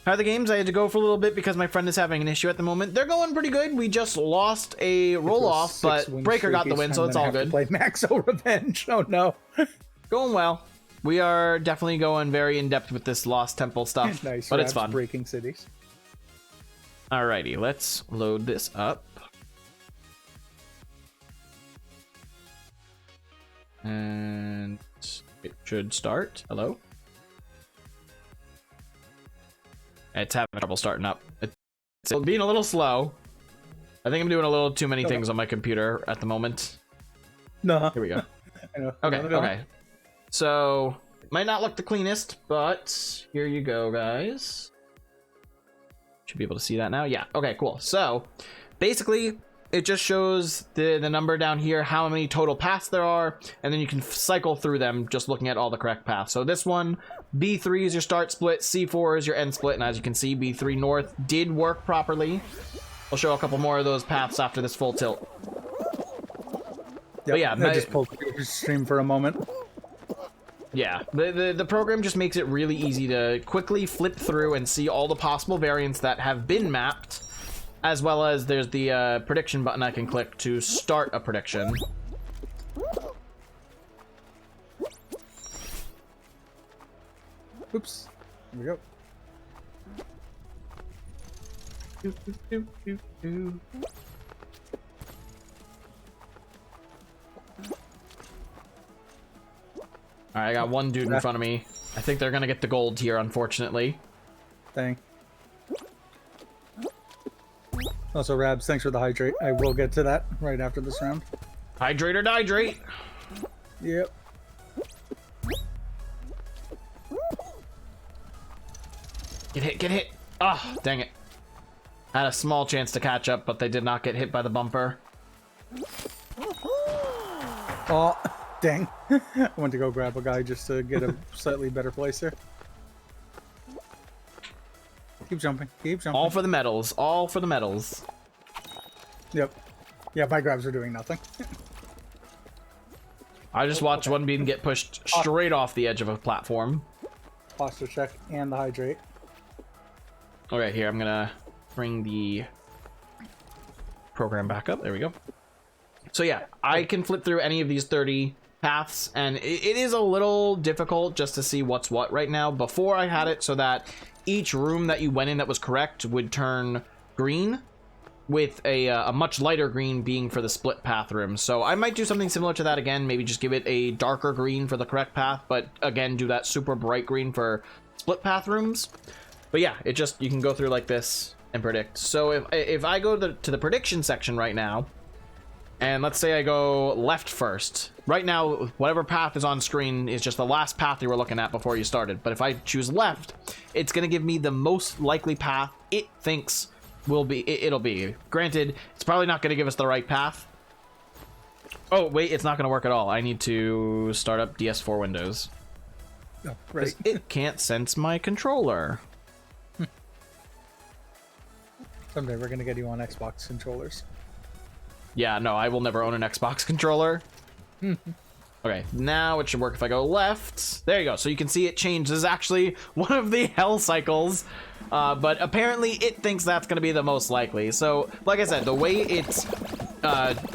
How are the games? I had to go for a little bit because my friend is having an issue at the moment. They're going pretty good. We just lost a roll-off, but Breaker got the win, so it's all good. Play Maxo Revenge. Oh, no. Going well. We are definitely going very in-depth with this Lost Temple stuff, nice, but it's fun. Breaking cities. Alrighty, let's load this up. And it should start. Hello? It's having trouble starting up. It's being a little slow. I think I'm doing a little too many things on my computer at the moment. No. Here we go. I know. Okay. So, might not look the cleanest, but here you go, guys. Should be able to see that now. Yeah. Okay, cool. So, basically, it just shows the number down here, how many total paths there are, and then you can cycle through them just looking at all the correct paths. So this one, B3 is your start split, C4 is your end split, and as you can see, B3 North did work properly. I'll show a couple more of those paths after this full tilt. Yep, but yeah, I just pulled the stream for a moment. Yeah, the program just makes it really easy to quickly flip through and see all the possible variants that have been mapped, as well as there's the prediction button I can click to start a prediction. Oops. Here we go. Alright, I got one dude in front of me. I think they're gonna get the gold here, unfortunately. Dang. Also, Rabs, thanks for the hydrate. I will get to that right after this round. Hydrate or dihydrate. Yep. Get hit. Ah, oh, dang it. Had a small chance to catch up, but they did not get hit by the bumper. Oh, dang. I went to go grab a guy just to get a slightly better place here. Keep jumping. Keep jumping. All for the medals. All for the medals. Yep. Yeah, my grabs are doing nothing. I just watched one beam get pushed straight off the edge of a platform. Posture check and the hydrate. Okay, here, I'm gonna bring the program back up. There we go. So yeah, I can flip through any of these 30 paths, and it is a little difficult just to see what's what right now. Before I had it so that each room that you went in that was correct would turn green, with a much lighter green being for the split path room. So I might do something similar to that again, maybe just give it a darker green for the correct path, but again, do that super bright green for split path rooms. But yeah, it just, you can go through like this and predict. So if I go to the prediction section right now, and let's say I go left first. Right now, whatever path is on screen is just the last path you were looking at before you started. But if I choose left, it's going to give me the most likely path it thinks it'll be. Granted, it's probably not going to give us the right path. Oh, wait, it's not going to work at all. I need to start up DS4 Windows. Oh, 'cause right. it can't sense my controller. Someday we're gonna get you on Xbox controllers. Yeah, no, I will never own an Xbox controller. Okay, now it should work if I go left. There you go. So you can see it changed. This is actually one of the hell cycles, but apparently it thinks that's going to be the most likely. So, like I said, the way it's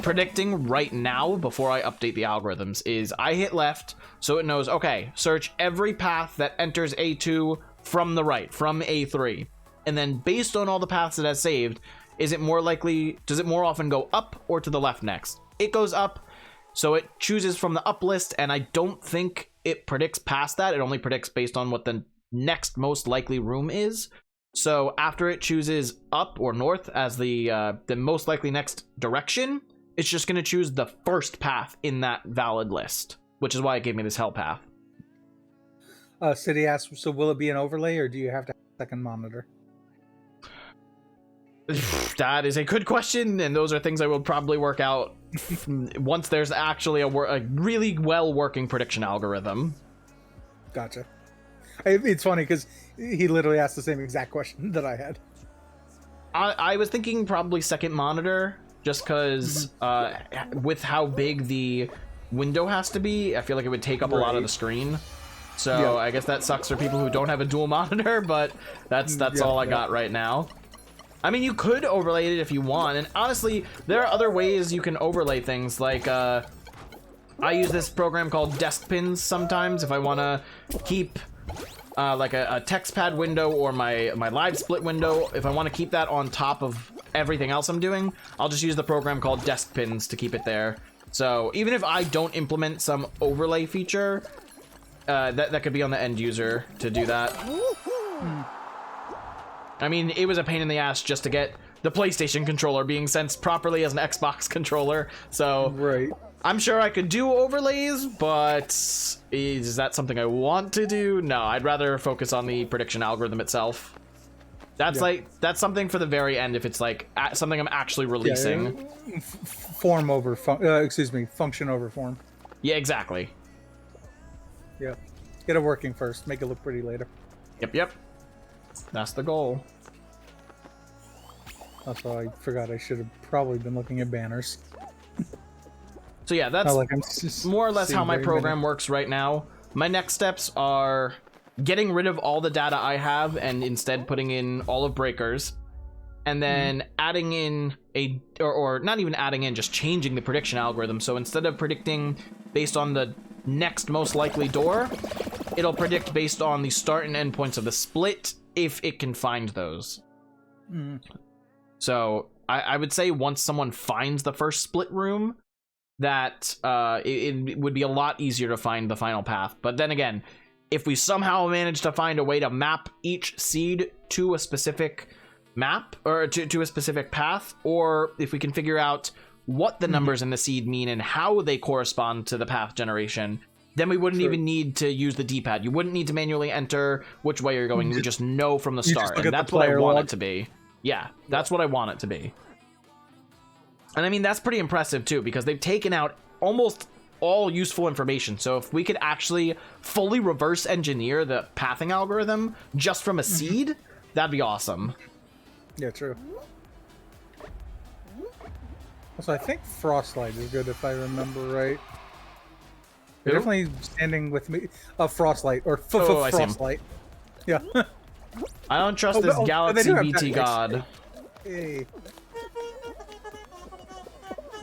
predicting right now before I update the algorithms is I hit left, so it knows, okay, search every path that enters A2 from the right, from A3. And then based on all the paths it has saved, is it more likely, does it more often go up or to the left next? It goes up. So it chooses from the up list, and I don't think it predicts past that. It only predicts based on what the next most likely room is. So after it chooses up or north as the most likely next direction, it's just going to choose the first path in that valid list, which is why it gave me this hell path. City asks, so will it be an overlay, or do you have to have a second monitor? That is a good question, and those are things I will probably work out once there's actually a really well working prediction algorithm. Gotcha. It's funny because he literally asked the same exact question that I had. I was thinking probably second monitor, just because with how big the window has to be, I feel like it would take up a lot of the screen. So yeah. I guess that sucks for people who don't have a dual monitor, but that's all I got right now. I mean, you could overlay it if you want, and honestly, there are other ways you can overlay things, like, I use this program called Desk Pins sometimes if I want to keep, like, a text pad window or my live split window. If I want to keep that on top of everything else I'm doing, I'll just use the program called Desk Pins to keep it there. So, even if I don't implement some overlay feature, that could be on the end user to do that. I mean, it was a pain in the ass just to get the PlayStation controller being sensed properly as an Xbox controller, so right. I'm sure I could do overlays, but is that something I want to do? No, I'd rather focus on the prediction algorithm itself. That's that's something for the very end if it's like something I'm actually releasing. Yeah, form over function over form. Yeah, exactly. Yeah, get it working first, make it look pretty later. Yep. That's the goal. Also, I forgot I should have probably been looking at banners. So yeah, that's like more or less how my program works right now. My next steps are getting rid of all the data I have and instead putting in all of breakers, and then adding in or not even adding in, just changing the prediction algorithm. So instead of predicting based on the next most likely door, it'll predict based on the start and end points of the split, if it can find those. So I would say once someone finds the first split room, that it would be a lot easier to find the final path. But then again, if we somehow manage to find a way to map each seed to a specific map, or to a specific path, or if we can figure out what the numbers in the seed mean and how they correspond to the path generation, then we wouldn't even need to use the D-pad. You wouldn't need to manually enter which way you're going. You would just know from the start, and that's what I want it to be. Yeah, that's what I want it to be. And I mean, that's pretty impressive too, because they've taken out almost all useful information. So if we could actually fully reverse engineer the pathing algorithm just from a seed, that'd be awesome. Yeah, true. Also, I think Frostlight is good if I remember right. You're definitely standing with me. Frostlight, or Frostlight. Yeah. I don't trust this Galaxy BT god. Hey.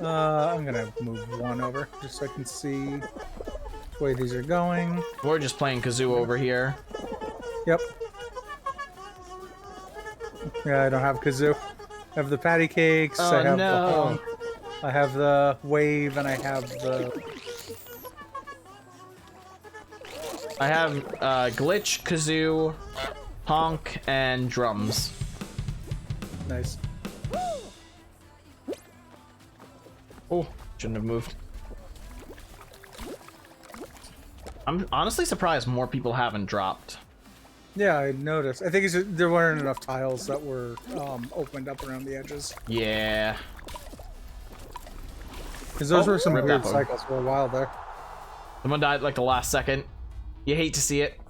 I'm gonna move one over just so I can see which way these are going. We're just playing Kazoo over here. Yep. Yeah, I don't have Kazoo. I have the patty cakes. Oh, I have no. I have the wave, and I have the. I have glitch, kazoo, honk, and drums. Nice. Oh, shouldn't have moved. I'm honestly surprised more people haven't dropped. Yeah, I noticed. I think it's just, there weren't enough tiles that were opened up around the edges. Yeah. Because those were some weird cycles for a while there. Someone died like the last second. You hate to see it.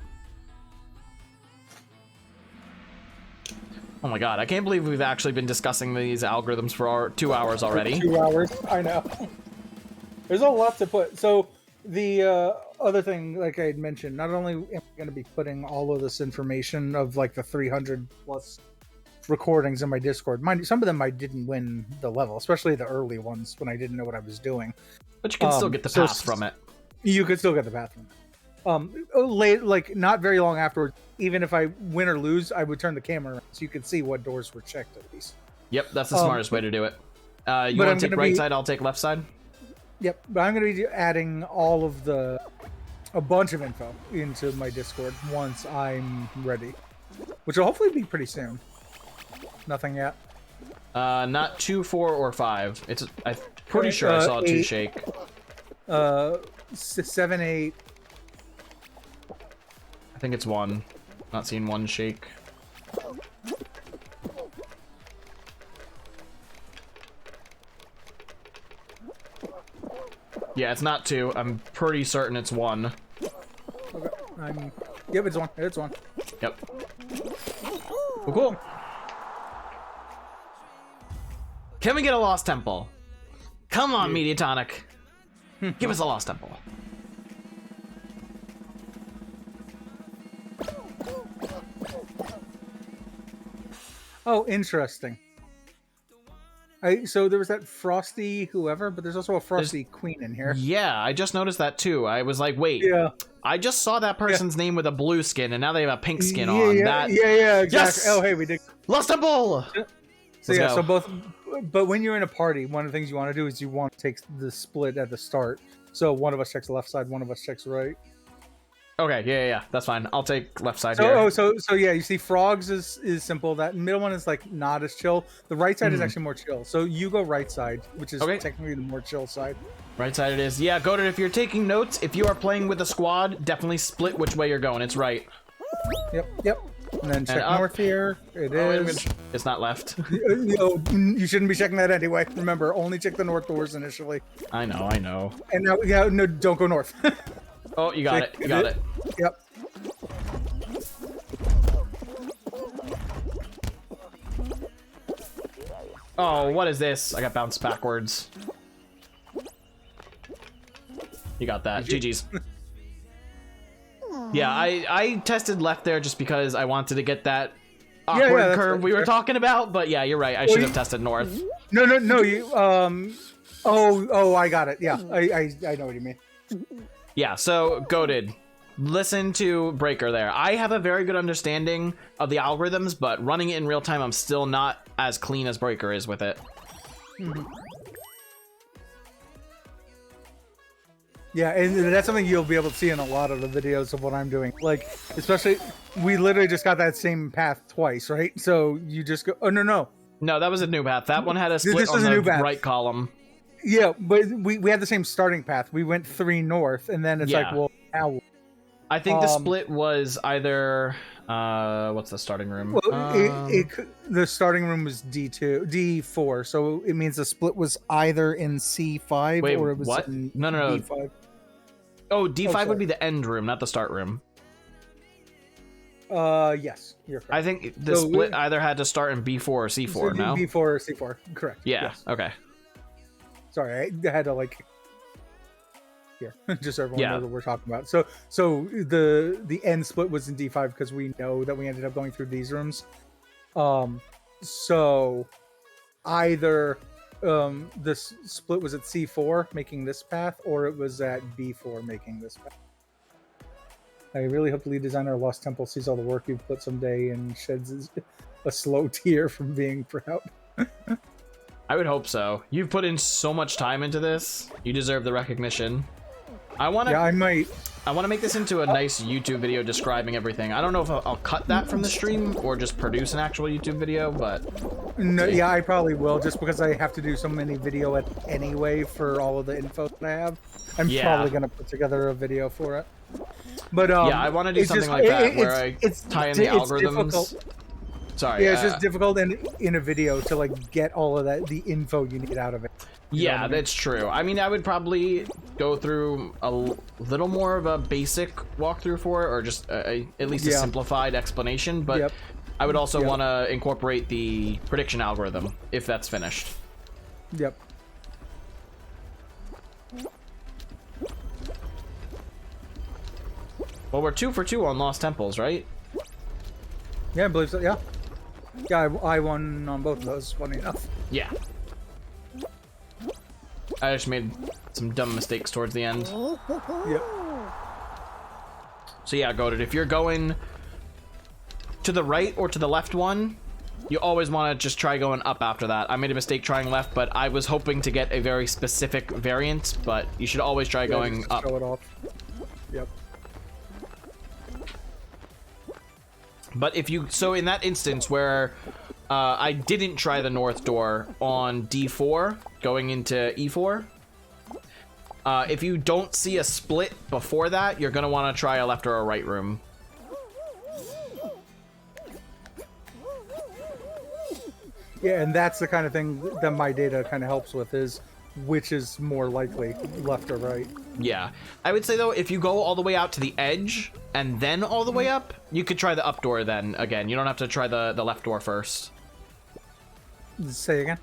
Oh my god, I can't believe we've actually been discussing these algorithms for 2 hours already. 2 hours, I know. There's a lot to put. So the other thing, like I had mentioned, not only am I going to be putting all of this information of like the 300 plus recordings in my Discord. Mind you, some of them I didn't win the level, especially the early ones when I didn't know what I was doing. But you can still get the path from it. You could still get the path from it. Late, like not very long afterwards, even if I win or lose, I would turn the camera around so you could see what doors were checked at least. Yep, that's the smartest way to do it. You want to take right side, I'll take left side? Yep, but I'm going to be adding all of a bunch of info into my Discord once I'm ready, which will hopefully be pretty soon. Nothing yet. Not 2, 4, or 5. I'm pretty sure I saw 2 shake. 7, 8. I think it's 1. Not seeing 1 shake. Yeah, it's not 2. I'm pretty certain it's 1. Okay. Yep, it's 1. It's 1. Yep. Well, cool. Can we get a Lost Temple? Come on, Mediatonic. Give us a Lost Temple. Oh, interesting. So there was that Frosty whoever, but there's also a Frosty Queen in here. Yeah, I just noticed that too. I was like, wait, I just saw that person's name with a blue skin, and now they have a pink skin on. Yeah, exactly. Yes! Oh, hey, we did. Lost Temple! So both, but when you're in a party, one of the things you want to do is you want to take the split at the start. So one of us checks the left side, one of us checks right. Okay, yeah, that's fine. I'll take left side here. So yeah, you see Frogs is simple. That middle one is like not as chill. The right side is actually more chill. So you go right side, which is technically the more chill side. Right side it is. Yeah, Goated, if you're taking notes, if you are playing with a squad, definitely split which way you're going. It's right. Yep. And then check north here. It is. It's not left. You shouldn't be checking that anyway. Remember, only check the north doors initially. I know. And now, no, don't go north. Oh, you got it. You got it. Yep. Oh, what is this? I got bounced backwards. You got that. GG's. Yeah, I tested left there just because I wanted to get that awkward curve we were talking about. But yeah, you're right. I should have tested north. No. You Oh, I got it. Yeah, I know what you mean. Yeah, so Goated, listen to Breaker there. I have a very good understanding of the algorithms, but running it in real time, I'm still not as clean as Breaker is with it. Yeah, and that's something you'll be able to see in a lot of the videos of what I'm doing. Like, especially, we literally just got that same path twice, right? So you just go, oh, no. No, that was a new path. That one had a split on the right column. Yeah, but we had the same starting path. We went 3 north, and then it's like, well, now. I think the split was either what's the starting room? Well, the starting room was D4, so it means the split was either in C5 or it was in No. D5. Oh, D5 would be the end room, not the start room. Yes, you're correct. I think the split either had to start in B4 or C4. No, B4 or C4, correct. Yeah. Yes. Okay. Sorry, I had to just so everyone knows what we're talking about. So the end split was in D5 because we know that we ended up going through these rooms. So either this split was at C4 making this path, or it was at B4 making this path. I really hope the lead designer of Lost Temple sees all the work you've put someday and sheds a slow tear from being proud. I would hope so. You've put in so much time into this. You deserve the recognition. I want to. Yeah, I might. I want to make this into a nice YouTube video describing everything. I don't know if I'll cut that from the stream or just produce an actual YouTube video, but no, yeah, I probably will, just because I have to do so many video anyway for all of the info that I have. I'm probably gonna put together a video for it. But yeah, I want to do something like that where I tie in the algorithms. Sorry. Yeah, it's just difficult in a video to like get all of the info you need out of it. Yeah, that's true. I mean, I would probably go through a little more of a basic walkthrough for it, or just at least a simplified explanation, but I would also want to incorporate the prediction algorithm if that's finished. Yep. Well, we're 2 for 2 on Lost Temples, right? Yeah, I believe so, yeah. Yeah, I won on both of those, funny enough. Yeah. I just made some dumb mistakes towards the end. Yep. So yeah, Goated, if you're going to the right or to the left one, you always want to just try going up after that. I made a mistake trying left, but I was hoping to get a very specific variant, but you should always try going up. Show it off. Yep. But if you, so in that instance where I didn't try the north door on D4, going into E4, if you don't see a split before that, you're going to want to try a left or a right room. Yeah, and that's the kind of thing that my data kind of helps with, is which is more likely, left or right. Yeah. I would say, though, if you go all the way out to the edge and then all the way up, you could try the up door then again. You don't have to try the left door first. Say again?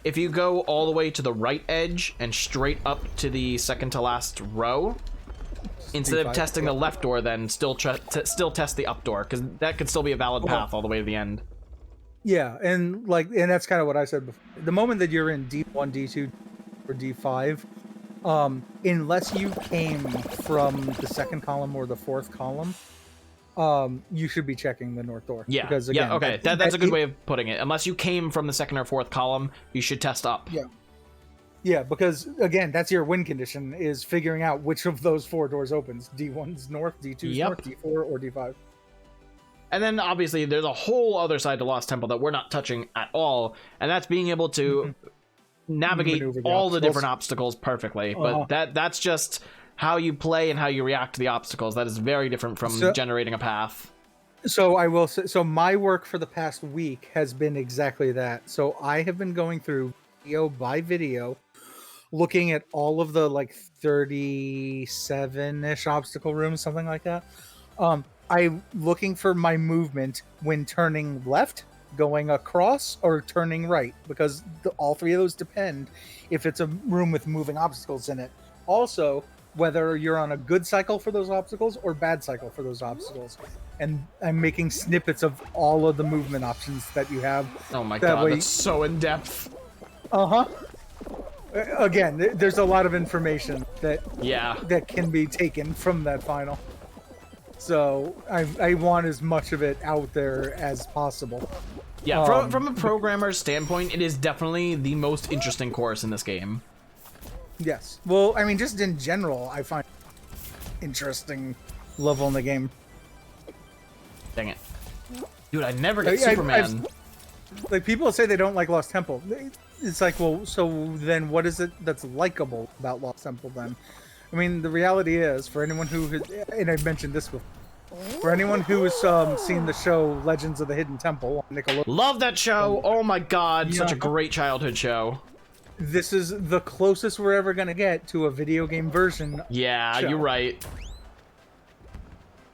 If you go all the way to the right edge and straight up to the second to last row, instead of testing the left door, then still test the up door, because that could still be a valid path all the way to the end. Yeah, and that's kind of what I said before. The moment that you're in D1, D2, or D5, unless you came from the second column or the fourth column, you should be checking the north door. Yeah, because again, okay, that's a good way of putting it. Unless you came from the second or fourth column, you should test up. Yeah, because again, that's your win condition, is figuring out which of those 4 doors opens. D1's north, D2's north, D4, or D5. And then obviously there's a whole other side to Lost Temple that we're not touching at all, and that's being able to navigate all the different obstacles perfectly. But that's just how you play and how you react to the obstacles. That is very different from generating a path. So I will say, so my work for the past week has been exactly that. So I have been going through video by video, looking at all of the like 37-ish obstacle rooms, something like that. I'm looking for my movement when turning left, going across, or turning right, because all 3 of those depend if it's a room with moving obstacles in it. Also, whether you're on a good cycle for those obstacles or bad cycle for those obstacles. And I'm making snippets of all of the movement options that you have. Oh my god, that's so in-depth. Again, there's a lot of information that can be taken from that final. So I want as much of it out there as possible. Yeah, from a programmer's standpoint, it is definitely the most interesting course in this game. Yes. Well, I mean, just in general, I find interesting level in the game. Dang it. Dude, I never get Superman. Like, people say they don't like Lost Temple. It's like, well, so then what is it that's likable about Lost Temple then? I mean, the reality is, for anyone who has, and I've mentioned this before, for anyone who has seen the show Legends of the Hidden Temple on Nickelodeon. Love that show! Oh my god, such a great childhood show. This is the closest we're ever going to get to a video game version. Yeah, you're right.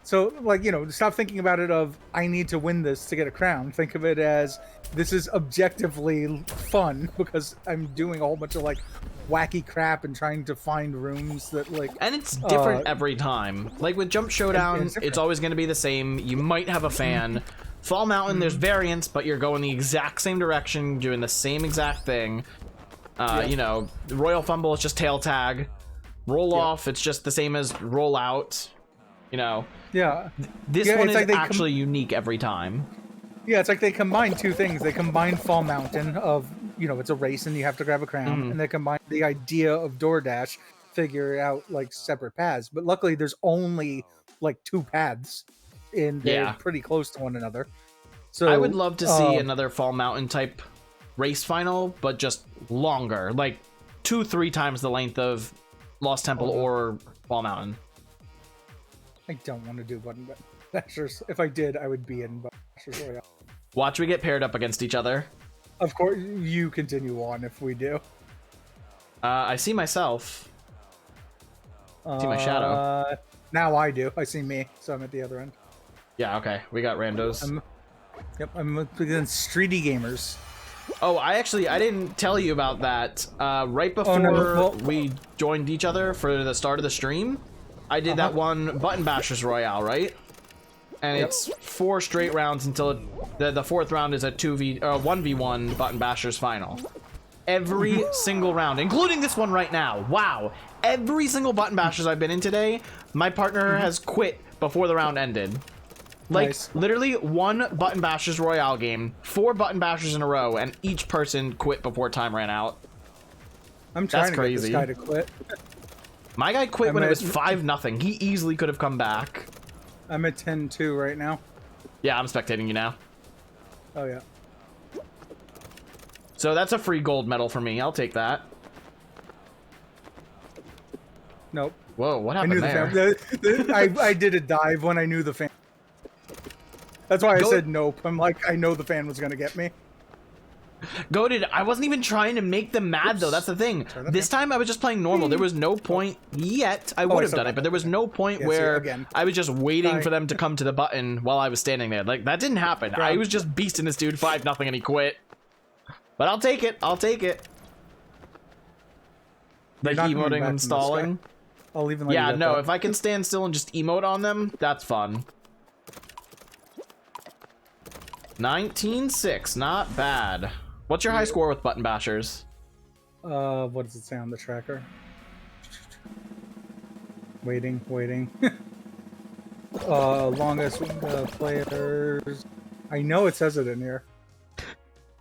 So, like, stop thinking about it of, I need to win this to get a crown. Think of it as, this is objectively fun, because I'm doing a whole bunch of, like, wacky crap and trying to find rooms that, like... And it's different every time. Like, with Jump Showdown, it's always going to be the same. You might have a fan. Fall Mountain, there's variants, but you're going the exact same direction, doing the same exact thing. Royal Fumble is just tail tag. Roll off, it's just the same as roll out. Yeah. This one is actually unique every time. Yeah, it's like they combine 2 things. They combine Fall Mountain of, it's a race and you have to grab a crown. And they combine the idea of DoorDash, figure out, like, separate paths. But luckily, there's only, like, 2 paths. And they're pretty close to one another. So I would love to see another Fall Mountain type race final, but just longer. Like, 2-3 times the length of Lost Temple or Fall Mountain. I don't want to do Button Bashers. If I did, I would be in Button Bashers Royale. Watch we get paired up against each other. Of course, you continue on if we do. I see myself. See my shadow. Now I do. I see me, so I'm at the other end. Yeah, okay. We got randos. I'm against streety gamers. Oh, I didn't tell you about that. Right before we joined each other for the start of the stream, I did that one Button Bashers Royale, right? And it's 4 straight rounds until the fourth round is a 1v1 Button Bashers final. Every single round, including this one right now. Wow. Every single Button Bashers I've been in today, my partner has quit before the round ended. Like, nice. Literally 1 Button Bashers Royale game, 4 Button Bashers in a row, and each person quit before time ran out. I'm trying That's to crazy. get this guy to quit. My guy quit when it was 5-0. He easily could have come back. I'm at 10-2 right now. Yeah, I'm spectating you now. Oh, yeah. So that's a free gold medal for me. I'll take that. Nope. Whoa, what I happened knew there? I did a dive when I knew the fan. That's why I said nope. I'm like, I know the fan was gonna get me. Goated, I wasn't even trying to make them mad though. That's the thing. This time I was just playing normal. There was no point yet. I would have done it, but there was no point where I was just waiting for them to come to the button while I was standing there. Like, that didn't happen. I was just beasting this dude 5-0 and he quit. But I'll take it. I'll take it. Like emoting and stalling. I'll even yeah, no, if I can stand still and just emote on them, that's fun. 19-6, not bad. What's your high score with Button Bashers? What does it say on the tracker? Waiting. Longest players. I know it says it in here.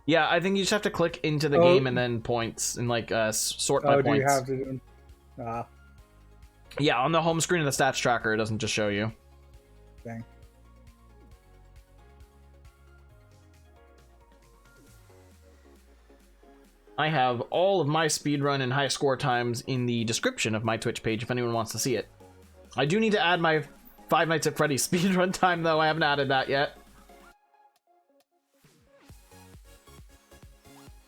Yeah, I think you just have to click into the game and then points and like sort by points. Do you have to do? Ah. Yeah, on the home screen of the stats tracker, it doesn't just show you. Dang. I have all of my speedrun and high score times in the description of my Twitch page if anyone wants to see it. I do need to add my Five Nights at Freddy's speedrun time, though. I haven't added that yet.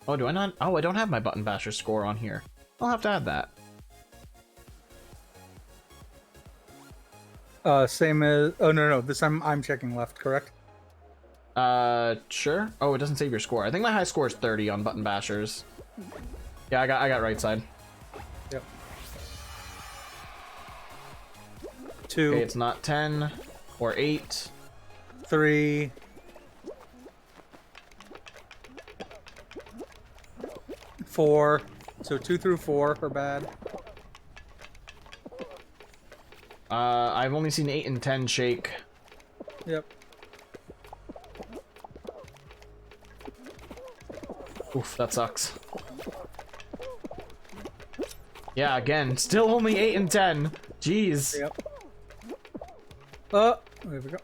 Oh, do I not? Oh, I don't have my Button Basher score on here. I'll have to add that. Same as... Oh, no. This time I'm checking left, correct? Sure. Oh, it doesn't save your score. I think my high score is 30 on Button Bashers. Yeah, I got right side. Yep. 2. Okay, it's not 10 or 8. 3. 4. So 2 through 4 are bad. I've only seen 8 and 10 shake. Yep. Oof, that sucks. Yeah, again, still only 8 and 10. Jeez. Yep. There we go.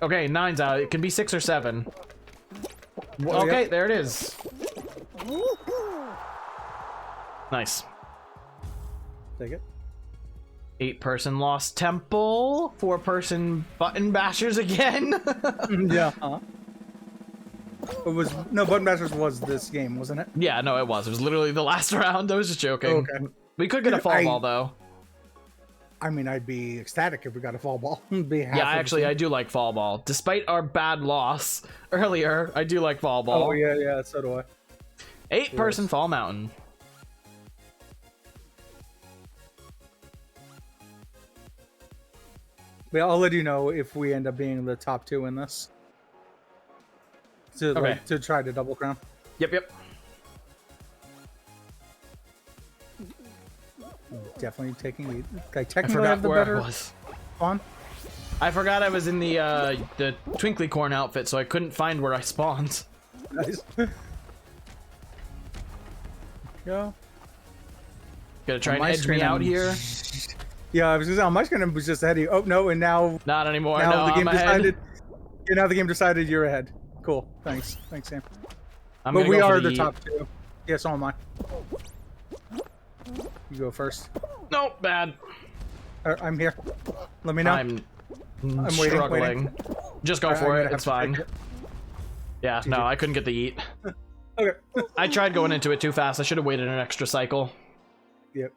Okay, 9's out. It can be 6 or 7. Oh, okay, yep. there it is. Nice. Take it. 8-person Lost Temple. 4-person Button Bashers again. Yeah. It was Button Bashers was this game, wasn't it? Yeah, no, it was. It was literally the last round. I was just joking. Okay. We could get a fall ball though. I mean, I'd be ecstatic if we got a fall ball. Yeah, actually, I do like fall ball. Despite our bad loss earlier, I do like fall ball. Oh yeah, so do I. 8-person Fall Mountain. Yeah, I'll let you know if we end up being the top 2 in this. To to try to double crown. Yep. Definitely taking the. I technically have the better spawn. I forgot I was in the Twinkly Corn outfit, so I couldn't find where I spawned. Nice. Yeah. Gonna try and edge me out here. Yeah, I was just on my screen. Was just ahead of you. Oh no, and now. Not anymore. Now no, the game I'm decided. ahead. Yeah, now the game decided you're ahead. Cool. Thanks, Sam. But we are the top 2. Yeah, so am I. You go first. Nope, bad. I'm here. Let me know. I'm waiting. struggling. Just go for it. It's fine. Yeah, no, I couldn't get the yeet. Okay. I tried going into it too fast. I should have waited an extra cycle. Yep.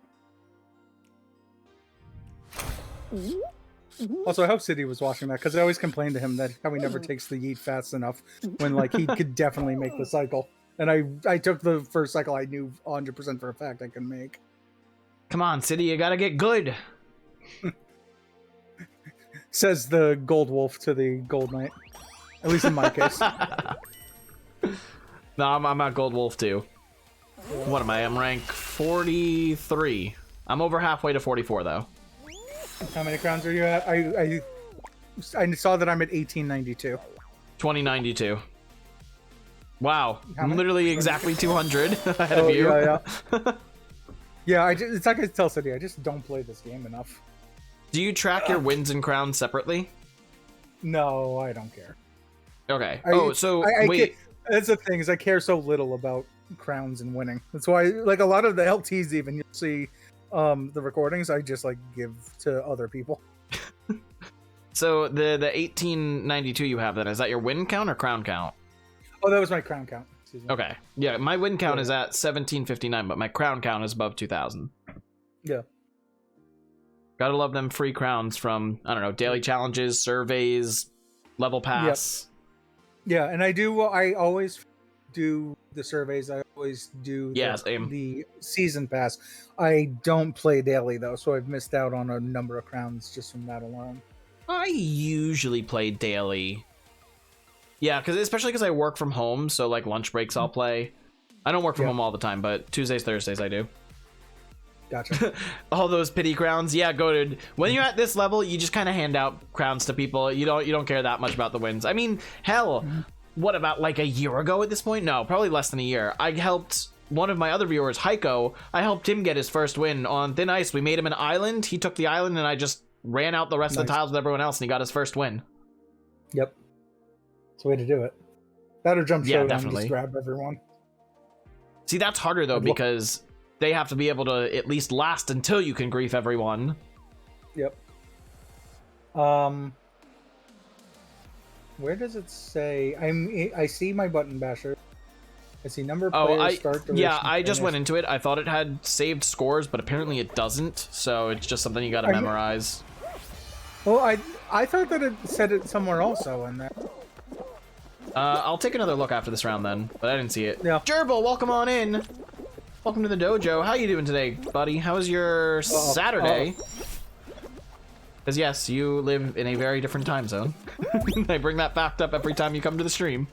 Also, I hope City was watching that, because I always complain to him that how he never takes the yeet fast enough when, like, he could definitely make the cycle. And I took the first cycle I knew 100% for a fact I could make. Come on, City, you gotta get good. Says the Gold Wolf to the Gold Knight. At least in my case. No, I'm at Gold Wolf too. What am I? I'm rank 43. I'm over halfway to 44 though. How many crowns are you at? I saw that I'm at 1892. 2092. Wow, How I'm many? literally exactly 200 ahead of you. Yeah, yeah. Yeah, it's like I tell City, I just don't play this game enough. Do you track your wins and crowns separately? No, I don't care. Okay. I Wait. That's the thing, is I care so little about crowns and winning. That's why, like, a lot of the LTs, even you'll see the recordings, I just like give to other people. So the 1892 you have then, is that your win count or crown count? Oh, that was my crown count. Excuse me. Okay. Yeah, my win count is at 1759, but my crown count is above 2000. Yeah. Gotta love them free crowns from, I don't know, daily challenges, surveys, level pass. Yeah, and I always do the surveys. I always do the season pass. I don't play daily though, so I've missed out on a number of crowns just from that alone. I usually play daily. Yeah, especially because I work from home, so like lunch breaks I'll play. I don't work from home all the time, but Tuesdays, Thursdays I do. Gotcha. All those pity crowns. Yeah, goated. When you're at this level, you just kind of hand out crowns to people. You don't care that much about the wins. I mean, hell, what about like a year ago at this point? No, probably less than a year. I helped one of my other viewers, Heiko. I helped him get his first win on Thin Ice. We made him an island. He took the island, and I just ran out the rest of the tiles with everyone else, and he got his first win. Yep. It's a way to do it. That or jump showdown, definitely. just grab everyone. See, that's harder though, because they have to be able to at least last until you can grief everyone. Yep. Where does it say? I see my button basher. I see number of players, start, duration, yeah, I just finish. went into it. I thought it had saved scores, but apparently it doesn't. So it's just something you got to memorize. Well, I thought that it said it somewhere also in there. I'll take another look after this round then, but I didn't see it. Yeah. Gerbil, welcome on in. Welcome to the dojo. How you doing today, buddy? How was your Saturday? Because yes, you live in a very different time zone. I bring that fact up every time you come to the stream.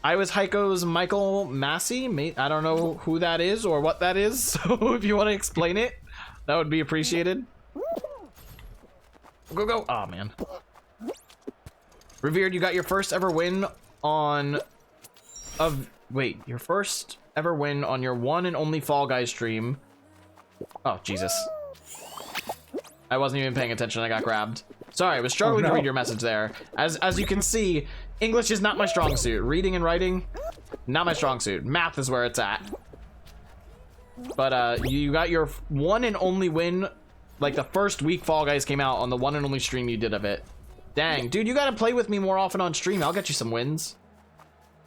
I was Heiko's Michael Massey. I don't know who that is or what that is, so if you want to explain it, that would be appreciated. Go, go. Oh, man. Revered, you got your first ever win on... Wait, your first ever win on your one and only Fall Guys stream. Oh, Jesus. I wasn't even paying attention. I got grabbed. Sorry, I was struggling to read your message there. As you can see, English is not my strong suit. Reading and writing, not my strong suit. Math is where it's at. But you got your one and only win, like the first week Fall Guys came out, on the one and only stream you did of it. Dang, dude, you gotta play with me more often on stream. I'll get you some wins.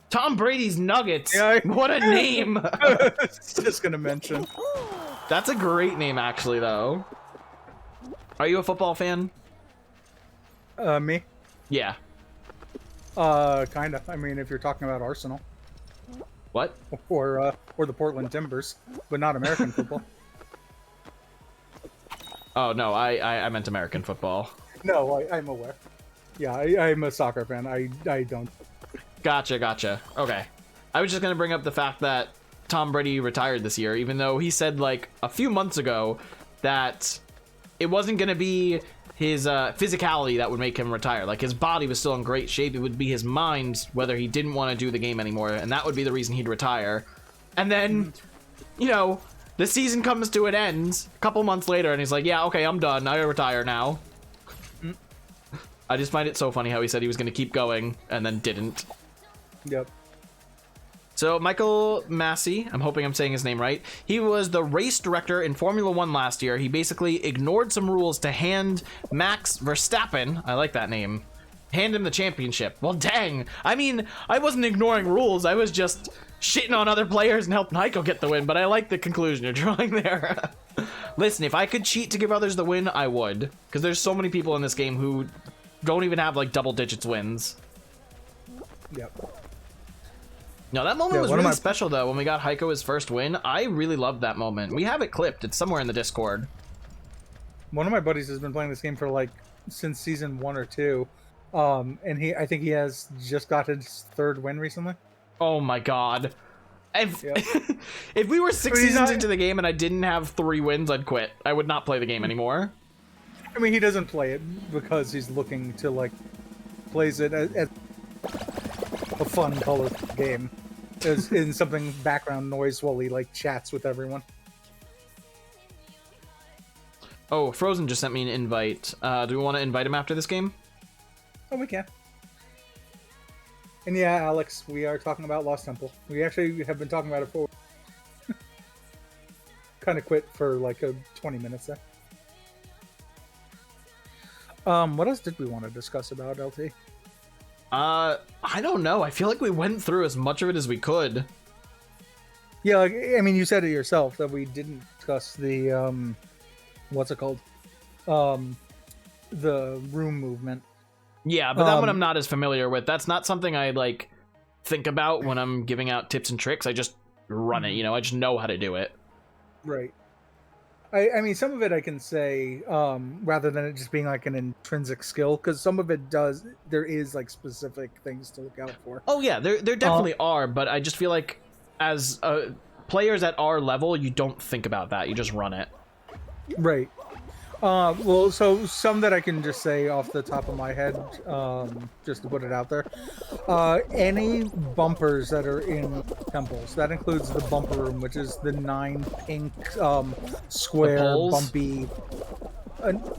Tom Brady's Nuggets. Yeah, what a name. I was just gonna mention. That's a great name, actually, though. Are you a football fan? Me? Yeah. Kinda. I mean, if you're talking about Arsenal. What? Or the Portland Timbers, but not American football. Oh, no, I meant American football. No, I'm aware. Yeah, I'm a soccer fan. I don't. Gotcha. Okay. I was just going to bring up the fact that Tom Brady retired this year, even though he said like a few months ago that it wasn't going to be his physicality that would make him retire. Like, his body was still in great shape. It would be his mind, whether he didn't want to do the game anymore, and that would be the reason he'd retire. And then, you know, the season comes to an end a couple months later, and he's like, yeah, okay, I'm done. I retire now. I just find it so funny how he said he was going to keep going and then didn't. Yep. So Michael Massey, I'm hoping I'm saying his name right. He was the race director in Formula 1 last year. He basically ignored some rules to hand Max Verstappen, I like that name, Hand him the championship. Well, dang. I mean, I wasn't ignoring rules. I was just shitting on other players and helping Heiko get the win, but I like the conclusion you're drawing there. Listen, if I could cheat to give others the win, I would. Because there's so many people in this game who don't even have, like, double digits wins. Yep. No, that moment was really special, though, when we got Heiko his first win. I really loved that moment. We have it clipped. It's somewhere in the Discord. One of my buddies has been playing this game for, like, since season 1 or 2. And I think he has just got his 3rd win recently. Oh my god. If, Yep. if we were 6 seasons into the game and I didn't have 3 wins, I'd quit. I would not play the game anymore. I mean, he doesn't play it because he's looking to, like, plays it as a fun, colorful game. As in something background noise while he, like, chats with everyone. Oh, Frozen just sent me an invite. Do we want to invite him after this game? Oh, we can. And yeah, Alex, we are talking about Lost Temple. We actually have been talking about it for... kind of quit for like 20 minutes there. What else did we want to discuss about LT? I don't know. I feel like we went through as much of it as we could. Yeah, like, I mean, you said it yourself that we didn't discuss the, what's it called? The room movement. Yeah, but that one I'm not as familiar with. That's not something I, like, think about when I'm giving out tips and tricks. I just run it, you know? I just know how to do it. Right. I mean, some of it I can say, rather than it just being, like, an intrinsic skill, because some of it does, there is, like, specific things to look out for. Oh, yeah, there definitely are, but I just feel like as players at our level, you don't think about that. You just run it. Right. Well, so some that I can just say off the top of my head, just to put it out there. Any bumpers that are in temples, that includes the bumper room, which is the 9 pink, square, bumpy,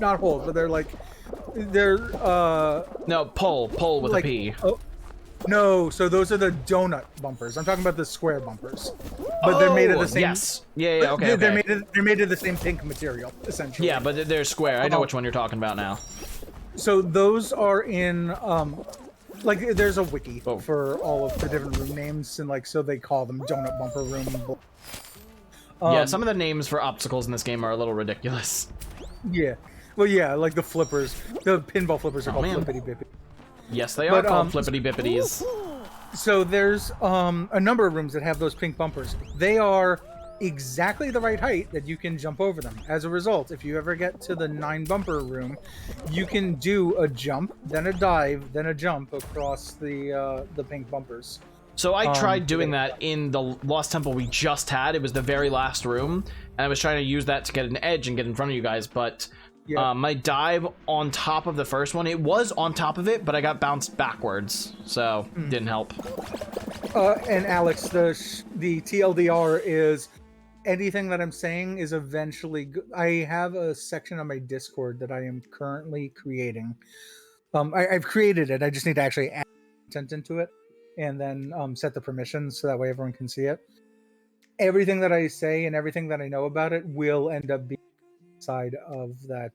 not holes, but they're like, they're, No, pole with like, a P. Oh, no, so those are the donut bumpers. I'm talking about the square bumpers. But they're made of the same... Yes. Yeah, okay, they're made of the same pink material, essentially. Yeah, but they're square. I know which one you're talking about now. So those are in, like, there's a wiki for all of the different room names, and, like, so they call them donut bumper room. Yeah, some of the names for obstacles in this game are a little ridiculous. Yeah. Well, yeah, like the flippers. The pinball flippers are called Flippity Bippity. Yes, they are called Flippity Bippities. So there's a number of rooms that have those pink bumpers. They are exactly the right height that you can jump over them. As a result, if you ever get to the 9 bumper room, you can do a jump, then a dive, then a jump across the pink bumpers. So I tried doing that in the Lost Temple we just had. It was the very last room, and I was trying to use that to get an edge and get in front of you guys, but my dive on top of the first one, it was on top of it, but I got bounced backwards, so didn't help. And Alex, the TLDR is anything that I'm saying is eventually... I have a section on my Discord that I am currently creating. I've created it. I just need to actually add content into it and then set the permissions so that way everyone can see it. Everything that I say and everything that I know about it will end up being side of that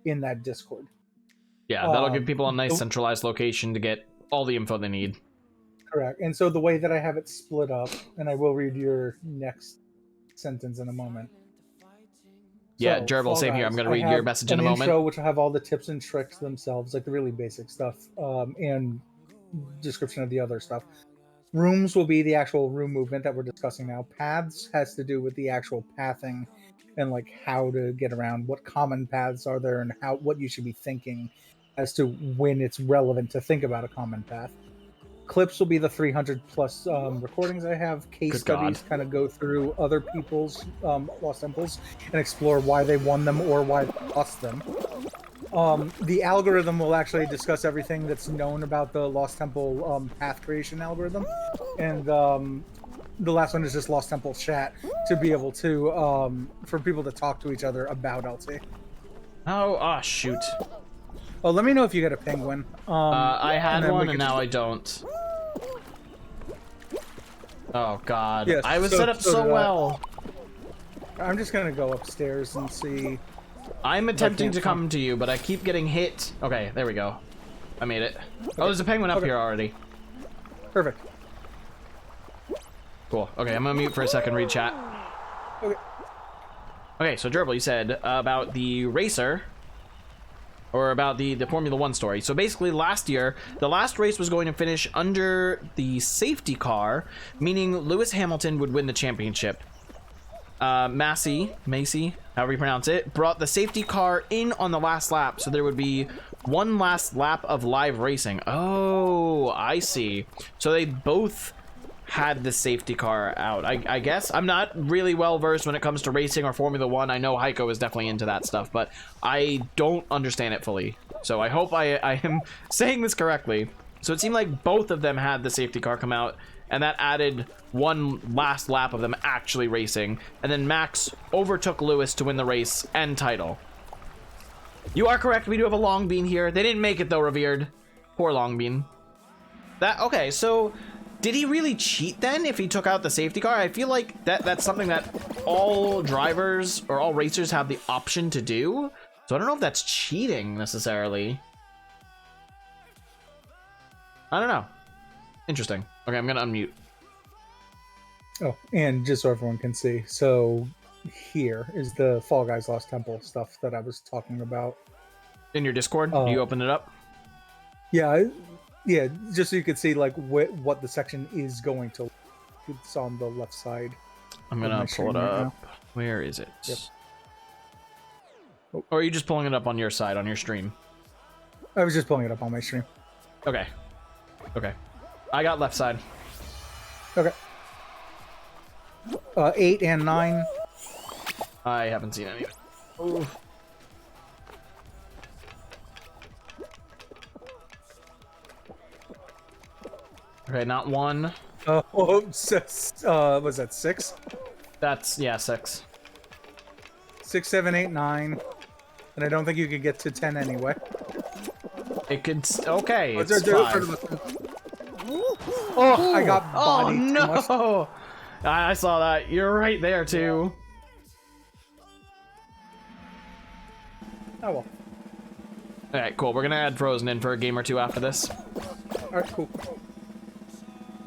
in that Discord. Yeah, that'll give people a nice centralized location to get all the info they need. Correct. And so the way that I have it split up, and I will read your next sentence in a moment. Yeah, Gerbil, same here. I'm going to read your message in a moment. Intro, which will have all the tips and tricks themselves, like the really basic stuff, and description of the other stuff. Rooms will be the actual room movement that we're discussing now. Paths has to do with the actual pathing and like how to get around, what common paths are there, and what you should be thinking as to when it's relevant to think about a common path. Clips will be the 300 plus recordings I have. Case studies kind of go through other people's Lost Temples and explore why they won them or why they lost them. The algorithm will actually discuss everything that's known about the Lost Temple path creation algorithm. And the last one is just Lost Temple chat to be able to, for people to talk to each other about LT. Oh, shoot. Oh, let me know if you get a penguin. I had one and now I don't. Oh, God. Yes, I was set up so well. I'm just going to go upstairs and see. I'm attempting to come to you, but I keep getting hit. Okay, there we go. I made it. Oh, there's a penguin up here already. Perfect. Cool. Okay, I'm gonna mute for a second, read chat. Okay. Okay, so Gerbil, you said about the racer, or about the Formula One story. So basically, last year, the last race was going to finish under the safety car, meaning Lewis Hamilton would win the championship. Massey, however you pronounce it, brought the safety car in on the last lap, so there would be one last lap of live racing. Oh, I see. So they both had the safety car out. I guess I'm not really well versed when it comes to racing or Formula One. I know Heiko is definitely into that stuff, but I don't understand it fully. So I hope I am saying this correctly. So it seemed like both of them had the safety car come out, and that added one last lap of them actually racing. And then Max overtook Lewis to win the race and title. You are correct. We do have a long bean here. They didn't make it though, Revered. Poor long bean. Okay, so did he really cheat then if he took out the safety car? I feel like that's something that all drivers or all racers have the option to do. So I don't know if that's cheating necessarily. I don't know. Interesting. Okay, I'm gonna unmute. Oh, and just so everyone can see, so here is the Fall Guys Lost Temple stuff that I was talking about. In your Discord, you open it up? Yeah, yeah, just so you could see like what the section is going to. It's on the left side. I'm gonna pull it up. Where is it? Yep. Oh. Or are you just pulling it up on your side, on your stream? I was just pulling it up on my stream. Okay. Okay. I got left side. Okay. 8 and 9. I haven't seen any. Ooh. Okay, not 1. Was that 6? That's, yeah, 6. 6, 7, 8, 9. And I don't think you could get to 10 anyway. It could. Okay, it's 5. Oh, I got bodied. Oh no! I saw that. You're right there too. Oh well. All right, cool. We're gonna add Frozen in for a game or two after this. All right, cool.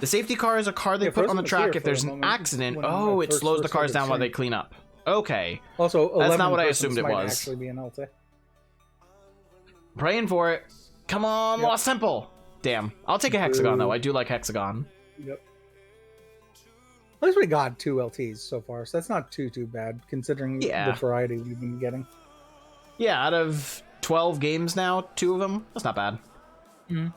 The safety car is a car they put on the track if there's an accident. Oh, it slows the cars down while they clean up. Okay. Also, that's not what I assumed it was. Actually be an LT. Praying for it. Come on, yep. Lost Temple. Damn. I'll take a Hexagon though. I do like Hexagon. Yep. At least we got 2 LTs so far, so that's not too bad considering the variety we've been getting. Yeah, out of 12 games now, 2 of them. That's not bad. Mm-hmm.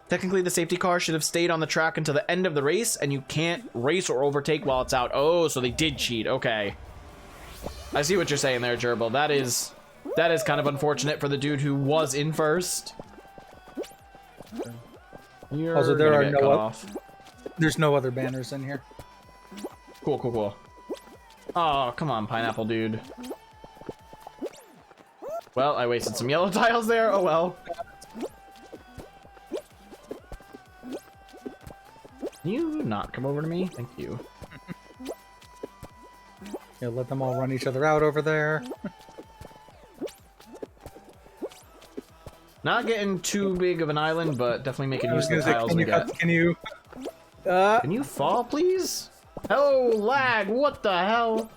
Technically, the safety car should have stayed on the track until the end of the race, and you can't race or overtake while it's out. Oh, so they did cheat. Okay. I see what you're saying there, Gerbil. That is kind of unfortunate for the dude who was in first. You're also, there are there's no other banners in here. Cool, cool, cool. Oh, come on, pineapple dude. Well, I wasted some yellow tiles there. Oh well. Can you not come over to me? Thank you. Yeah, let them all run each other out over there. Not getting too big of an island, but definitely making use of the tiles we got. Can you fall, please? Oh, lag! What the hell?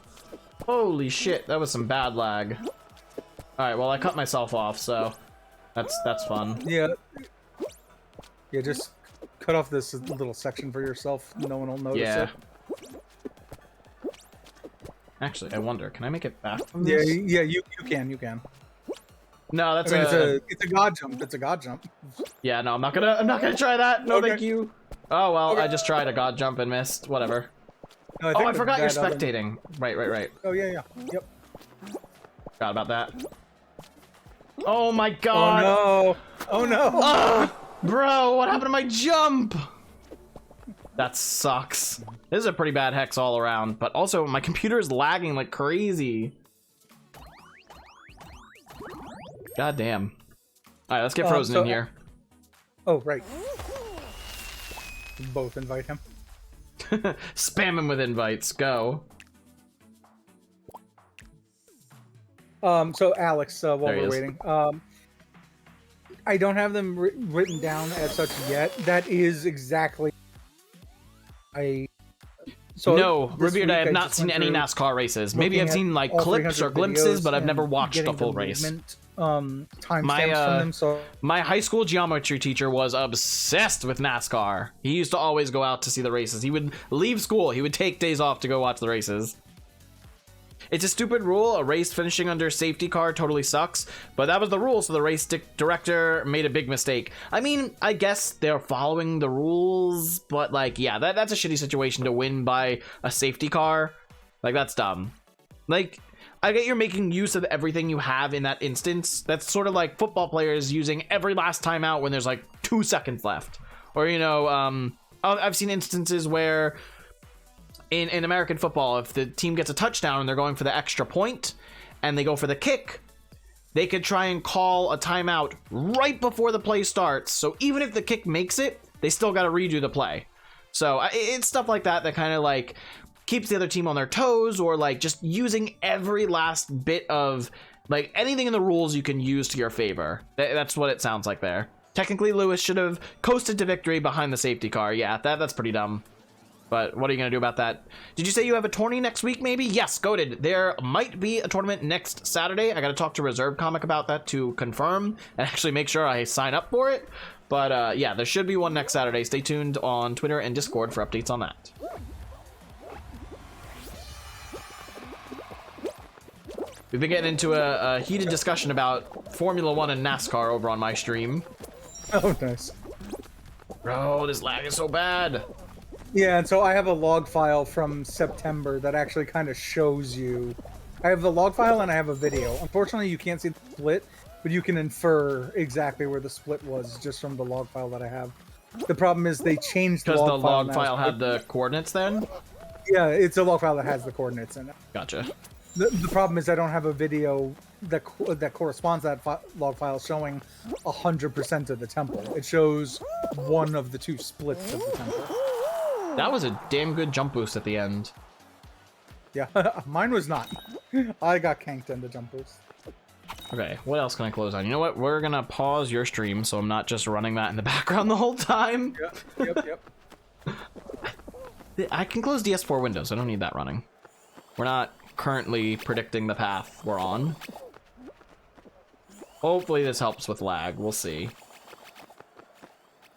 Holy shit, that was some bad lag. Alright, well, I cut myself off, so that's fun. Yeah. Yeah, just cut off this little section for yourself. No one will notice it. Actually, I wonder, can I make it back from this? Yeah, you can. No, that's it's a god jump. It's a god jump. Yeah, no, I'm not gonna try that. No, okay. Thank you. Oh well, okay. I just tried a god jump and missed. Whatever. No, I forgot you're spectating. Right. Oh yeah. Yep. Forgot about that. Oh my god. Oh no. Bro, what happened to my jump? That sucks. This is a pretty bad hex all around, but also my computer is lagging like crazy. God damn. Alright, let's get Frozen in here. Oh, right. Both invite him. Spam him with invites. Go. So Alex, while we're waiting, I don't have them written down as such yet. That is exactly. No, Revered, I have not seen any NASCAR races. Maybe I've seen like clips or glimpses, but I've never watched a full race. Timestamps from them, so my high school geometry teacher was obsessed with NASCAR. He used to always go out to see the races. He would leave school. He would take days off to go watch the races. It's a stupid rule. A race finishing under safety car totally sucks, but that was the rule, so the race director made a big mistake. I mean, I guess they're following the rules, but like, yeah, that's a shitty situation to win by a safety car. Like, that's dumb. Like, I get you're making use of everything you have in that instance. That's sort of like football players using every last timeout when there's like 2 seconds left. Or, you know, I've seen instances where in American football, if the team gets a touchdown and they're going for the extra point and they go for the kick, they could try and call a timeout right before the play starts. So even if the kick makes it, they still got to redo the play. So it's stuff like that that kind of like keeps the other team on their toes, or like just using every last bit of like anything in the rules you can use to your favor. That's what it sounds like there. Technically, Lewis should have coasted to victory behind the safety car. Yeah, that's pretty dumb. But what are you going to do about that? Did you say you have a tourney next week, maybe? Yes, goated. There might be a tournament next Saturday. I got to talk to Reserve Comic about that to confirm and actually make sure I sign up for it. But yeah, there should be one next Saturday. Stay tuned on Twitter and Discord for updates on that. We've been getting into a heated discussion about Formula 1 and NASCAR over on my stream. Oh, nice. Bro, this lag is so bad. Yeah, and so I have a log file from September that actually kind of shows you. I have the log file and I have a video. Unfortunately, you can't see the split, but you can infer exactly where the split was just from the log file that I have. The problem is they changed the log file. Because the log file had the coordinates then? Yeah, it's a log file that has the coordinates in it. Gotcha. The problem is I don't have a video that corresponds to that log file showing 100% of the temple. It shows one of the 2 splits of the temple. That was a damn good jump boost at the end. Yeah, mine was not. I got canked in the jump boost. Okay, what else can I close on? You know what? We're gonna pause your stream so I'm not just running that in the background the whole time. Yep. I can close DS4 windows. I don't need that running. We're not currently predicting the path we're on. Hopefully this helps with lag. We'll see.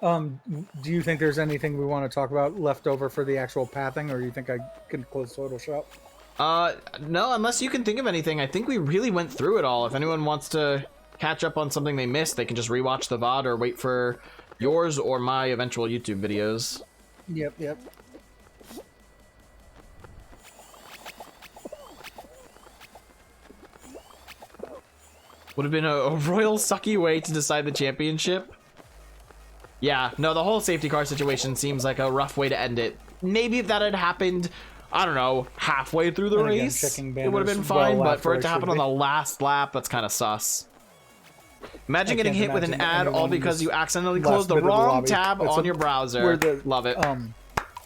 Do you think there's anything we want to talk about left over for the actual pathing, or do you think I can close Total Shop? No, unless you can think of anything. I think we really went through it all. If anyone wants to catch up on something they missed, they can just rewatch the VOD or wait for yours or my eventual YouTube videos. Yep. Would have been a royal sucky way to decide the championship. Yeah, no, the whole safety car situation seems like a rough way to end it. Maybe if that had happened, I don't know, halfway through the race, it would have been fine, but for it to happen on the last lap, that's kind of sus. Imagine getting hit with an ad all because you accidentally closed the wrong tab on your browser. Love it.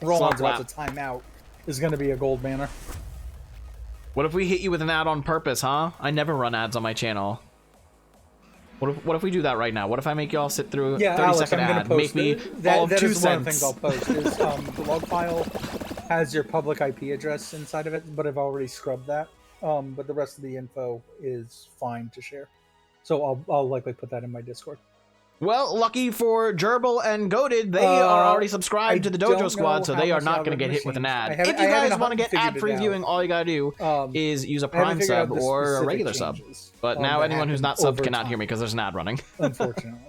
Rollins about to timeout is going to be a gold banner. What if we hit you with an ad on purpose, huh? I never run ads on my channel. What if we do that right now? What if I make y'all sit through a 30-second ad? Make me all of 2 cents. One of the things I'll post is the log file has your public IP address inside of it, but I've already scrubbed that. But the rest of the info is fine to share. So I'll likely put that in my Discord. Well, lucky for Gerbil and Goated, they are already subscribed to the Dojo Squad, so they are not going to get hit with an ad. If you guys want to get ad-free viewing, all you got to do is use a Prime sub or a regular sub. But now anyone who's not subbed cannot hear me because there's an ad running. Unfortunately.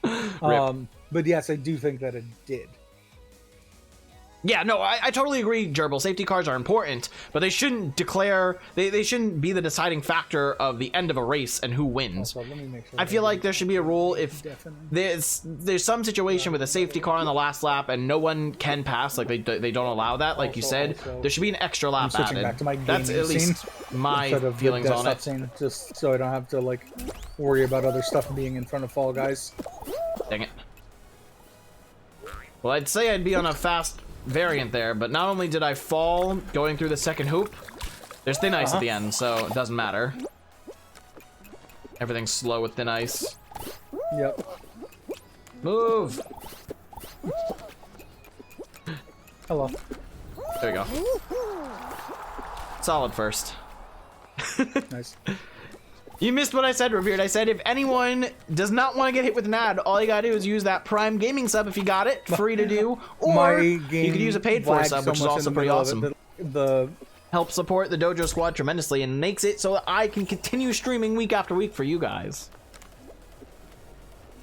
But yes, I do think that it did. Yeah, no, I totally agree, Gerbil. Safety cars are important, but they shouldn't declare, they shouldn't be the deciding factor of the end of a race and who wins. Also, let me make sure I feel like there should be a rule if there's some situation with a safety car on the last lap and no one can pass, like they don't allow that, like you said, there should be an extra lap added. Back to my That's at least my feelings on it. Scene, just so I don't have to like worry about other stuff being in front of Fall Guys. Dang it. Well, I'd say I'd be on a fast variant there, but not only did I fall going through the second hoop, there's thin ice at the end, so it doesn't matter. Everything's slow with thin ice. Yep. Move. Hello. There we go. Solid first. Nice. You missed what I said, Revered. I said if anyone does not want to get hit with an ad, all you gotta do is use that Prime Gaming sub if you got it, free to do, or you could use a paid for sub, which is also pretty awesome. The helps support the Dojo Squad tremendously and makes it so that I can continue streaming week after week for you guys.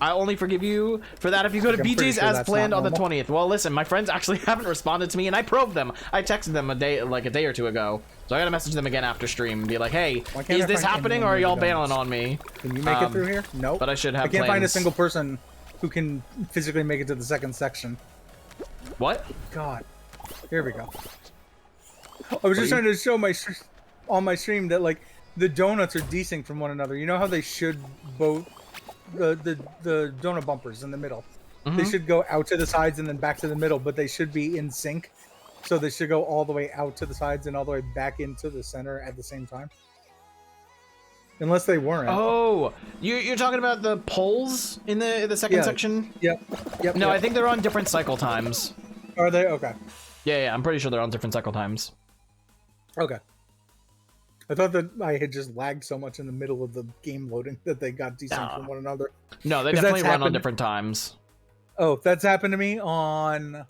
I only forgive you for that if you go to BJ's as planned on the 20th. Well, listen, my friends actually haven't responded to me, and I probed them. I texted them a day or two ago, so I gotta message them again after stream and be like, "Hey, is this happening, or are y'all bailing on me?" Can you make it through here? Nope. But I should have. I can't find a single person who can physically make it to the second section. What? God. Here we go. I was just trying to show on my stream that like the donuts are desync from one another. You know how they should both. The donut bumpers in the middle. They should go out to the sides and then back to the middle, but they should be in sync. So they should go all the way out to the sides and all the way back into the center at the same time. Unless they weren't. Oh, you're talking about the poles in the second section? Yep. No, I think they're on different cycle times. Are they? Okay. Yeah, I'm pretty sure they're on different cycle times. Okay. I thought that I had just lagged so much in the middle of the game loading that they got desync from one another. No, they definitely run on different times. Oh, that's happened to me on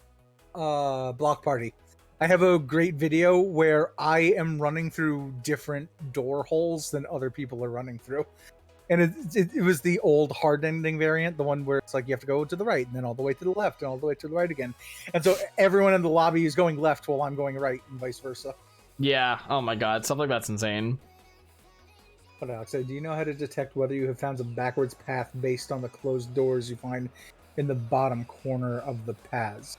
Block Party. I have a great video where I am running through different door holes than other people are running through. And it was the old hard ending variant, the one where it's like you have to go to the right and then all the way to the left and all the way to the right again. And so everyone in the lobby is going left while I'm going right and vice versa. Yeah, oh my god, something that's insane. But Alex, do you know how to detect whether you have found a backwards path based on the closed doors you find in the bottom corner of the paths?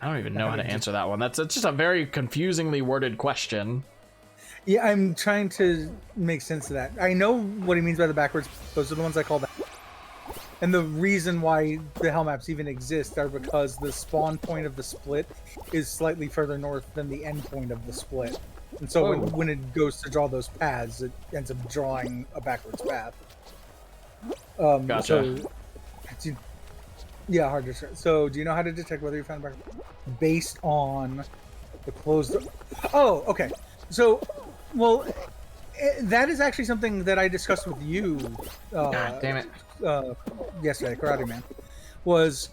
I don't even know how to answer that one. It's just a very confusingly worded question. Yeah, I'm trying to make sense of that. I know what he means by the backwards. Those are the ones I call that. And the reason why the hell maps even exist are because the spawn point of the split is slightly further north than the end point of the split. And so when it goes to draw those paths, it ends up drawing a backwards path. Gotcha. So, yeah, hard to say. So do you know how to detect whether you found a backwards based on the closed door? Oh, okay. So, well, that is actually something that I discussed with you. God damn it. Yesterday, Karateman, was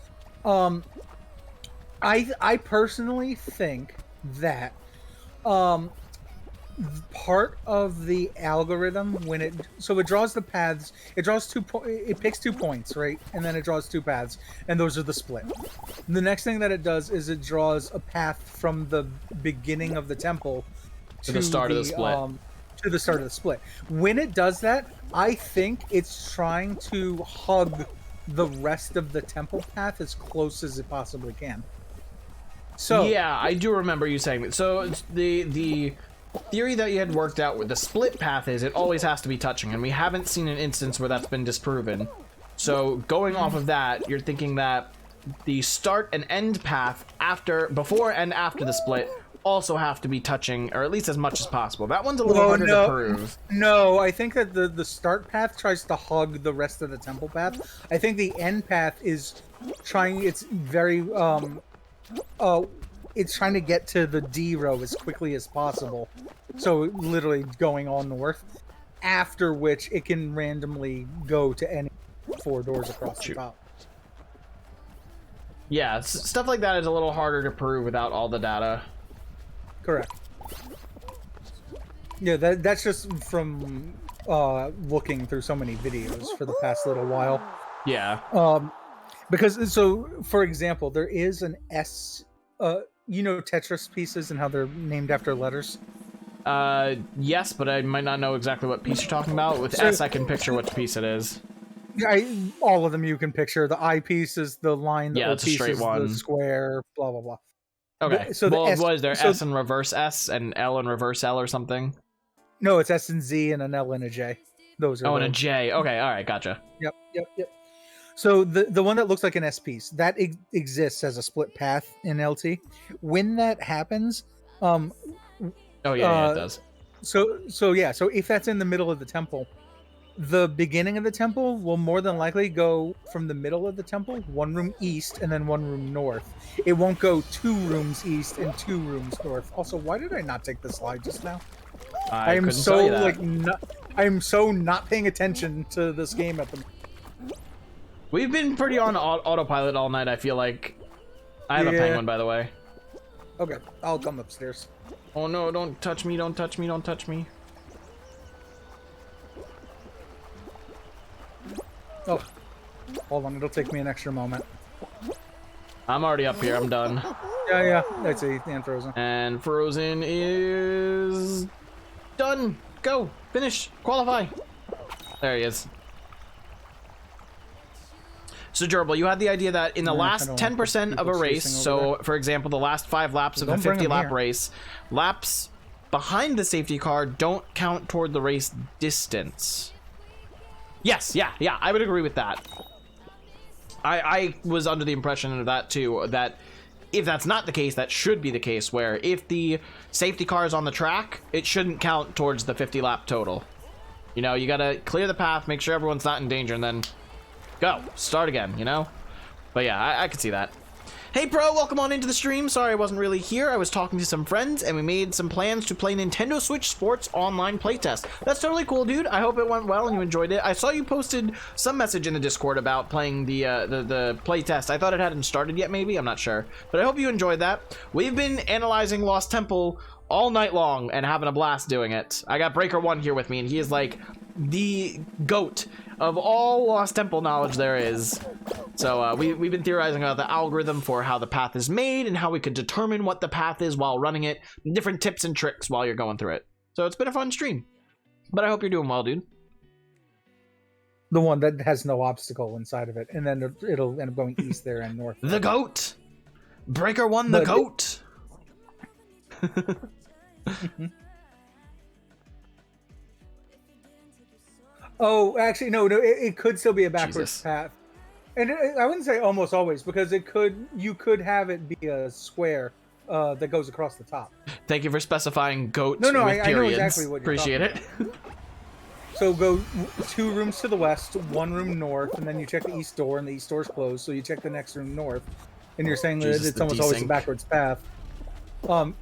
I personally think that part of the algorithm when it draws the paths, it picks 2 points, right, and then it draws 2 paths, and those are the split. The next thing that it does is it draws a path from the beginning of the temple to the start of the split. To the start of the split. When it does that, I think it's trying to hug the rest of the temple path as close as it possibly can. So yeah, I do remember you saying that. So the theory that you had worked out with the split path is it always has to be touching, and we haven't seen an instance where that's been disproven. So going off of that, you're thinking that the start and end path before and after the split also have to be touching, or at least as much as possible. That one's a little harder to prove. No, I think that the start path tries to hug the rest of the temple path. I think the end path is trying. It's very it's trying to get to the D row as quickly as possible. So literally going all north. After which it can randomly go to any 4 doors across the top. Yeah, stuff like that is a little harder to prove without all the data. Correct. Yeah, that's just from looking through so many videos for the past little while. Yeah. Because so, for example, there is an S. You know Tetris pieces and how they're named after letters. Yes, but I might not know exactly what piece you're talking about. With S, I can picture which piece it is. All of them you can picture. The I piece is the line. The yeah, O it's a piece straight is one. the square. Blah blah blah. Okay. So well, S, was there S and reverse S and L and reverse L or something? No, it's S and Z and an L and a J. Those are. Oh, and a J. Okay, all right, gotcha. Yep. So the one that looks like an S piece that exists as a split path in LT. When that happens, oh yeah, it does. So if that's in the middle of the temple, the beginning of the temple will more than likely go from the middle of the temple, one room east and then one room north. It won't go 2 rooms east and 2 rooms north. Also, why did I not take the slide just now? I am couldn't so tell you that. like not. I am so not paying attention to this game at the. We've been pretty on autopilot all night, I feel like. I have a penguin, by the way. Okay, I'll come upstairs. Oh no, don't touch me, don't touch me, don't touch me. Oh, hold on, it'll take me an extra moment. I'm already up here, I'm done. Yeah, I see, and Frozen. And Frozen is done. Go, finish, qualify. There he is. So Gerbil, you had the idea that in the last 10% of a race, so for example, the last 5 laps of a 50-lap race, laps behind the safety car don't count toward the race distance. Yes, yeah, I would agree with that. I was under the impression of that too, that if that's not the case, that should be the case, where if the safety car is on the track, it shouldn't count towards the 50-lap total. You know, you gotta clear the path, make sure everyone's not in danger, and then go, start again, you know? But yeah, I could see that. Hey Pro, welcome on into the stream. Sorry I wasn't really here. I was talking to some friends and we made some plans to play Nintendo Switch Sports online playtest. That's totally cool, dude. I hope it went well and you enjoyed it. I saw you posted some message in the Discord about playing the playtest. I thought it hadn't started yet, maybe. I'm not sure. But I hope you enjoyed that. We've been analyzing Lost Temple all night long and having a blast doing it. I got Breaker 1 here with me and he is like the GOAT of all Lost Temple knowledge there is. So we've been theorizing about the algorithm for how the path is made and how we could determine what the path is while running it, different tips and tricks while you're going through it. So it's been a fun stream, but I hope you're doing well, dude. The one that has no obstacle inside of it, and then it'll end up going east there and north. The GOAT! Breaker 1, the GOAT! Oh, actually, no, it could still be a backwards path. And I wouldn't say almost always, because you could have it be a square that goes across the top. Thank you for specifying GOAT with periods. I know exactly what you're Appreciate it. So go 2 rooms to the west, 1 room north, and then you check the east door, and the east door's closed, so you check the next room north. And you're saying that it's almost always a backwards path.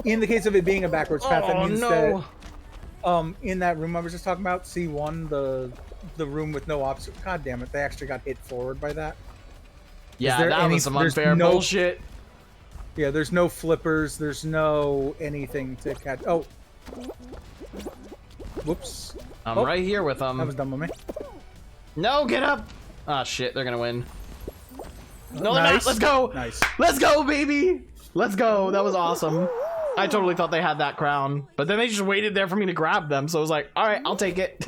In the case of it being a backwards path, that means that in that room I was just talking about, C1, the room with no obstacle. God damn it, they actually got hit forward by that. Yeah, that was some unfair bullshit. Yeah, there's no flippers, there's no anything to catch. Oh. Whoops. I'm right here with them. That was dumb of me. No, get up! Ah, shit, they're gonna win. No, they're not. Let's go! Nice. Let's go, baby! Let's go. That was awesome. I totally thought they had that crown, but then they just waited there for me to grab them, so I was like, alright, I'll take it.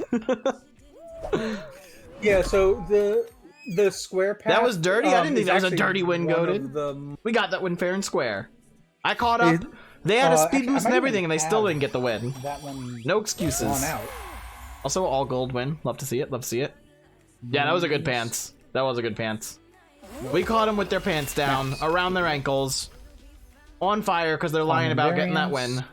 Yeah, so the square path... That was dirty? I didn't think that was a dirty win, Goated. We got that win fair and square. I caught up. They had a speed boost and everything, and they still didn't get the win. That one no excuses. Out. Also, all gold win. Love to see it. Love to see it. Yeah, that was a good pants. That was a good pants. We caught them with their pants down, around their ankles, on fire because they're lying about getting that win.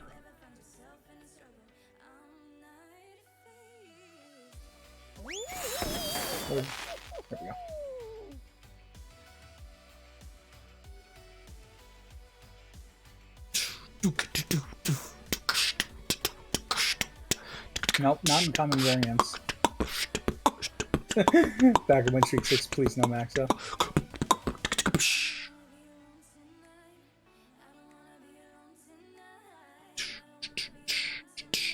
Oh, there we go. Nope, not in common variants. Back of Winstreak 6, please no Maxo.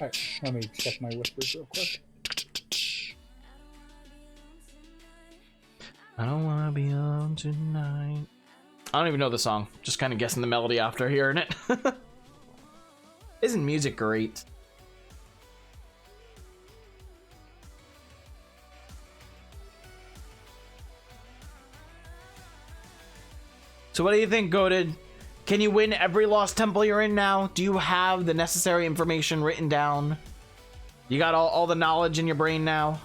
Alright, let me check my whispers real quick. I don't wanna be on tonight. I don't even know the song. Just kind of guessing the melody after hearing it. Isn't music great? So what do you think, Goated? Can you win every Lost Temple you're in now? Do you have the necessary information written down? You got all the knowledge in your brain now?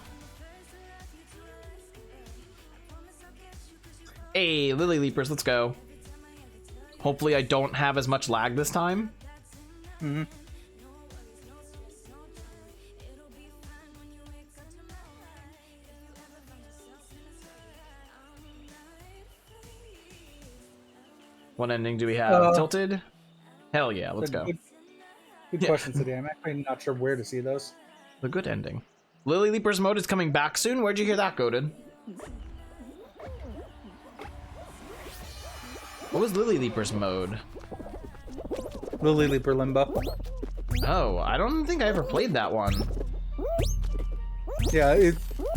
Hey, Lily Leapers, let's go. Hopefully I don't have as much lag this time. Mm-hmm. What ending do we have? Tilted? Hell yeah, let's go. Good question today. I'm actually not sure where to see those. The good ending. Lily Leaper's mode is coming back soon. Where'd you hear that, Goated? What was Lily Leaper's mode? Lily Leaper Limbo. Oh, I don't think I ever played that one. Yeah,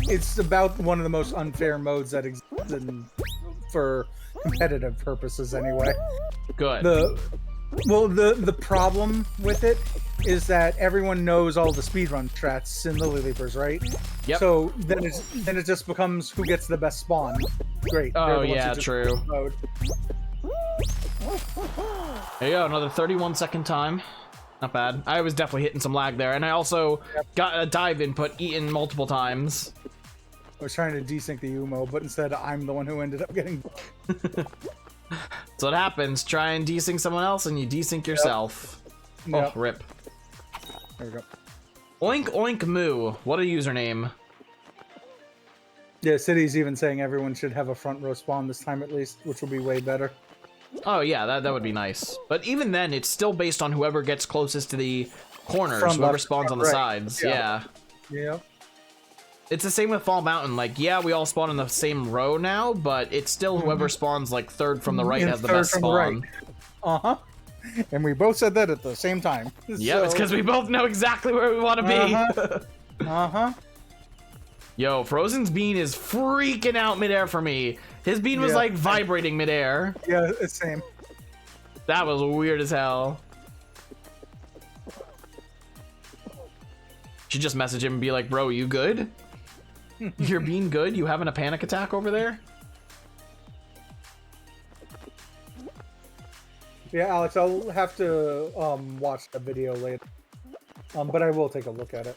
it's about one of the most unfair modes that exist for competitive purposes anyway. Good. The problem with it is that everyone knows all the speedrun strats in Lily Leapers, right? Yep. So then it just becomes who gets the best spawn. Great. Oh yeah, true. There you go, another 31-second time. Not bad. I was definitely hitting some lag there, and I also got a dive input eaten multiple times. I was trying to desync the UMO, but instead I'm the one who ended up getting... That's what happens. Try and desync someone else, and you desync yourself. Yep. Oh, rip. There we go. Oink oink moo. What a username. Yeah, City's even saying everyone should have a front row spawn this time at least, which will be way better. Oh yeah, that would be nice. But even then, it's still based on whoever gets closest to the corners, whoever spawns on the sides. Yeah. Yeah. It's the same with Fall Mountain. Like, yeah, we all spawn in the same row now, but it's still whoever spawns like third from the right has the best spawn. Uh-huh. And we both said that at the same time. Yeah, it's because we both know exactly where we want to be. Uh-huh. Yo, Frozen's bean is freaking out midair for me. His bean was like vibrating midair. Yeah, it's same. That was weird as hell. Should just message him and be like, bro, you good? You're being good? You having a panic attack over there? Yeah, Alex, I'll have to watch the video later. But I will take a look at it.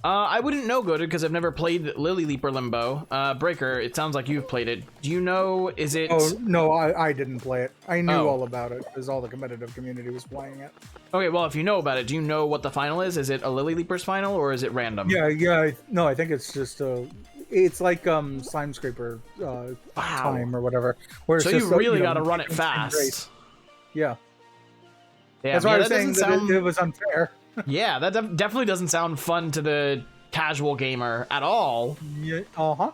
I wouldn't know, Goated, because I've never played Lily Leaper Limbo. Breaker, it sounds like you've played it. Do you know, is it... Oh, no, I didn't play it. I knew all about it, because all the competitive community was playing it. Okay, well, if you know about it, do you know what the final is? Is it a Lily Leaper's final, or is it random? Yeah, no, I think it's just it's like Slime Scraper time or whatever. Where it's so just, you really gotta run it fast. Race. Yeah. Yeah, that's why I was saying that it was unfair. Yeah, that definitely doesn't sound fun to the casual gamer at all. Yeah, uh-huh.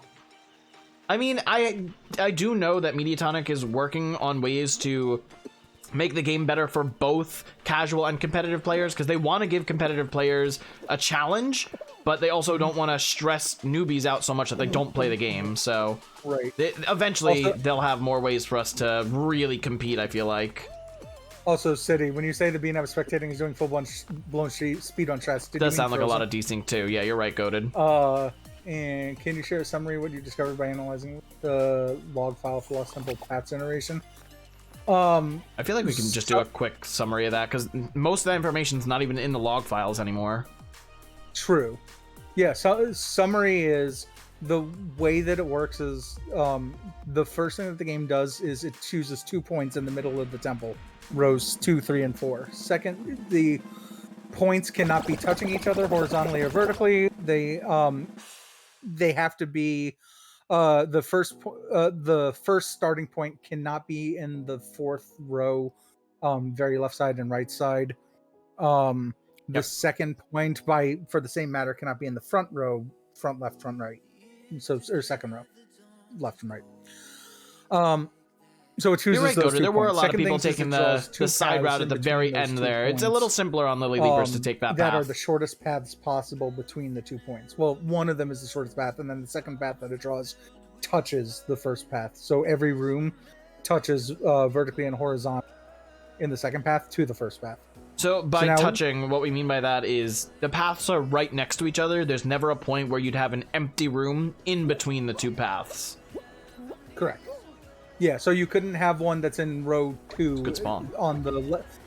I mean, I do know that Mediatonic is working on ways to make the game better for both casual and competitive players, because they want to give competitive players a challenge, but they also don't want to stress newbies out so much that they don't play the game. So right. Eventually, they'll have more ways for us to really compete, I feel like. Also, City, when you say the bean I was spectating is doing full-blown speed on strats, does sound like a lot of desync too. Yeah, you're right, Goated. And can you share a summary of what you discovered by analyzing the log file for Lost Temple path generation? I feel like we can just do a quick summary of that, because most of that information is not even in the log files anymore. True. Yeah, so summary is the way that it works is the first thing that the game does is it chooses 2 points in the middle of the temple. Rows 2, 3, and 4. Second, the points cannot be touching each other horizontally or vertically. They have to be the first starting point cannot be in the fourth row, very left side and right side. The second point, for the same matter, cannot be in the front row, front left, front right. So or second row, left and right. So it chooses You're right, those 2 There were a points. lot Second of people taking the side route at the very end there. It's a little simpler on Lily Leapers to take that path. That are the shortest paths possible between the 2 points. Well, one of them is the shortest path, and then the second path that it draws touches the first path. So every room touches vertically and horizontally in the second path to the first path. So by touching, what we mean by that is the paths are right next to each other. There's never a point where you'd have an empty room in between the 2 paths. Correct. Yeah, so you couldn't have one that's in row 2 good spawn. On the left.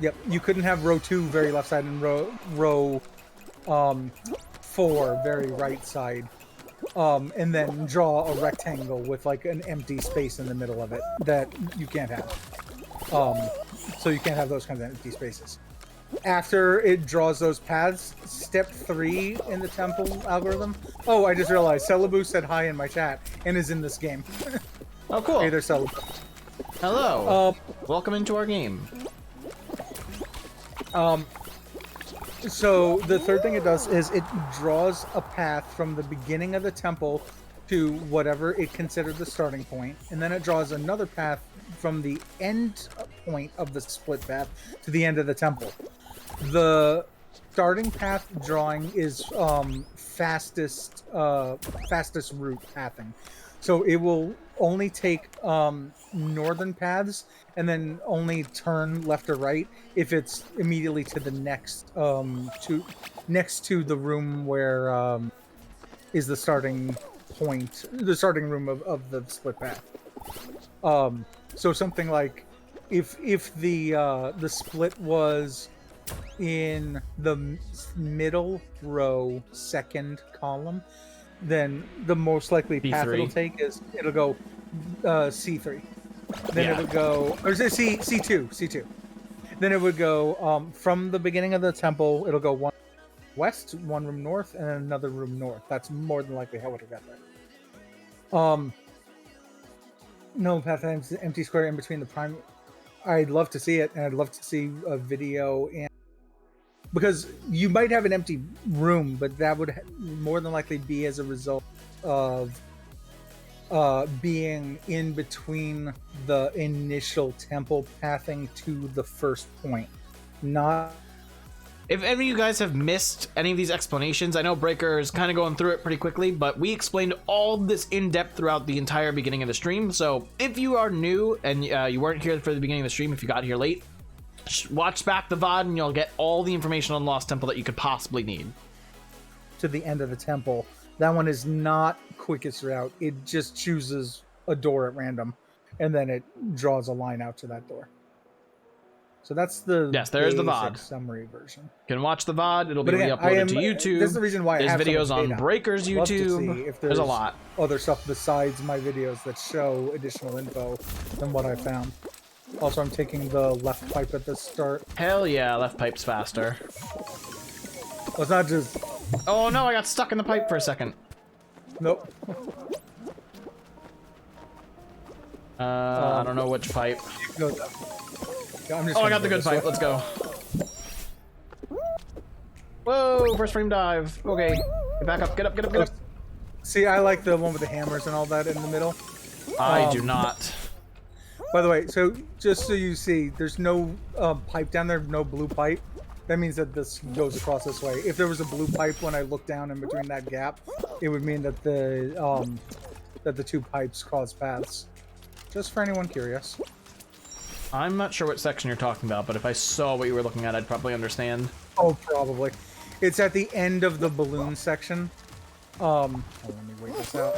Yep, you couldn't have row 2 very left side and row 4 very right side. And then draw a rectangle with like an empty space in the middle of it that you can't have. So you can't have those kinds of empty spaces. After it draws those paths, step 3 in the temple algorithm. Oh, I just realized Celebu said hi in my chat and is in this game. Oh, cool. Hey there, Celebu. Hello. Welcome into our game. So the third thing it does is it draws a path from the beginning of the temple to whatever it considered the starting point, and then it draws another path from the end point of the split path to the end of the temple. The starting path drawing is fastest route pathing. So it will only take northern paths and then only turn left or right if it's immediately to the next next to the room where is the starting point, the starting room of the split path. So something like if the split was in the middle row, second column, then the most likely path B3. it'll take is it'll go C3. Then it would go, or is it C2? Then it would go from the beginning of the temple. It'll go one west, one room north, and then another room north. That's more than likely how it'll get there. No path ends empty square in between the prime. I'd love to see it, and I'd love to see a video, and because you might have an empty room, but that would more than likely be as a result of being in between the initial temple pathing to the first point. Not If any of you guys have missed any of these explanations, I know Breaker is kind of going through it pretty quickly, but we explained all this in depth throughout the entire beginning of the stream. So if you are new and you weren't here for the beginning of the stream, if you got here late, watch back the VOD and you'll get all the information on Lost Temple that you could possibly need. To the end of the temple. That one is not quickest route. It just chooses a door at random, and then it draws a line out to that door. So that's the there's the basic VOD summary version. You can watch the VOD. It'll be But again, re-uploaded to YouTube. This is the reason why there's I have videos so much on data. Breaker's Love to YouTube. see if There's a lot. Other stuff besides my videos that show additional info than what I found. Also, I'm taking the left pipe at the start. Hell yeah, left pipe's faster. Well, it's not just... Oh no, I got stuck in the pipe for a second. Nope. I don't know which pipe. Go that. Yeah, I'm just Oh, I gonna got the go good this pipe. way. Let's go. Whoa, first frame dive. Okay, get back up, get up, get up, get up. See, I like the one with the hammers and all that in the middle. I do not. By the way, so just so you see, there's no pipe down there, no blue pipe. That means that this goes across this way. If there was a blue pipe when I look down in between that gap, it would mean that the two pipes cross paths. Just for anyone curious. I'm not sure what section you're talking about, but if I saw what you were looking at, I'd probably understand. Oh, probably. It's at the end of the balloon section. Hold on, let me wait this out.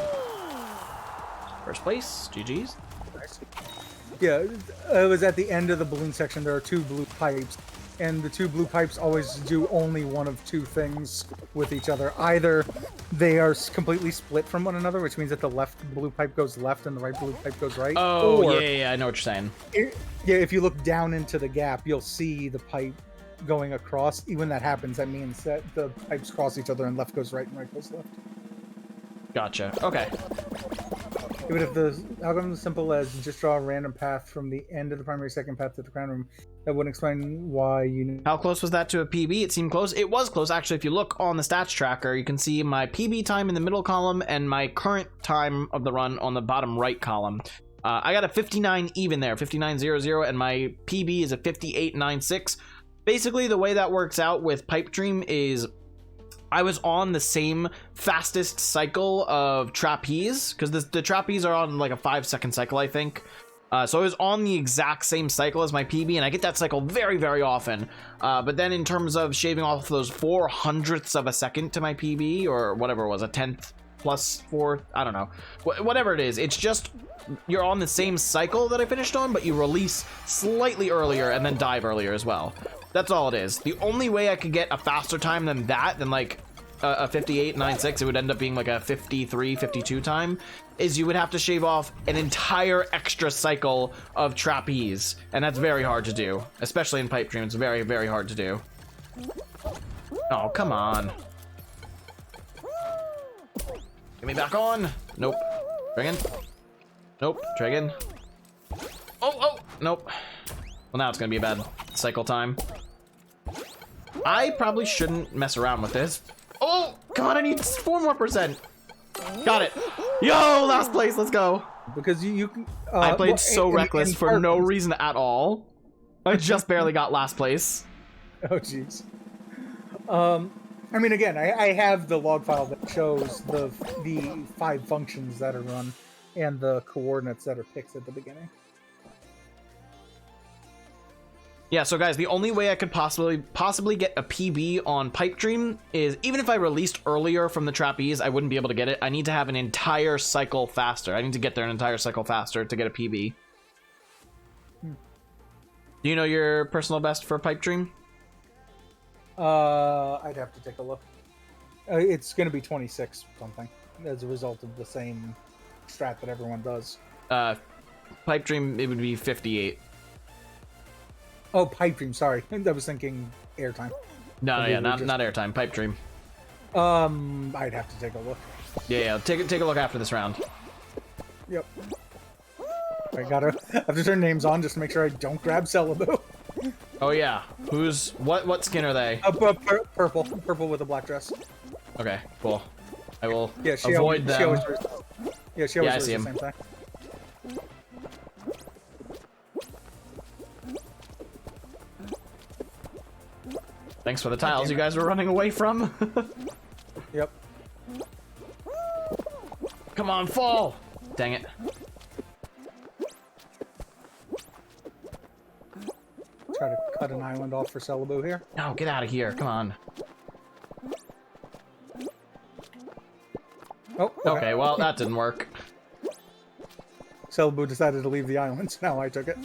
First place, GG's. Nice. Yeah, it was at the end of the balloon section. There are two blue pipes, and the two blue pipes always do only one of two things with each other. Either they are completely split from one another, which means that the left blue pipe goes left and the right blue pipe goes right. Oh, or, yeah, I know what you're saying. Yeah, if you look down into the gap, you'll see the pipe going across. When that happens, that means that the pipes cross each other and left goes right and right goes left. Gotcha. Okay. Even if the algorithm is simple as just draw a random path from the end of the primary second path to the crown room, that wouldn't explain why you... How close was that to a PB? It seemed close. It was close. Actually, if you look on the stats tracker, you can see my PB time in the middle column and my current time of the run on the bottom right column. I got a 59 even there, 59.00, and my PB is a 58.96. Basically, the way that works out with Pipe Dream is I was on the same fastest cycle of trapeze, because the trapeze are on like a 5-second cycle, I think. So I was on the exact same cycle as my PB, and I get that cycle very, very often. But then in terms of shaving off those 4/100ths of a second to my PB, or whatever it was, a 10th plus 4th, I don't know. Whatever it is, it's just you're on the same cycle that I finished on, but you release slightly earlier and then dive earlier as well. That's all it is. The only way I could get a faster time than that, than like a 58.96, it would end up being like a 53-52 time, is you would have to shave off an entire extra cycle of trapeze, and that's very hard to do, especially in Pipe Dream. It's very, very hard to do. Oh, come on. Get me back on. Nope. Try again. Nope. Try again. Oh, nope. Well, now it's gonna be a bad cycle time. I probably shouldn't mess around with this. Oh, God, I need 4 more percent. Got it. Yo, last place, let's go. Because you I played so reckless for no reason at all. I just barely got last place. Oh, jeez. I mean, again, I have the log file that shows the 5 functions that are run and the coordinates that are picked at the beginning. Yeah, so guys, the only way I could possibly get a PB on Pipe Dream is, even if I released earlier from the trapeze, I wouldn't be able to get it. I need to have an entire cycle faster. I need to get there an entire cycle faster to get a PB. Do you know your personal best for Pipe Dream? I'd have to take a look. It's going to be 26 something as a result of the same strat that everyone does. Pipe Dream, it would be 58. Oh, Pipe Dream, sorry. I was thinking airtime. No, yeah, not airtime. Pipe Dream. I'd have to take a look. Yeah, take a look after this round. Yep. I have to turn names on just to make sure I don't grab Celebu. Oh yeah, what skin are they? Purple with a black dress. Okay, cool. I will she avoid them. She always wears I see the him. same thing. Thanks for the tiles you guys were running away from. Yep. Come on, fall! Dang it. Try to cut an island off for Celebu here. No, get out of here. Come on. Oh, okay, well, that didn't work. Celebu decided to leave the island, so now I took it.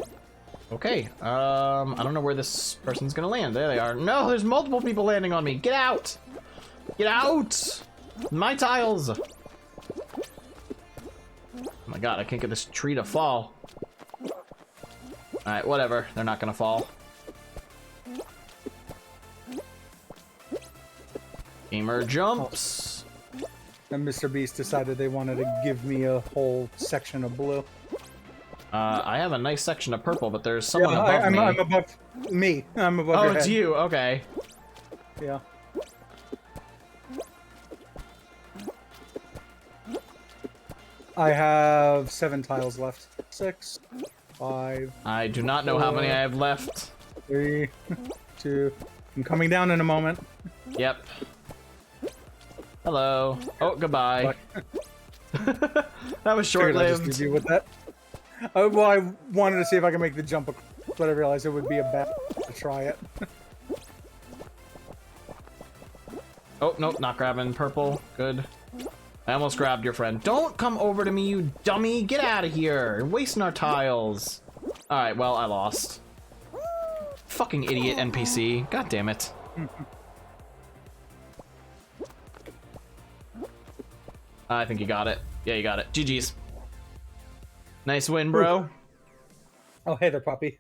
Okay, I don't know where this person's gonna land. There they are. No, there's multiple people landing on me. Get out! Get out! My tiles! Oh my god, I can't get this tree to fall. Alright, whatever. They're not gonna fall. Gamer jumps. And Mr. Beast decided they wanted to give me a whole section of blue. I have a nice section of purple, but there's someone above me. I'm above me. I'm above your Oh, it's head. you. Okay. Yeah. I have 7 tiles left. 6, 5. I do not know how many I have left. 3, 2. I'm coming down in a moment. Yep. Hello. Oh, goodbye. That was short-lived. Just with that. Well, I wanted to see if I could make the jump, but I realized it would be a bad to try it. Oh, nope, not grabbing purple. Good. I almost grabbed your friend. Don't come over to me, you dummy! Get out of here! You're wasting our tiles. Alright, well, I lost. Fucking idiot NPC. God damn it. I think you got it. Yeah, you got it. GG's. Nice win, bro. Oh, hey there, puppy.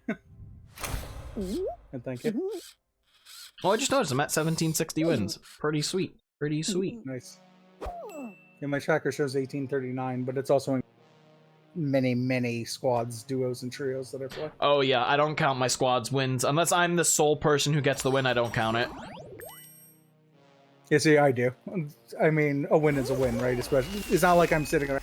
And thank you. Oh, I just noticed I'm at 1760 wins. Pretty sweet. Pretty sweet. Nice. Yeah, my tracker shows 1839, but it's also in many squads, duos, and trios that I play. Oh yeah, I don't count my squad's wins. Unless I'm the sole person who gets the win, I don't count it. Yeah, see, I do. I mean, a win is a win, right? Especially, it's not like I'm sitting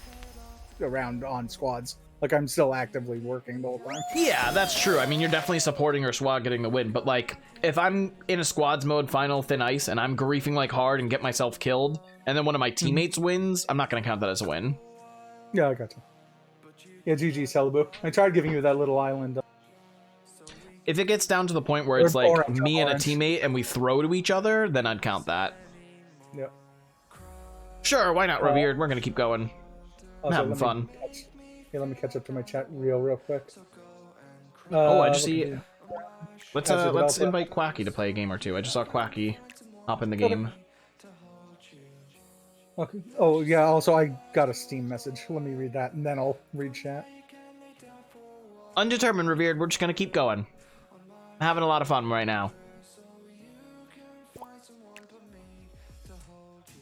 around on squads. Like, I'm still actively working the whole time. Yeah, that's true. I mean, you're definitely supporting your squad getting the win, but like, if I'm in a squads mode final thin ice and I'm griefing like hard and get myself killed, and then one of my teammates wins, I'm not gonna count that as a win. Yeah, I got you. Yeah, GG, Celebu. I tried giving you that little island. If it gets down to the point where it's like me and a teammate and we throw to each other, then I'd count that. Yeah. Sure, why not, Revered? We're gonna keep going. I'm having fun. Let me catch up to my chat real quick. Oh, I just see. Let's invite Quacky to play a game or two. I just saw Quacky hop in the game. Okay. Oh yeah. Also, I got a Steam message. Let me read that, and then I'll read chat. Undetermined, Revered. We're just gonna keep going. I'm having a lot of fun right now.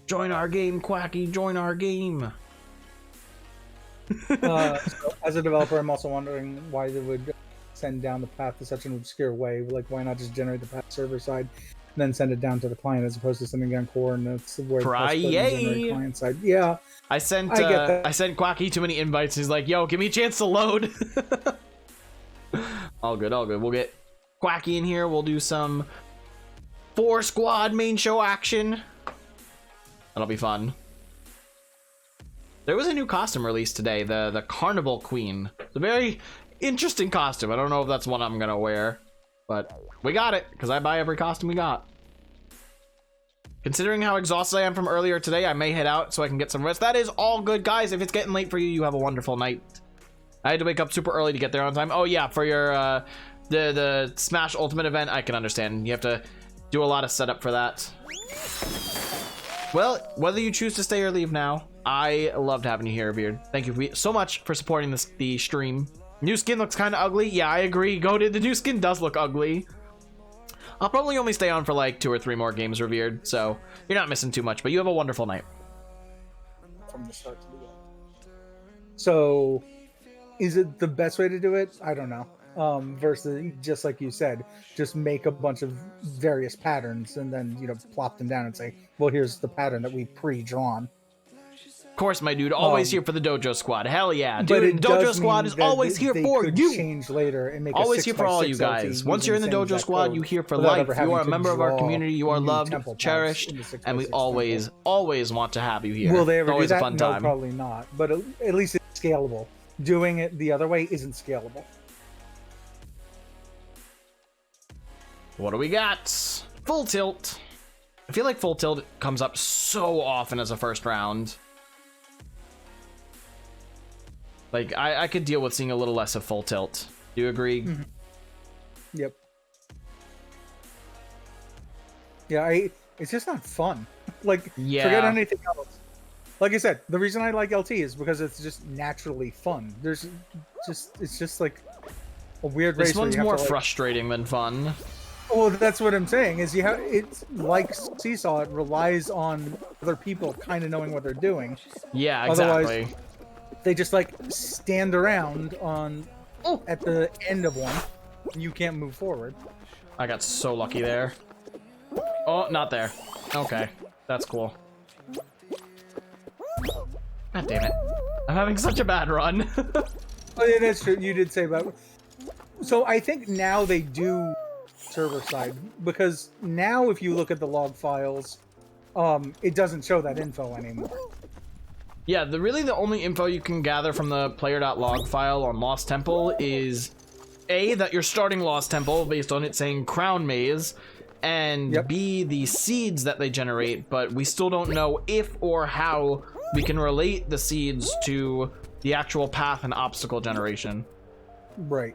Join our game, Quacky. Join our game. So as a developer, I'm also wondering why they would send down the path to such an obscure way. Like, why not just generate the path server side, and then send it down to the client as opposed to sending down coordinates where the press button generate client side. Yeah, I sent get that. I sent Quacky too many invites. He's like, "Yo, give me a chance to load." All good, all good. We'll get Quacky in here. We'll do some 4 squad main show action. That'll be fun. There was a new costume released today, the Carnival Queen. It's a very interesting costume. I don't know if that's one I'm gonna wear, but we got it because I buy every costume we got. Considering how exhausted I am from earlier today, I may head out so I can get some rest. That is all good, guys. If it's getting late for you, you have a wonderful night. I had to wake up super early to get there on time. Oh yeah, for your the Smash Ultimate event, I can understand. You have to do a lot of setup for that. Well, whether you choose to stay or leave now, I loved having you here, Beard. Thank you so much for supporting the stream. New skin looks kind of ugly. Yeah, I agree. The new skin does look ugly. I'll probably only stay on for like 2 or 3 more games, Revered, so you're not missing too much, but you have a wonderful night. From the start to the end. So, is it the best way to do it? I don't know. Versus, just like you said, just make a bunch of various patterns and then, plop them down and say, well, here's the pattern that we pre-drawn. Of course, my dude, always here for the Dojo Squad. Hell yeah, dude. Dojo Squad is always here for you. Change later and make always here for all you guys. Once you're in the Dojo Squad, you're here for life. You are a member of our community. You are loved, cherished, and we always want to have you here. Will they ever always do that? A fun No, time. probably not. But at least it's scalable. Doing it the other way isn't scalable. What do we got? Full Tilt. I feel like Full Tilt comes up so often as a first round. Like, I could deal with seeing a little less of Full Tilt. Do you agree? Mm-hmm. Yep. Yeah, it's just not fun. Like, yeah. Forget anything else. Like I said, the reason I like LT is because it's just naturally fun. It's just like a weird race. This one's where you more have to, frustrating than fun. Well, that's what I'm saying. Is it's like Seesaw. It relies on other people kind of knowing what they're doing. Yeah, exactly. Otherwise, they just like stand around at the end of one. And you can't move forward. I got so lucky there. Oh, not there. Okay, that's cool. God damn it. I'm having such a bad run. Oh, yeah, that's true. You did say about... So I think now they do server side, because now if you look at the log files, it doesn't show that info anymore. Yeah, really the only info you can gather from the player.log file on Lost Temple is A, that you're starting Lost Temple based on it saying Crown Maze, and Yep. B, the seeds that they generate, but we still don't know if or how we can relate the seeds to the actual path and obstacle generation. Right.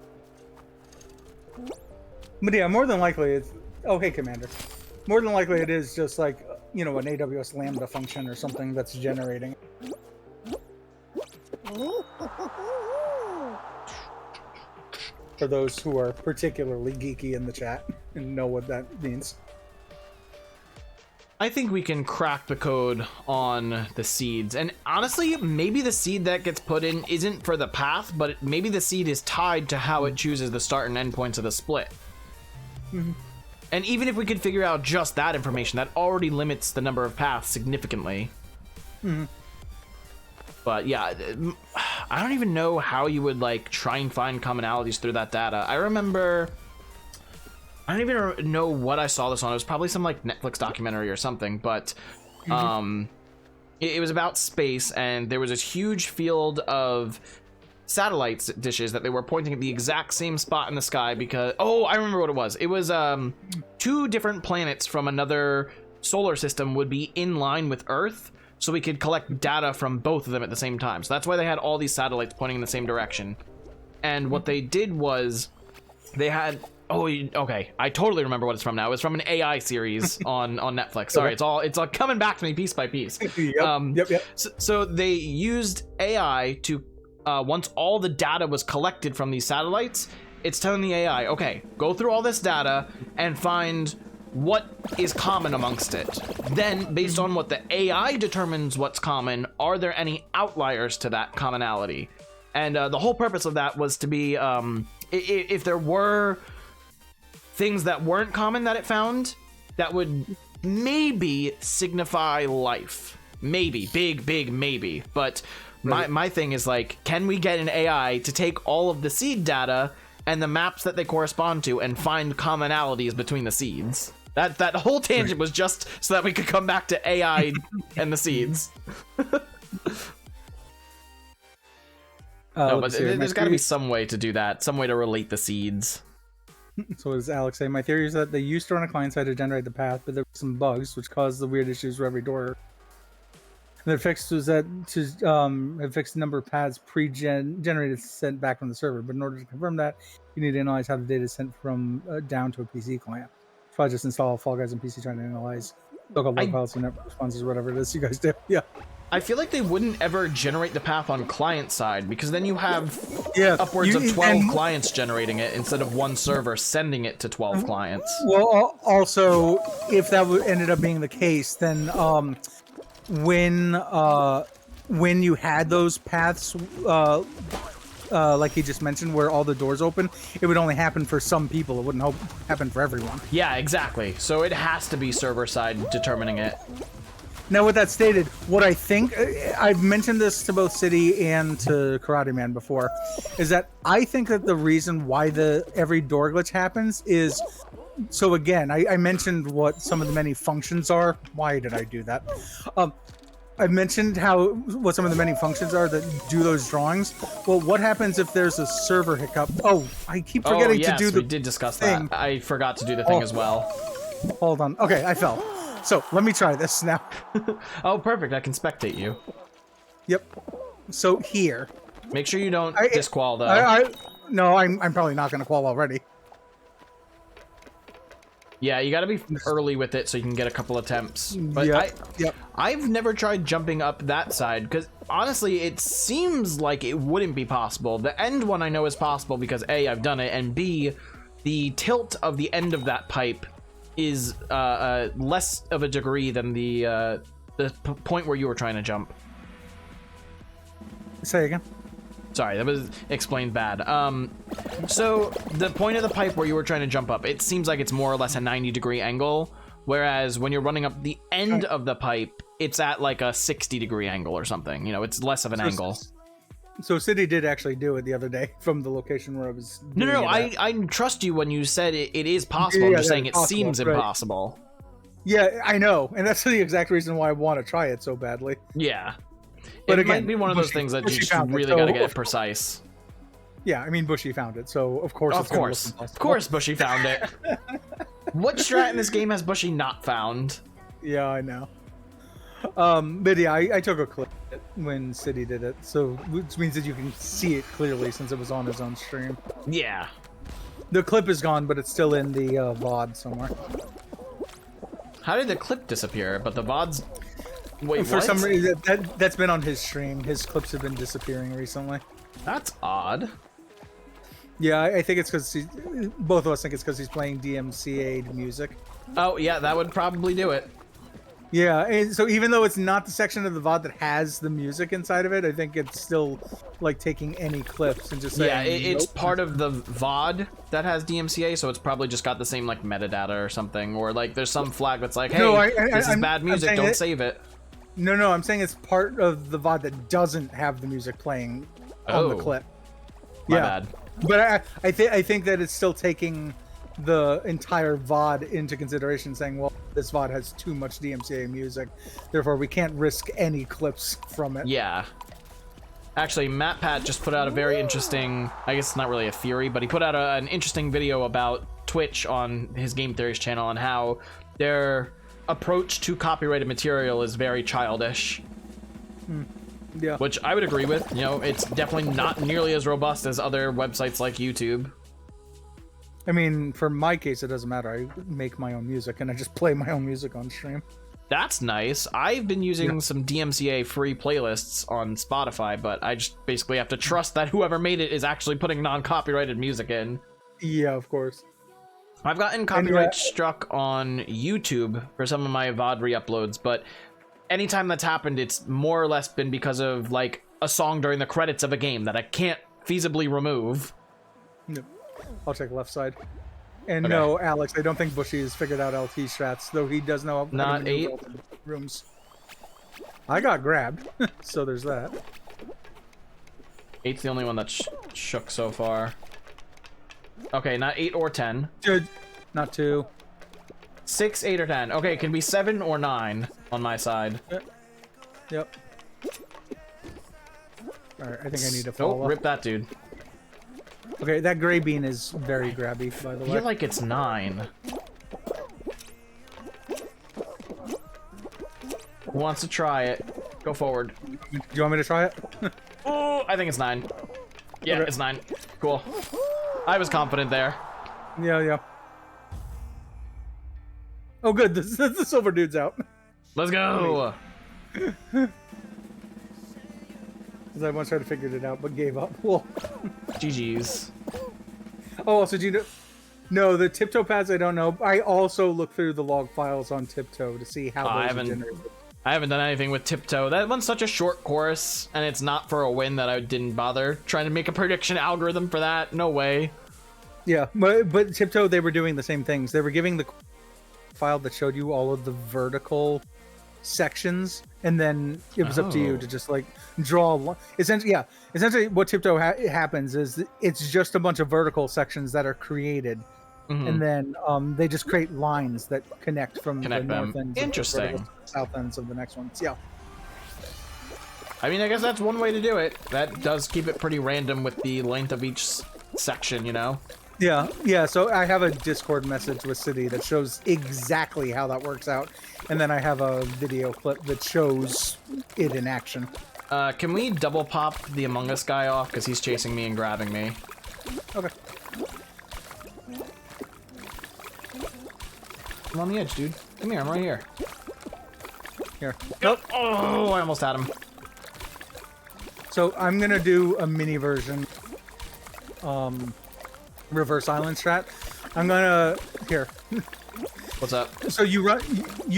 But yeah, more than likely it's... Oh, hey, Commander. More than likely it is just like, an AWS Lambda function or something that's generating. For those who are particularly geeky in the chat and know what that means. I think we can crack the code on the seeds, and honestly, maybe the seed that gets put in isn't for the path, but maybe the seed is tied to how it chooses the start and end points of the split. Mm-hmm. And even if we could figure out just that information, that already limits the number of paths significantly. Mm-hmm. But yeah, I don't even know how you would like try and find commonalities through that data. I remember, I don't even know what I saw this on. It was probably some like Netflix documentary or something, but it was about space, and there was this huge field of satellites dishes that they were pointing at the exact same spot in the sky because, oh, I remember what it was. It was 2 different planets from another solar system would be in line with Earth, so we could collect data from both of them at the same time. So that's why they had all these satellites pointing in the same direction. And what they did was they had, oh, okay, I totally remember what it's from now. It was from an AI series on Netflix. Sorry, Okay. it's all coming back to me piece by piece. Yep. So they used AI to, once all the data was collected from these satellites, it's telling the AI, okay, go through all this data and find what is common amongst it. Then, based on what the AI determines what's common, are there any outliers to that commonality? And the whole purpose of that was to be, if there were things that weren't common that it found, that would maybe signify life. Maybe. Big maybe. But my thing is, like, can we get an AI to take all of the seed data and the maps that they correspond to and find commonalities between the seeds? That whole tangent was just so that we could come back to AI and the seeds. No, but there's got to be some way to do that, some way to relate the seeds. So what does Alex say? My theory is that they used to run a client side to generate the path, but there were some bugs which caused the weird issues for every door. And the fix was that it fixed the number of paths pre-generated sent back from the server. But in order to confirm that, you need to analyze how the data is sent from down to a PC client. Probably just install Fall Guys on PC trying to analyze local policy network responses or whatever it is you guys do. Yeah. I feel like they wouldn't ever generate the path on client side, because then you have upwards of 12 clients generating it instead of one server sending it to 12 clients. Well, also, if that ended up being the case, then when you had those paths, like he just mentioned, where all the doors open, it would only happen for some people. It wouldn't happen for everyone. Yeah, exactly. So it has to be server side determining it. Now, with that stated, what I think, I've mentioned this to both City and to Karateman before, is that I think that the reason why every door glitch happens is, so again, I mentioned what some of the many functions are. Why did I do that? I mentioned what some of the many functions are that do those drawings. Well, what happens if there's a server hiccup? Oh, I keep forgetting to do the we did discuss thing. That. I forgot to do the thing as well. Hold on. Okay, I fell. So let me try this now. Oh, perfect. I can spectate you. Yep. So here. Make sure you don't disqual though. No, I'm probably not going to qual already. Yeah, you got to be early with it so you can get a couple attempts. But I've never tried jumping up that side because honestly, it seems like it wouldn't be possible. The end one I know is possible because A, I've done it, and B, the tilt of the end of that pipe is less of a degree than the point where you were trying to jump. Say again. Sorry, that was explained bad. So the point of the pipe where you were trying to jump up, it seems like it's more or less a 90-degree angle, whereas when you're running up the end of the pipe, it's at like a 60-degree angle or something. You know, it's less of an angle. So City did actually do it the other day from the location where I was. No. I trust you when you said it is possible. I'm just saying it seems impossible. Yeah, I know, and that's the exact reason why I want to try it so badly. Yeah. But it might be one of those things that you just really got to get it precise. Yeah, I mean, Bushy found it, so of course. Of course, Bushy found it. What strat in this game has Bushy not found? Yeah, I know. But yeah, I took a clip when City did it, so which means that you can see it clearly since it was on his own stream. Yeah. The clip is gone, but it's still in the VOD somewhere. How did the clip disappear? But the VOD's... Wait, for some reason, that's been on his stream. His clips have been disappearing recently. That's odd. Yeah, I think it's because both of us think it's because he's playing DMCA music. Oh, yeah, that would probably do it. Yeah, and so even though it's not the section of the VOD that has the music inside of it, I think it's still like taking any clips and just saying, yeah, it's part of the VOD that has DMCA, so it's probably just got the same like metadata or something, or like there's some flag that's like, hey, this is bad music, don't save it. No, I'm saying it's part of the VOD that doesn't have the music playing on the clip. My bad. But I think that it's still taking the entire VOD into consideration, saying, well, this VOD has too much DMCA music, therefore we can't risk any clips from it. Yeah. Actually, MatPat just put out a very interesting, I guess it's not really a theory, but he put out an interesting video about Twitch on his Game Theories channel and how their approach to copyrighted material is very childish. Yeah. Which I would agree with. You know, it's definitely not nearly as robust as other websites like YouTube. I mean, for my case, it doesn't matter. I make my own music and I just play my own music on stream. That's nice. I've been using some DMCA free playlists on Spotify, but I just basically have to trust that whoever made it is actually putting non-copyrighted music in. Yeah, of course. I've gotten copyright struck on YouTube for some of my VOD re-uploads, but anytime that's happened, it's more or less been because of like a song during the credits of a game that I can't feasibly remove. No. I'll check left side. And Okay. no, Alex, I don't think Bushy has figured out LT strats, though he does know how to Not maneuver 8. alternate rooms. I got grabbed, so there's that. 8's the only one that shook so far. Okay, not 8 or 10. Good. Not 2. 6, 8, or 10. Okay, it can be 7 or 9 on my side. Yep. Alright, I think I need to follow. Oh, rip that dude. Okay, that gray bean is very grabby, by the I way. feel like it's 9. Who wants to try it? Go forward. Do you want me to try it? Oh, I think it's 9. Yeah, Okay. it's 9. Cool. I was confident there. Yeah. Oh, good. The silver dude's out. Let's go. Because I once tried to figure it out, but gave up. Well. GG's. Oh, also, do you know? No, the tiptoe pads I don't know. I also look through the log files on tiptoe to see how those are generated. I haven't done anything with Tiptoe. That one's such a short course, and it's not for a win that I didn't bother trying to make a prediction algorithm for that. No way. Yeah, but tiptoe, they were doing the same things. They were giving the file that showed you all of the vertical sections, and then it was up to you to just like draw. Essentially, what tiptoe happens is it's just a bunch of vertical sections that are created. And then they just create lines that connect from the north ends Interesting. to the south ends of the next ones. Yeah. I mean, I guess that's one way to do it. That does keep it pretty random with the length of each section, you know? Yeah. So I have a Discord message with City that shows exactly how that works out. And then I have a video clip that shows it in action. Can we double pop the Among Us guy off? Because he's chasing me and grabbing me. Okay. I'm on the edge, dude. Come here, I'm right here. Here. Nope. Oh, I almost had him. So I'm gonna do a mini version, reverse island strat. I'm gonna What's up? So you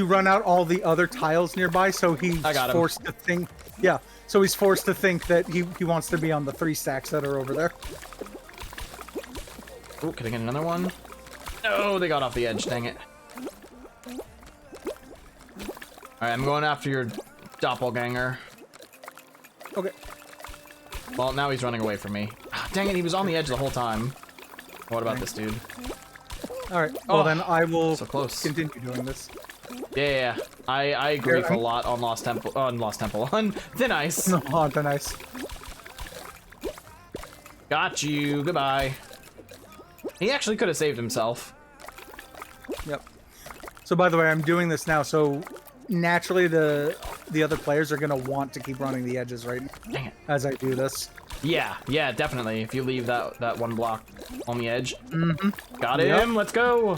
run out all the other tiles nearby, so he's I got him. forced to think. Yeah. So he's forced to think that he wants to be on the 3 stacks that are over there. Oh, can I get another one? No, they got off the edge. Dang it. All right, I'm going after your doppelganger. Okay. Well, now he's running away from me. Ah, dang it, he was on the edge the whole time. What about this dude? All right. Well, then I will so close. continue doing this. Yeah. I grief a lot on Lost Temple. On Thin Ice. Oh, Thin Ice. Got you. Goodbye. He actually could have saved himself. Yep. So by the way, I'm doing this now, so naturally the other players are gonna want to keep running the edges, right? Dang it. As I do this. Yeah, definitely. If you leave that one block on the edge. Mm-hmm. Got him. Yep. Let's go.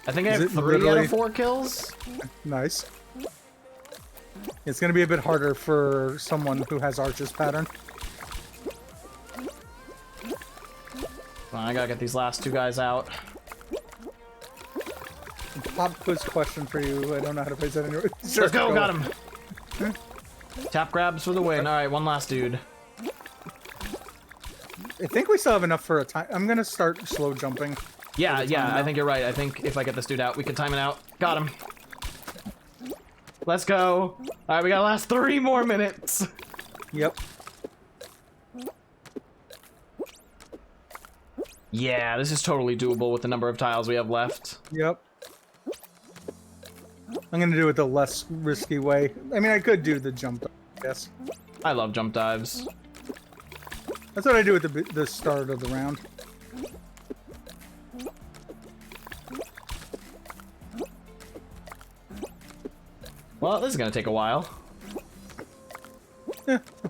I think I have 3 out of 4 kills. Nice. It's gonna be a bit harder for someone who has Archer's pattern. Well, I gotta get these last 2 guys out. Pop quiz question for you. I don't know how to place that anywhere. Sure, Let's go. Got him. Tap grabs for the win. All right, one last dude. I think we still have enough for a time. I'm gonna start slow jumping. Yeah, I think you're right. I think if I get this dude out, we can time it out. Got him. Let's go. All right, we gotta last 3 more minutes. Yep. Yeah, this is totally doable with the number of tiles we have left. Yep. I'm gonna do it the less risky way. I mean, I could do the jump, I guess. I love jump dives. That's what I do at the start of the round. Well, this is gonna take a while.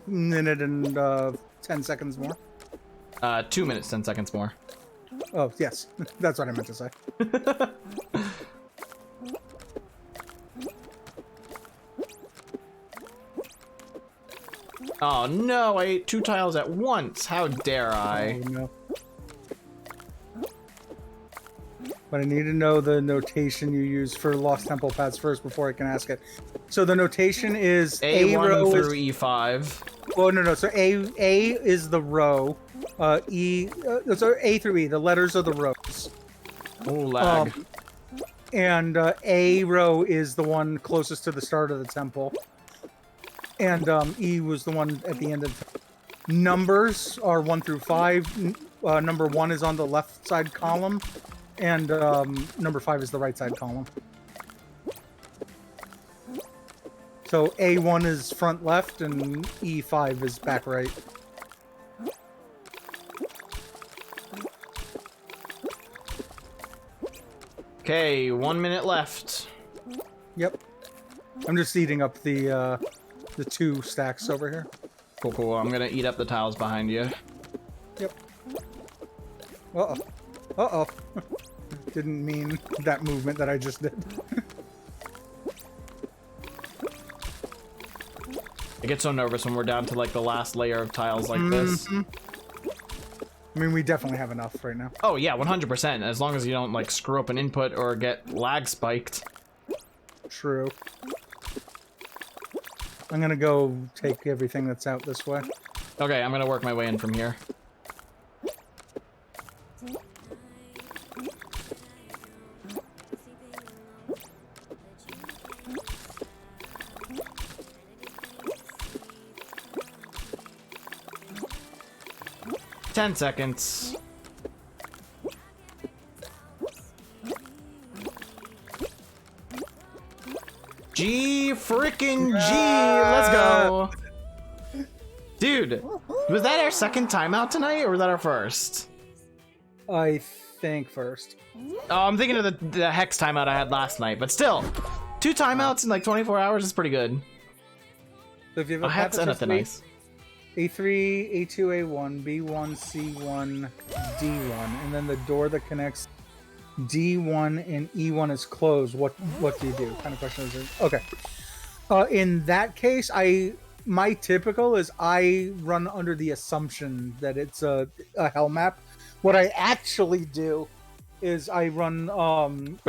Minute and 10 seconds more. 2 minutes, 10 seconds more. Oh, yes. That's what I meant to say. Oh no, I ate 2 tiles at once. How dare I? Oh, no. but I need to know the notation you use for Lost Temple paths first before I can ask it. So the notation is A1 row through is, E5. well, no. So A is the row. So A through E. The letters are the rows. Oh, lag. And A row is the one closest to the start of the temple. And E was the one at the end of the numbers are 1 through 5. Number 1 is on the left side column, and number 5 is the right side column. So A1 is front left, and E5 is back right. Okay, 1 minute left. Yep. I'm just eating up the 2 stacks over here. Cool, cool. I'm gonna eat up the tiles behind you. Yep. Uh-oh. Uh-oh. Didn't mean that movement that I just did. I get so nervous when we're down to like the last layer of tiles like this. I mean, we definitely have enough right now. Oh yeah, 100%. As long as you don't like screw up an input or get lag spiked. True. I'm gonna go take everything that's out this way. Okay, I'm gonna work my way in from here. Ten seconds. G freaking G! Let's go! Dude, was that our second timeout tonight, or was that our first? I think first. Oh, I'm thinking of the Hex timeout I had last night, but still, 2 timeouts in like 24 hours is pretty good. So if you have A Hex and nothing nice. A3, A2, A1, B1, C1, D1, and then the door that connects D1 and E1 is closed. What do you do? What kind of question is it? Okay. In that case, my typical is I run under the assumption that it's a hell map. What I actually do is I run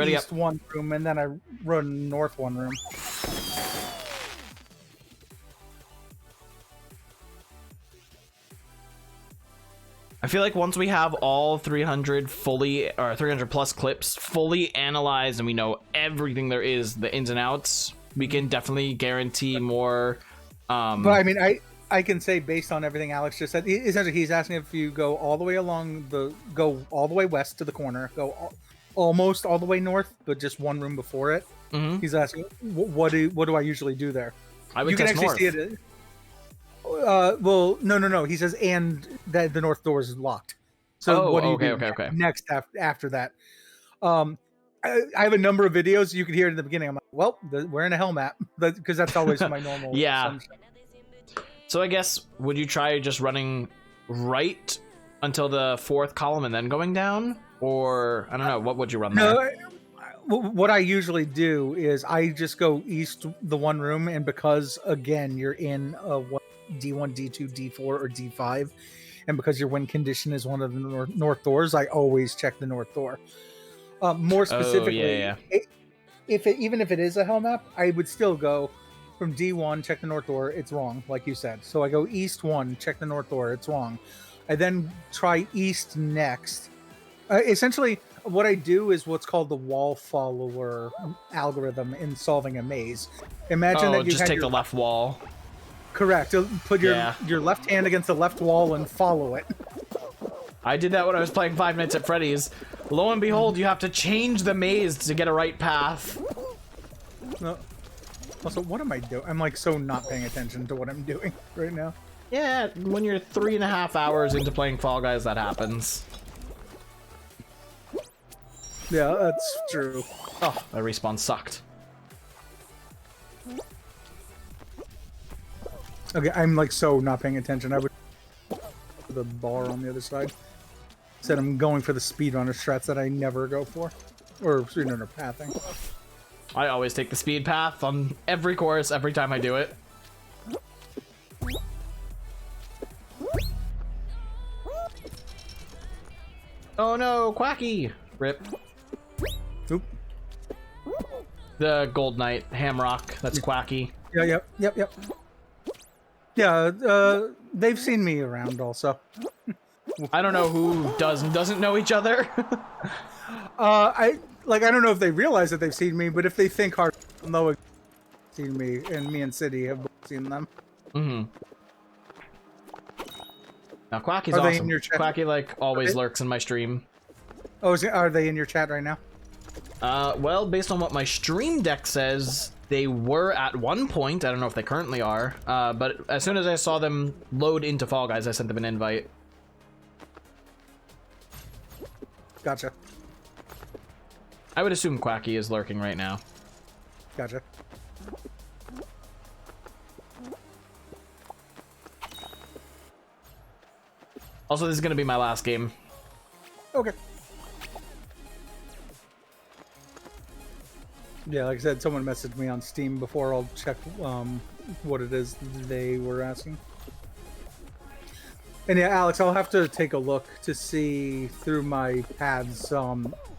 east one room and then I run north one room. I feel like once we have all 300 plus clips fully analyzed and we know everything there is, the ins and outs, we can definitely guarantee more. But I mean, I can say based on everything Alex just said, essentially he's asking if you go all the way go all the way west to the corner, almost all the way north, but just one room before it. Mm-hmm. He's asking, what do I usually do there? I would test north. See it. Well, no. He says, and that the north door is locked. So what do you do next after that? I have a number of videos. You could hear it in the beginning. I'm like, well, we're in a hell map, because that's always my normal. Yeah. Assumption. So I guess, would you try just running right until the 4th column and then going down? Or, I don't know, what would you run there? No, what I usually do is I just go east the one room, and because, again, you're in a D1, D2, D4, or D5, and because your win condition is one of the north doors, I always check the north door. More specifically, even if it is a hell map, I would still go from D1, check the north door, it's wrong, like you said. So I go east 1, check the north door, it's wrong. I then try east next. Essentially, what I do is what's called the wall follower algorithm in solving a maze. Imagine that you just take the left wall. Correct. Put your left hand against the left wall and follow it. I did that when I was playing Five Nights at Freddy's. Lo and behold, you have to change the maze to get a right path. No. Also, what am I doing? I'm like so not paying attention to what I'm doing right now. Yeah, when you're 3.5 hours into playing Fall Guys, that happens. Yeah, that's true. Oh, that respawn sucked. Okay, I'm like so not paying attention. I would the bar on the other side. Said I'm going for the speedrunner strats that I never go for, or speedrunner pathing. I always take the speed path on every course every time I do it. Oh no, Quacky! Rip. The Gold Knight, Hamrock. That's Quacky. Yeah, yep. Yeah, they've seen me around also. I don't know who does and doesn't know each other. I don't know if they realize that they've seen me, but if they think hard, they'll know seen me, and me and City have both seen them. Mm-hmm. Now Quacky's Are they awesome. in your chat? Quacky like always lurks in my stream. Oh, are they in your chat right now? Well, based on what my stream deck says, they were at one point. I don't know if they currently are. But as soon as I saw them load into Fall Guys, I sent them an invite. Gotcha. I would assume Quacky is lurking right now. Gotcha. Also, this is going to be my last game. Okay. Yeah, like I said, someone messaged me on Steam before. I'll check what it is they were asking. And yeah, Alex, I'll have to take a look to see through my paths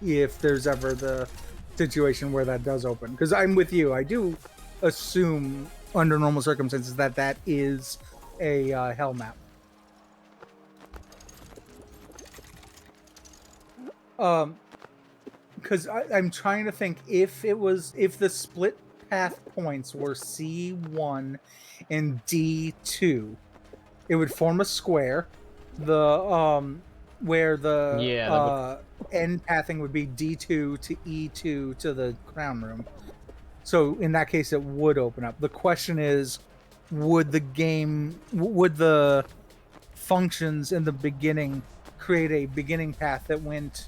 if there's ever the situation where that does open. Because I'm with you. I do assume, under normal circumstances, that is a hell map. Because I'm trying to think if the split path points were C1 and D2, it would form a square. Where the end pathing would be D2 to E2 to the crown room. So in that case, it would open up. The question is, would the functions in the beginning create a beginning path that went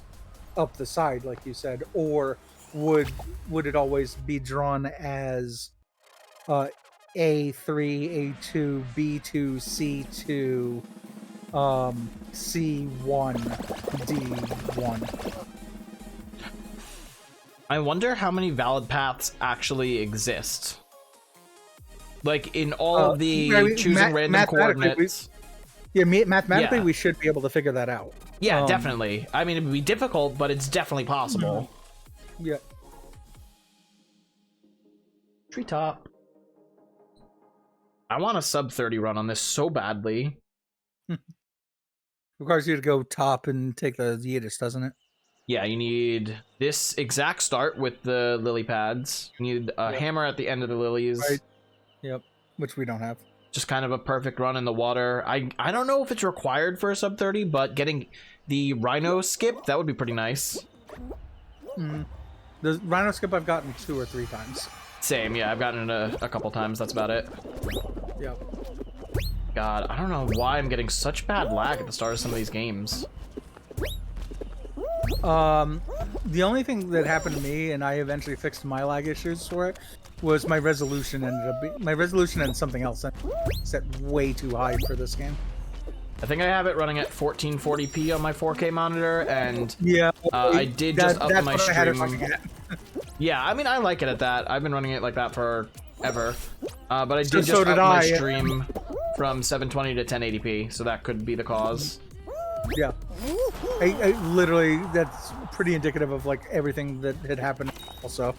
up the side, like you said, or would it always be drawn as A3, A2, B2, C2, C1, D1? I wonder how many valid paths actually exist. Like in all of the choosing random coordinates. Mathematically, we should be able to figure that out. Yeah, definitely. I mean, it would be difficult, but it's definitely possible. Yeah. Treetop. I want a sub 30 run on this so badly. Requires you to go top and take the Yiddish, doesn't it? Yeah, you need this exact start with the lily pads. You need a hammer at the end of the lilies. Right. Yep. Which we don't have. Just kind of a perfect run in the water. I don't know if it's required for a sub 30, but getting the rhino skip, that would be pretty nice. The rhino skip I've gotten 2 or 3 times. Same, yeah, I've gotten it a couple times. That's about it. Yep. God, I don't know why I'm getting such bad lag at the start of some of these games. The only thing that happened to me, and I eventually fixed my lag issues for it, was my resolution and something else set way too high for this game. I think I have it running at 1440p on my 4K monitor, and I did that's up my what I had it stream. running at. Yeah, I mean, I like it at that. I've been running it like that forever. But I did just so did up my I. stream from 720 to 1080p, so that could be the cause. Yeah. I literally, that's pretty indicative of like everything that had happened also.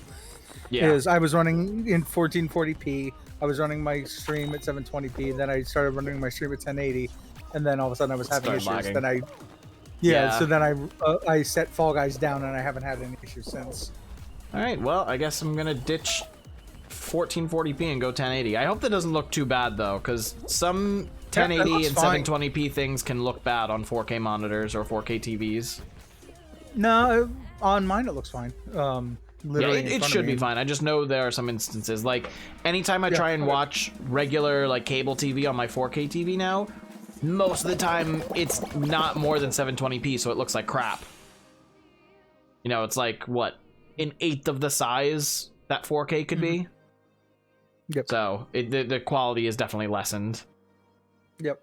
Yeah. Is I was running in 1440p, I was running my stream at 720p, then I started running my stream at 1080, and then all of a sudden I was having issues. Lagging. Then so then I set Fall Guys down, and I haven't had any issues since. All right, well, I guess I'm gonna ditch 1440p and go 1080. I hope that doesn't look too bad though, because some 1080 and 720p things can look bad on 4K monitors or 4K TVs. No, on mine it looks fine. Yeah, it should be fine. I just know there are some instances, like anytime I try and watch regular like cable TV on my 4K TV now, most of the time it's not more than 720p, so it looks like crap. You know, it's like what, an eighth of the size that 4K could be. Yep. So the quality is definitely lessened. Yep.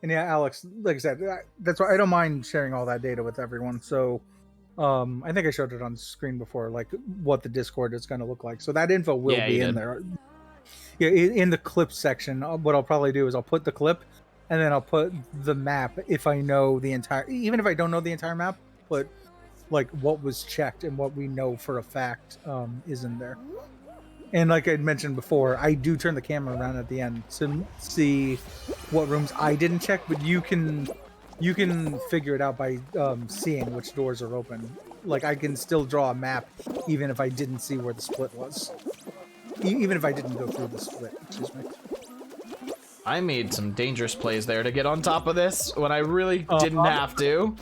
And yeah, Alex, like I said, that's why I don't mind sharing all that data with everyone. So I think I showed it on screen before, like what the Discord is going to look like. So that info will be in there. Yeah, in the clip section, what I'll probably do is I'll put the clip, and then I'll put the map if I know the entire. Even if I don't know the entire map, but like what was checked and what we know for a fact is in there. And like I mentioned before, I do turn the camera around at the end to see what rooms I didn't check, but you can figure it out by seeing which doors are open. Like I can still draw a map even if I didn't see where the split was. Even if I didn't go through the split, excuse me. I made some dangerous plays there to get on top of this when I really didn't have to.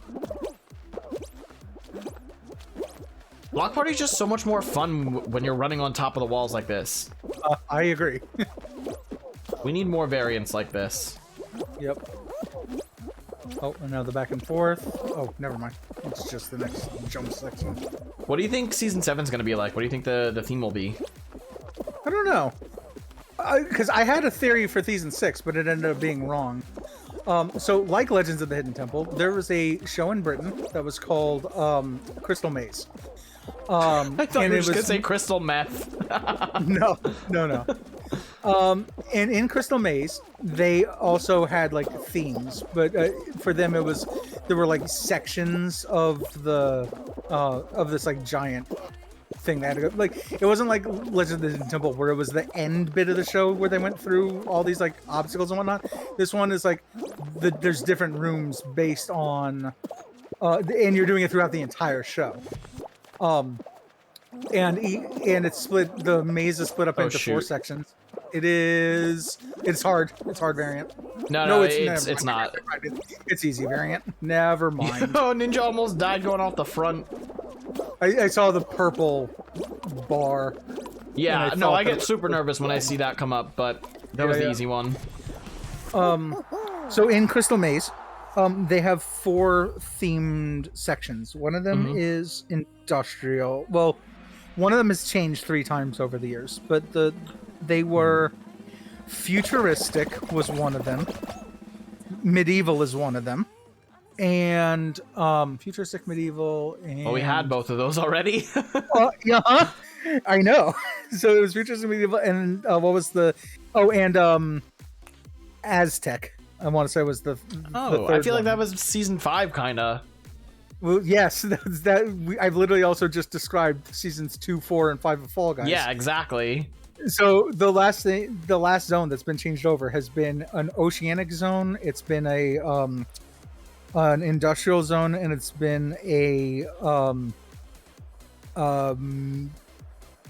Block Party is just so much more fun when you're running on top of the walls like this. I agree. We need more variants like this. Yep. Oh, and now the back and forth. Oh, never mind. It's just the next jump section. What do you think Season 7 is going to be like? What do you think the theme will be? I don't know. Because I had a theory for Season 6, but it ended up being wrong. So, like Legends of the Hidden Temple, there was a show in Britain that was called Crystal Maze. I thought you were just going to say crystal meth. No. And in Crystal Maze, they also had like themes, but for them there were like sections of this like giant thing that had to go. Like it wasn't like Legend of the Hidden Temple where it was the end bit of the show where they went through all these like obstacles and whatnot. This one is like there's different rooms based on, and you're doing it throughout the entire show. And it's split. The maze is split up into 4 sections. It's hard variant. No, it's not. It's easy variant. Never mind. Oh, Ninja almost died going off the front. I saw the purple bar. Yeah, I get super nervous when I see that come up, but that was the easy one. So in Crystal Maze, they have 4 themed sections. One of them is industrial. Well, one of them has changed 3 times over the years, but they were futuristic was one of them. Medieval is one of them. And futuristic, medieval, and we had both of those already. Yeah, I know. So it was futuristic, medieval, and what was the Aztec. I want to say was the third I feel like one. that was Season 5 kind of. Well, yes, I've literally also just described seasons 2, 4, and 5 of Fall Guys. Yeah, exactly. So the last zone that's been changed over has been an oceanic zone. It's been an industrial zone, and it's been a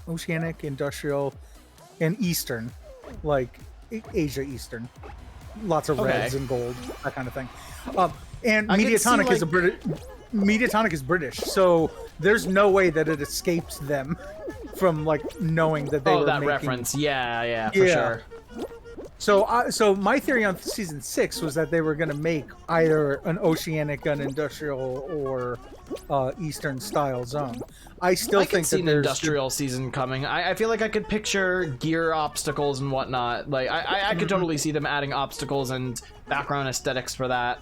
oceanic, industrial, and eastern, like Asia Eastern. Lots of reds and gold, that kind of thing. And Mediatonic is a British. Mediatonic is British, so there's no way that it escapes them from like knowing that they were that making... reference. Yeah, for sure. So my theory on Season 6 was that they were going to make either an oceanic, an industrial, or Eastern style zone. I think see an industrial season coming. I feel like I could picture gear obstacles and whatnot. Like I could totally see them adding obstacles and background aesthetics for that.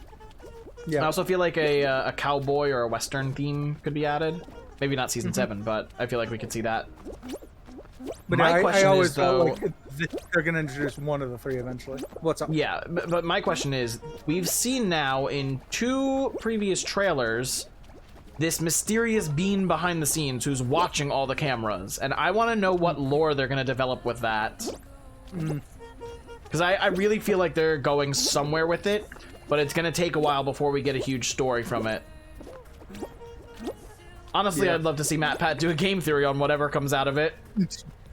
Yeah. I also feel like a cowboy or a western theme could be added. Maybe not Season 7, but I feel like we could see that. But I always felt like they're going to introduce one of the 3 eventually. What's up? Yeah, but my question is, we've seen now in 2 previous trailers this mysterious being behind the scenes who's watching all the cameras, and I want to know what lore they're going to develop with that. Because I really feel like they're going somewhere with it, but it's going to take a while before we get a huge story from it. Honestly, I'd love to see Matt Pat do a game theory on whatever comes out of it.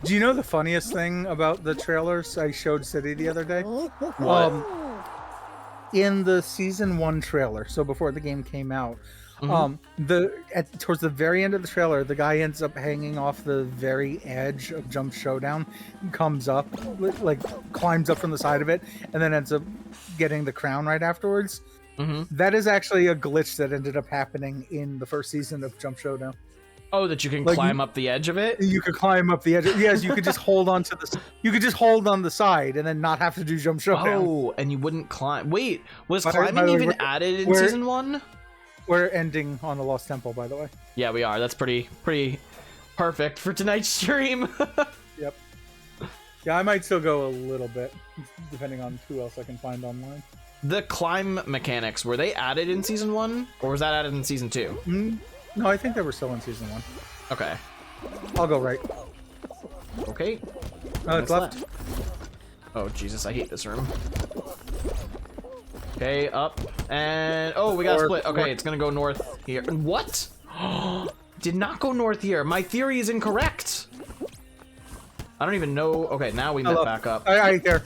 Do you know the funniest thing about the trailers I showed City the other day? What? In the Season 1 trailer, so before the game came out, towards the very end of the trailer, the guy ends up hanging off the very edge of Jump Showdown, comes up, like climbs up from the side of it, and then ends up getting the crown right afterwards. That is actually a glitch that ended up happening in the first season of Jump Showdown. Oh, that you can climb up the edge of it? You could climb up the edge. Yes, you could just hold on to the. You could just hold on the side and then not have to do Jump Showdown. Oh, and you wouldn't climb. Wait, was climbing even added in Season 1? We're ending on the Lost Temple, by the way. Yeah, we are. That's pretty perfect for tonight's stream. Yep. Yeah, I might still go a little bit, depending on who else I can find online. The climb mechanics, were they added in Season 1? Or was that added in Season 2? No, I think they were still in season 1. Okay. I'll go right. Okay. It's left. Oh, Jesus, I hate this room. Okay, up. And... Oh, we got to split. Okay, it's going to go north here. What? Did not go north here. My theory is incorrect. I don't even know. Okay, now we met back up. There.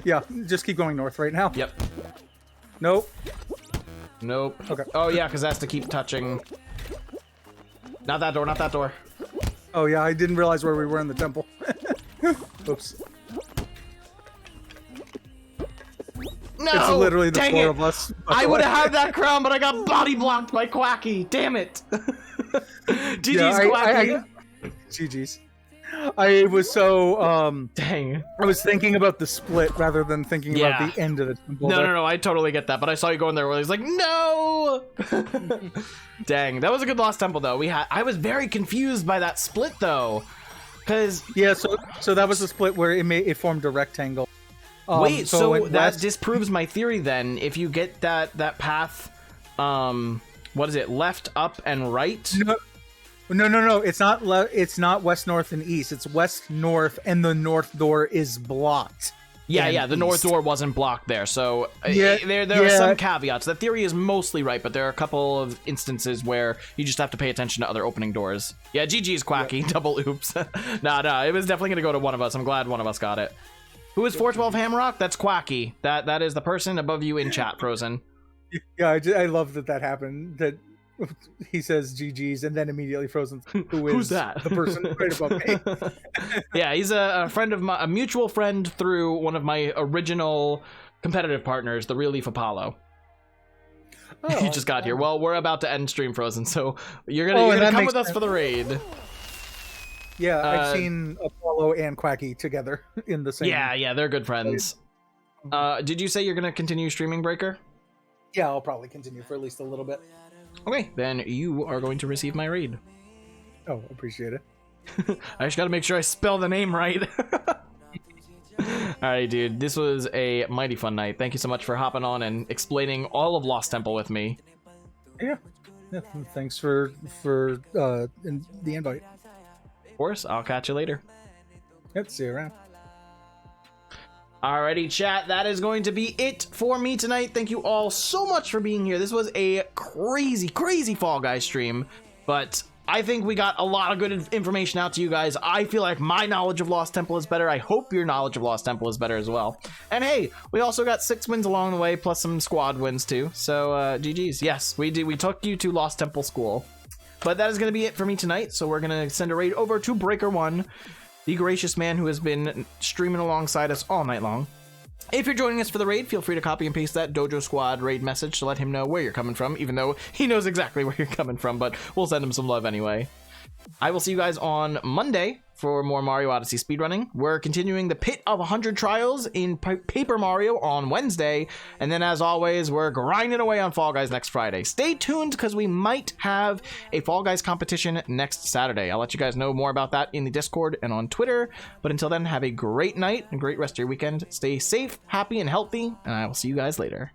Yeah, just keep going north right now. Yep. Nope. Nope. Okay. Oh, yeah, because that's to keep touching. Not that door, not that door. Oh, yeah, I didn't realize where we were in the temple. Oops. No! It's literally the Dang four it. of us. I would have had that crown, but I got body blocked by Quacky. Damn it. GG's, Quacky. GG's. I was so, Dang. I was thinking about the split rather than thinking about the end of the temple. No, I totally get that, but I saw you going there where he's like, no! Dang, that was a good lost temple, though. I was very confused by that split, though, because... Yeah, so that was the split where it formed a rectangle. Wait, so that disproves my theory, then. If you get that path, what is it, left, up, and right? No. It's not west, north, and east. It's west, north, and the north door is blocked. Yeah, the north door wasn't blocked there, so there are some caveats. The theory is mostly right, but there are a couple of instances where you just have to pay attention to other opening doors. Yeah, GG's, Quacky. Double oops. No, it was definitely going to go to one of us. I'm glad one of us got it. Who is 412 Hamrock? That's Quacky. That is the person above you in chat, Frozen. Yeah, I love that happened. That he says GG's and then immediately Frozen. Who's that? The person right above me. Yeah, he's a friend of a mutual friend through one of my original competitive partners, the Real Leaf Apollo. Oh, he just got here. Well, we're about to end stream, Frozen, so you're gonna come with us for the raid. Yeah, I've seen Apollo and Quacky together in the same. Yeah, they're good friends. Did you say you're gonna continue streaming, Breaker? Yeah, I'll probably continue for at least a little bit. Okay, then you are going to receive my raid. Oh, appreciate it. I just gotta make sure I spell the name right. Alright, dude, this was a mighty fun night. Thank you so much for hopping on and explaining all of Lost Temple with me. Yeah, thanks for the invite. Of course, I'll catch you later. Yep, see you around. Alrighty, chat, that is going to be it for me tonight. Thank you all so much for being here. This was a crazy Fall Guys stream, but I think we got a lot of good information out to you guys. I feel like my knowledge of Lost Temple is better. I hope your knowledge of Lost Temple is better as well. And hey, we also got 6 wins along the way, plus some squad wins too. So GG's. Yes, we did. We took you to Lost Temple School. But that is going to be it for me tonight. So we're going to send a raid over to Breaker 1, the gracious man who has been streaming alongside us all night long. If you're joining us for the raid, feel free to copy and paste that Dojo Squad raid message to let him know where you're coming from, even though he knows exactly where you're coming from, but we'll send him some love anyway. I will see you guys on Monday for more Mario Odyssey speedrunning. We're continuing the Pit of 100 Trials in Paper Mario on Wednesday, and then as always, we're grinding away on Fall Guys next Friday. Stay tuned because we might have a Fall Guys competition next Saturday. I'll let you guys know more about that in the Discord and on Twitter, but until then, have a great night and great rest of your weekend. Stay safe, happy, and healthy, and I will see you guys later.